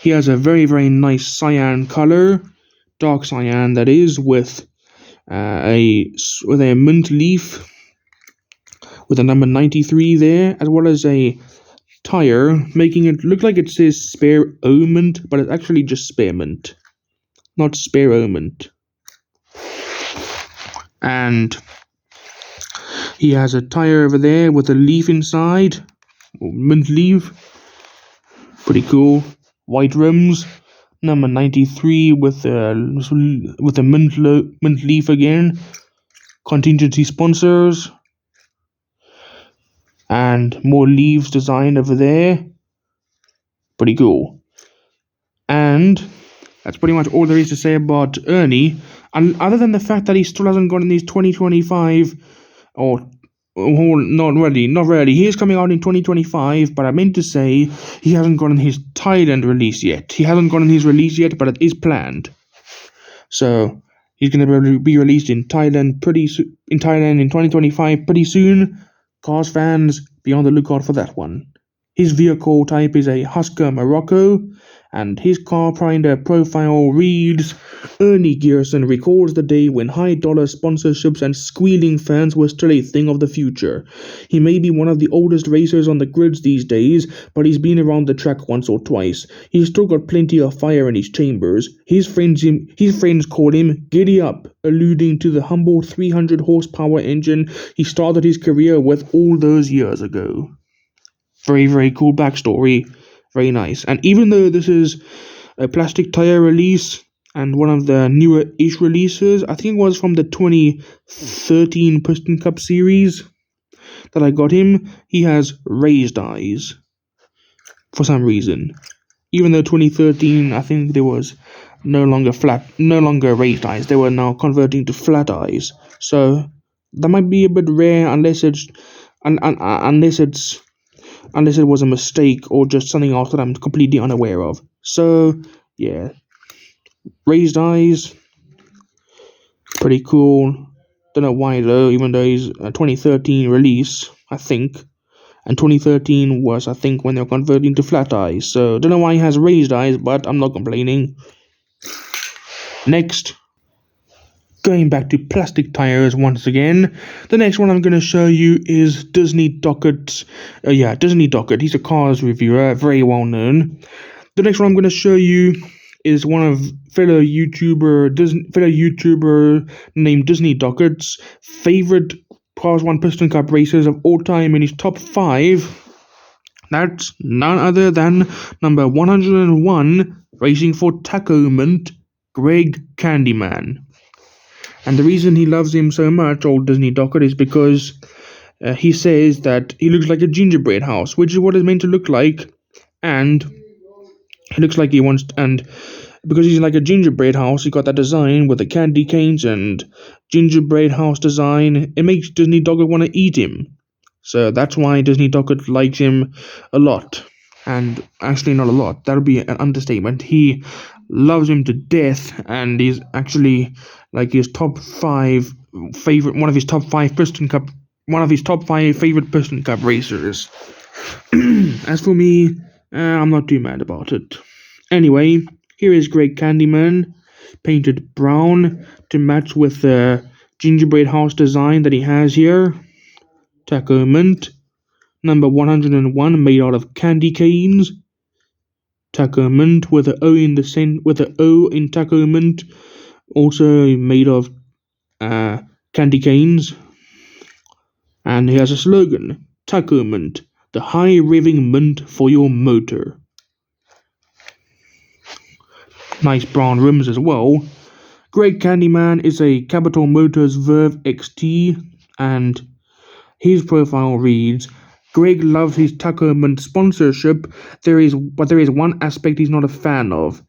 He has a very, very nice cyan color, dark cyan that is, with a mint leaf with a number 93 there, as well as a tire, making it look like it says Spearmint, but it's actually just Spearmint, not Spearmint. And he has a tire over there with a leaf inside, mint leaf. Pretty cool. White rims, number 93 with a mint leaf again. Contingency sponsors. And more leaves designed over there. Pretty cool. And that's pretty much all there is to say about Ernie. And other than the fact that he still hasn't gotten these 2025 or Oh, not really. He is coming out in 2025, but I meant to say he hasn't gotten his Thailand release yet. He hasn't gotten his release yet, but it is planned. So he's going to be released in Thailand in 2025 pretty soon. Cars fans, be on the lookout for that one. His vehicle type is a Husker Morocco, and his car profile reads, Ernie Gearson recalls the day when high-dollar sponsorships and squealing fans were still a thing of the future. He may be one of the oldest racers on the grids these days, but he's been around the track once or twice. He's still got plenty of fire in his chambers. His friends call him Giddy Up, alluding to the humble 300-horsepower engine he started his career with all those years ago. Very, very cool backstory. Very nice. And even though this is a plastic tire release and one of the newer-ish releases, I think it was from the 2013 Piston Cup series that I got him, he has raised eyes for some reason. Even though 2013, I think there was no longer raised eyes. They were now converting to flat eyes. So that might be a bit rare unless it was a mistake or just something else that I'm completely unaware of. So, yeah. Raised eyes. Pretty cool. Don't know why though, even though he's a 2013 release, I think. And 2013 was, I think, when they were converting to flat eyes. So, don't know why he has raised eyes, but I'm not complaining. Next. Going back to plastic tires once again. The next one I'm going to show you is Disney Docket. Disney Docket. He's a cars reviewer, very well known. The next one I'm going to show you is one of fellow YouTuber named Disney Docket's favorite Class 1 Piston Cup racers of all time in his top 5. That's none other than number 101, racing for Taco Mint, Greg Candyman. And the reason he loves him so much, old Disney Docket, is because he says that he looks like a gingerbread house, which is what it's meant to look like. And he looks like and because he's like a gingerbread house, he got that design with the candy canes and gingerbread house design. It makes Disney Docket want to eat him. So that's why Disney Docket likes him a lot. And actually not a lot, that would be an understatement. He loves him to death, and he's actually like his top 5 favorite, one of his top 5 favorite Piston Cup racers. As for me, I'm not too mad about it. Anyway, here is Greg Candyman, painted brown to match with the gingerbread house design that he has here. Taco Mint. Number 101, made out of candy canes. Taco Mint with an O in Taco Mint, also made of candy canes. And he has a slogan: Taco Mint, the high revving mint for your motor. Nice brown rims as well. Greg Candyman is a Capital Motors Verve XT, and his profile reads, Greg loves his Taco Mint sponsorship, but there is one aspect he's not a fan of: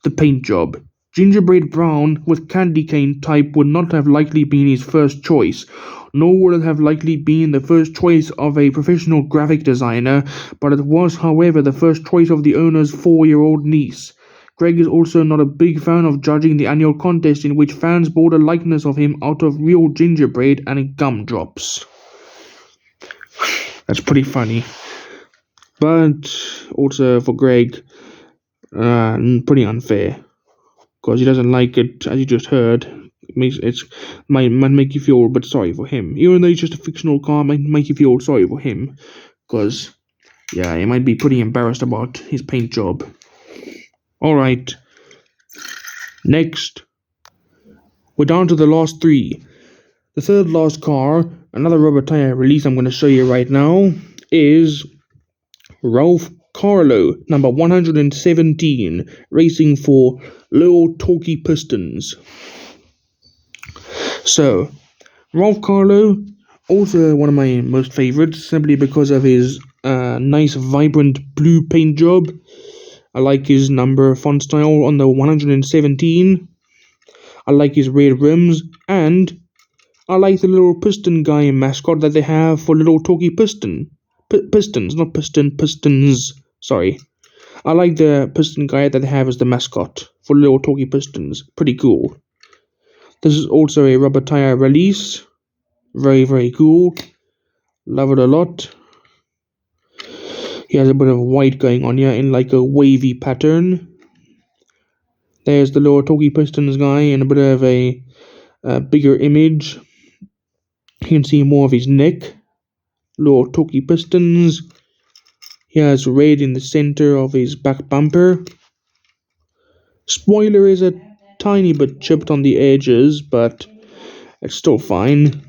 the paint job. Gingerbread brown with candy cane type would not have likely been his first choice, nor would it have likely been the first choice of a professional graphic designer, but it was, however, the first choice of the owner's 4-year-old niece. Greg is also not a big fan of judging the annual contest in which fans bought a likeness of him out of real gingerbread and gumdrops. That's pretty funny. But also for Greg, pretty unfair. Because he doesn't like it, as you just heard. It might make you feel a bit sorry for him. Even though he's just a fictional car, it might make you feel sorry for him. Because, yeah, he might be pretty embarrassed about his paint job. Alright. Next. We're down to the last 3. The third last car, another rubber tire release I'm going to show you right now, is Ralph Carlo, number 117, racing for Little Talkie Pistons. So, Ralph Carlo, also one of my most favorites, simply because of his nice, vibrant blue paint job. I like his number font style on the 117. I like his red rims, and I like the little piston guy mascot that they have for little talkie piston. Pistons, not piston, pistons. Sorry. I like the piston guy that they have as the mascot for little talkie pistons. Pretty cool. This is also a rubber tire release. Very, very cool. Love it a lot. He has a bit of white going on here in like a wavy pattern. There's the little talkie pistons guy in a bit of a bigger image. You can see more of his neck. Little talkie pistons. He has red in the center of his back bumper. Spoiler is a tiny bit chipped on the edges, but it's still fine.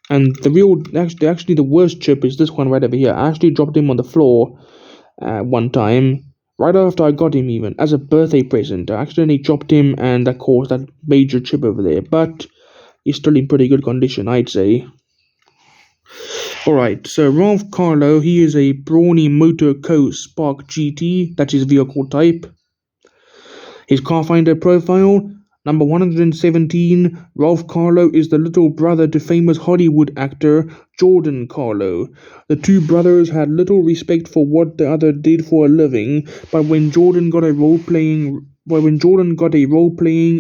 And actually the worst chip is this one right over here. I actually dropped him on the floor one time, right after I got him even, as a birthday present. I accidentally dropped him and that caused that major chip over there, but he's still in pretty good condition, I'd say. Alright, so Ralph Carlo, he is a brawny Motor Co. Spark GT, that's his vehicle type. His car finder profile, number 117, Ralph Carlo is the little brother to famous Hollywood actor Jordan Carlo. The two brothers had little respect for what the other did for a living, but when Jordan got a role playing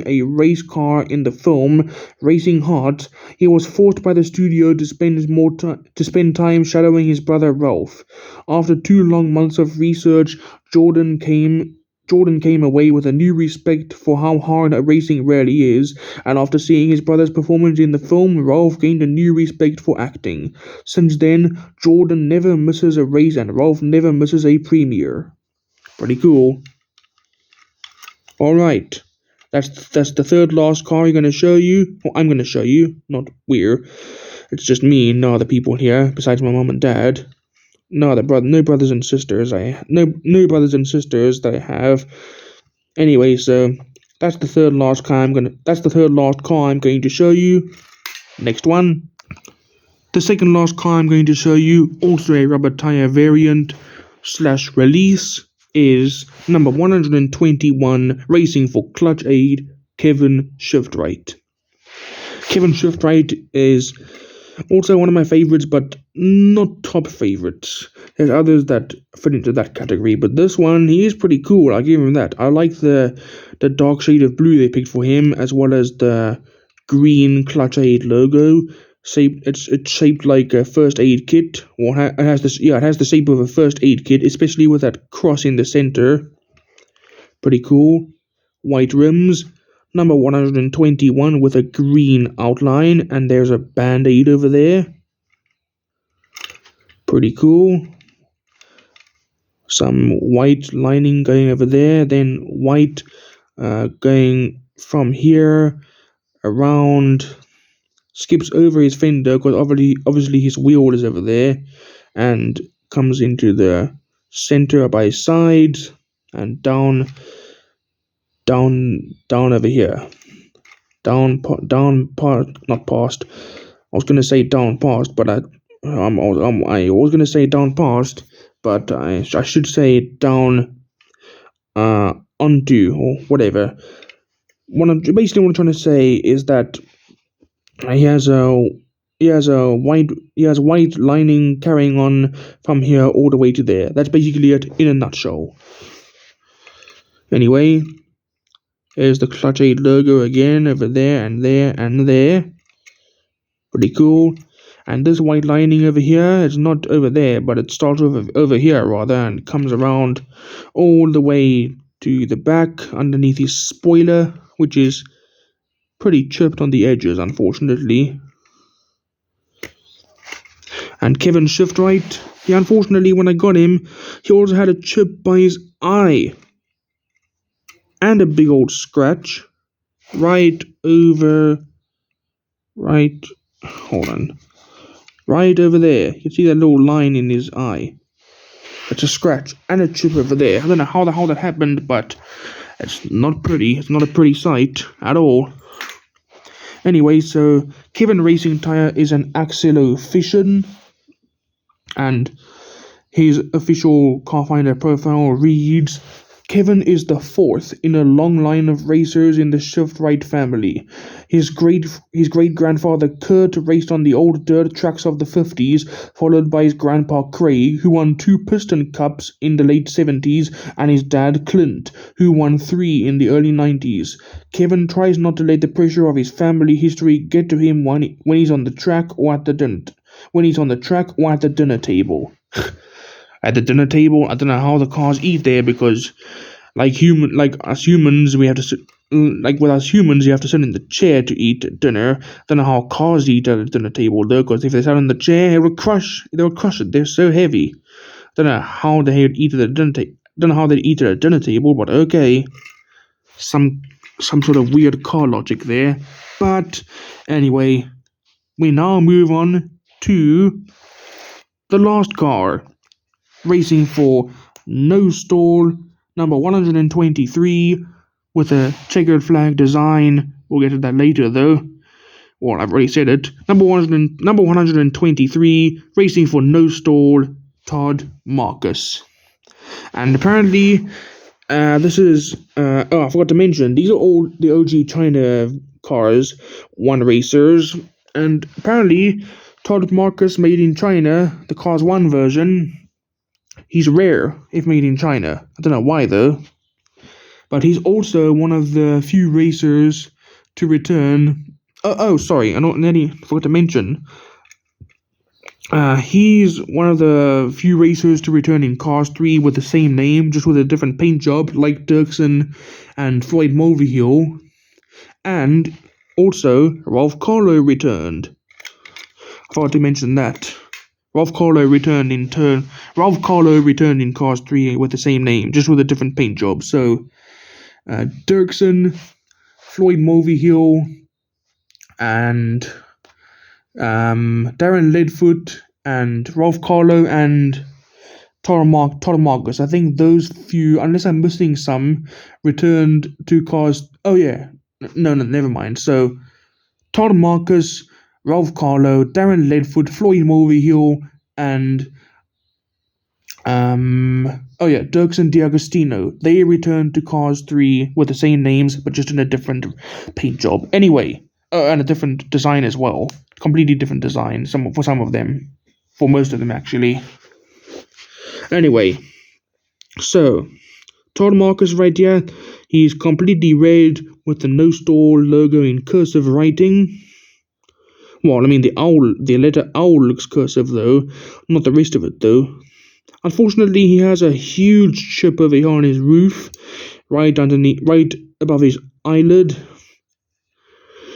a race car in the film Racing Hearts, he was forced by the studio to spend time shadowing his brother Ralph. After 2 long months of research, Jordan came away with a new respect for how hard racing really is, and after seeing his brother's performance in the film, Ralph gained a new respect for acting. Since then, Jordan never misses a race and Ralph never misses a premiere. Pretty cool. Alright, that's the third last car I'm going to show you. Well, I'm going to show you, not we're. It's just me and no other people here, besides my mom and dad. No brothers and sisters. No brothers and sisters that I have. Anyway, so that's the third last car I'm going to show you. Next one. The second last car I'm going to show you, also a rubber tire variant / release, is number 121, racing for Clutch Aid, Kevin Shiftright. Kevin Shiftright is also one of my favorites, but not top favorites. There's others that fit into that category, but this one, he is pretty cool, I'll give him that. I like the dark shade of blue they picked for him, as well as the green Clutch Aid logo. It's shaped like a first aid kit. Well, it has the shape of a first aid kit, especially with that cross in the center. Pretty cool. White rims. Number 121 with a green outline, and there's a band-aid over there. Pretty cool. Some white lining going over there, then white going from here around, skips over his fender because obviously his wheel is over there, and comes into the center by his sides and down over here. Not past. I was gonna say down past, but I was gonna say down past, but I should say down onto or whatever. Basically what I'm trying to say is that he has white lining carrying on from here all the way to there. That's basically it in a nutshell. Anyway, there's the Clutch Aid logo again over there and there and there. Pretty cool. And this white lining over here is not over there, but it starts over here rather, and comes around all the way to the back underneath his spoiler, which is pretty chipped on the edges, unfortunately. And Kevin Shiftright, unfortunately, when I got him, he also had a chip by his eye. And a big old scratch right over there. You can see that little line in his eye. It's a scratch and a chip over there. I don't know how the hell that happened, but it's not pretty. It's not a pretty sight at all. Anyway, so Kevin Racing Tire is an Axler official, and his official car finder profile reads: Kevin is the fourth in a long line of racers in the Shiftright family. His great-grandfather Kurt raced on the old dirt tracks of the 50s, followed by his grandpa Craig, who won 2 Piston Cups in the late 70s, and his dad Clint, who won 3 in the early 90s. Kevin tries not to let the pressure of his family history get to him when he's on the track or at the dinner table. At the dinner table, I don't know how the cars eat there, because like us humans, we have to sit, with us humans, you have to sit in the chair to eat dinner. I don't know how cars eat at the dinner table though, because if they sat on the chair, they would crush it. They're so heavy. I don't know how they would eat at the dinner table. Don't know how they eat at a dinner table, but okay, some sort of weird car logic there. But anyway, we now move on to the last car, racing for No Stall, number 123, with a checkered flag design. We'll get to that later, though. Well, I've already said it. Number 123, racing for No Stall, Todd Marcus. And apparently, this is... I forgot to mention, these are all the OG China cars, one racers. And apparently, Todd Marcus made in China, the Cars 1 version. He's rare if made in China. I don't know why though. But he's also one of the few racers to return. Sorry, I forgot to mention. He's one of the few racers to return in Cars 3 with the same name, just with a different paint job, like Dirksen and Floyd M Hill. And also, Ralph Carlo returned. I forgot to mention that. Ralph Carlo returned in Cars 3 with the same name, just with a different paint job. So, Dirksen, Floyd M Hill, and Darren Leadfoot, and Ralph Carlo, and Todd Marcus. I think those few, unless I'm missing some, returned to Cars... Oh yeah, no, never mind. So, Todd Marcus, Ralph Carlo, Darren Leadfoot, Floyd M Hill, and Duren Dagostino. They returned to Cars 3 with the same names, but just in a different paint job. Anyway, and a different design as well. Completely different design. For some of them, for most of them actually. Anyway, so Todd Marcus right here. He's completely red with the No Stall logo in cursive writing. Well, I mean, the letter owl looks cursive though, not the rest of it though. Unfortunately, he has a huge chip over here on his roof, right above his eyelid.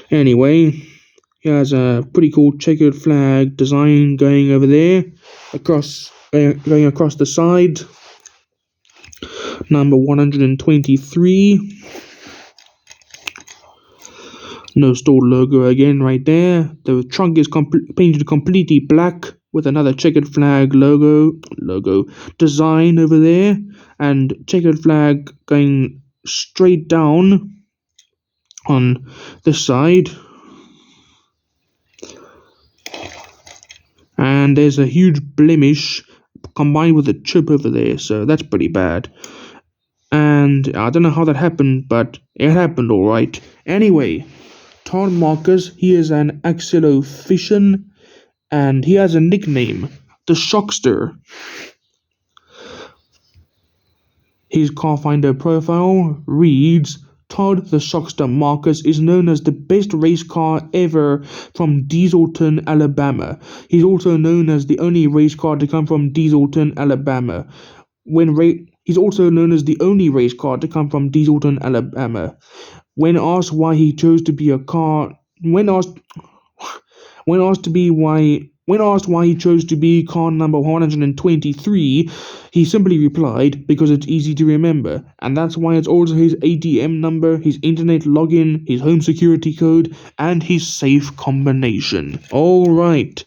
Anyway, he has a pretty cool checkered flag design going over there, going across the side. Number 123. No Stall logo again right there. The trunk is painted completely black with another checkered flag logo design over there, and checkered flag going straight down on this side. And there's a huge blemish combined with a chip over there, so that's pretty bad. And I don't know how that happened, but it happened alright. Anyway, Todd Marcus, he is an axillophysian, and he has a nickname, the Shockster. His Carfinder profile reads, Todd the Shockster Marcus is known as the best race car ever from Dieselton, Alabama. He's also known as the only race car to come from Dieselton, Alabama. He's also known as the only race car to come from Dieselton, Alabama. When asked why he chose to be why he chose to be car number 123, he simply replied, because it's easy to remember, and that's why it's also his ATM number, his internet login, his home security code, and his safe combination. Alright,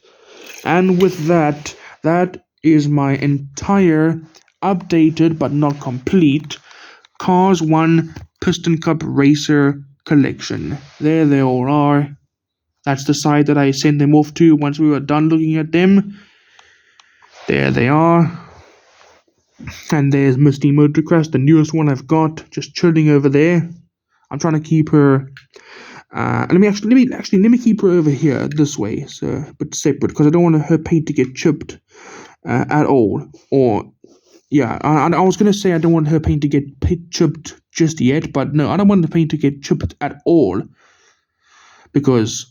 and with that is my entire updated but not complete Cars 1 Piston Cup Racer collection. There they all are. That's the side that I sent them off to once we were done looking at them. There they are. And there's Musty Motorest, the newest one I've got, just chilling over there. I'm trying to keep her. Let me keep her over here this way, so but separate, because I don't want her paint to get chipped at all. Or yeah, I was gonna say I don't want her paint to get chipped just yet, but no, I don't want the paint to get chipped at all, because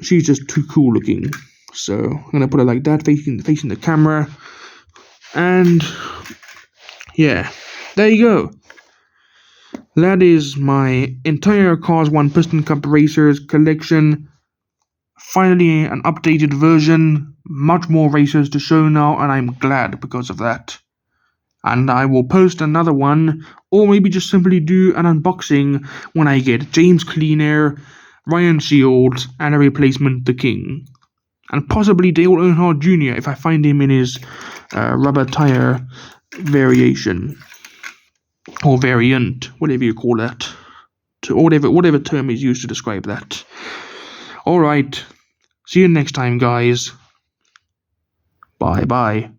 she's just too cool looking. So I'm gonna put her like that, facing the camera, and yeah, there you go. That is my entire Cars 1 Piston Cup Racers collection. Finally, an updated version. Much more racers to show now, and I'm glad because of that. And I will post another one, or maybe just simply do an unboxing when I get James Clean Air, Ryan Shields, and a replacement The King. And possibly Dale Earnhardt Jr. if I find him in his rubber tire variation. Or variant, whatever you call that. Or whatever term is used to describe that. Alright. See you next time, guys. Bye-bye.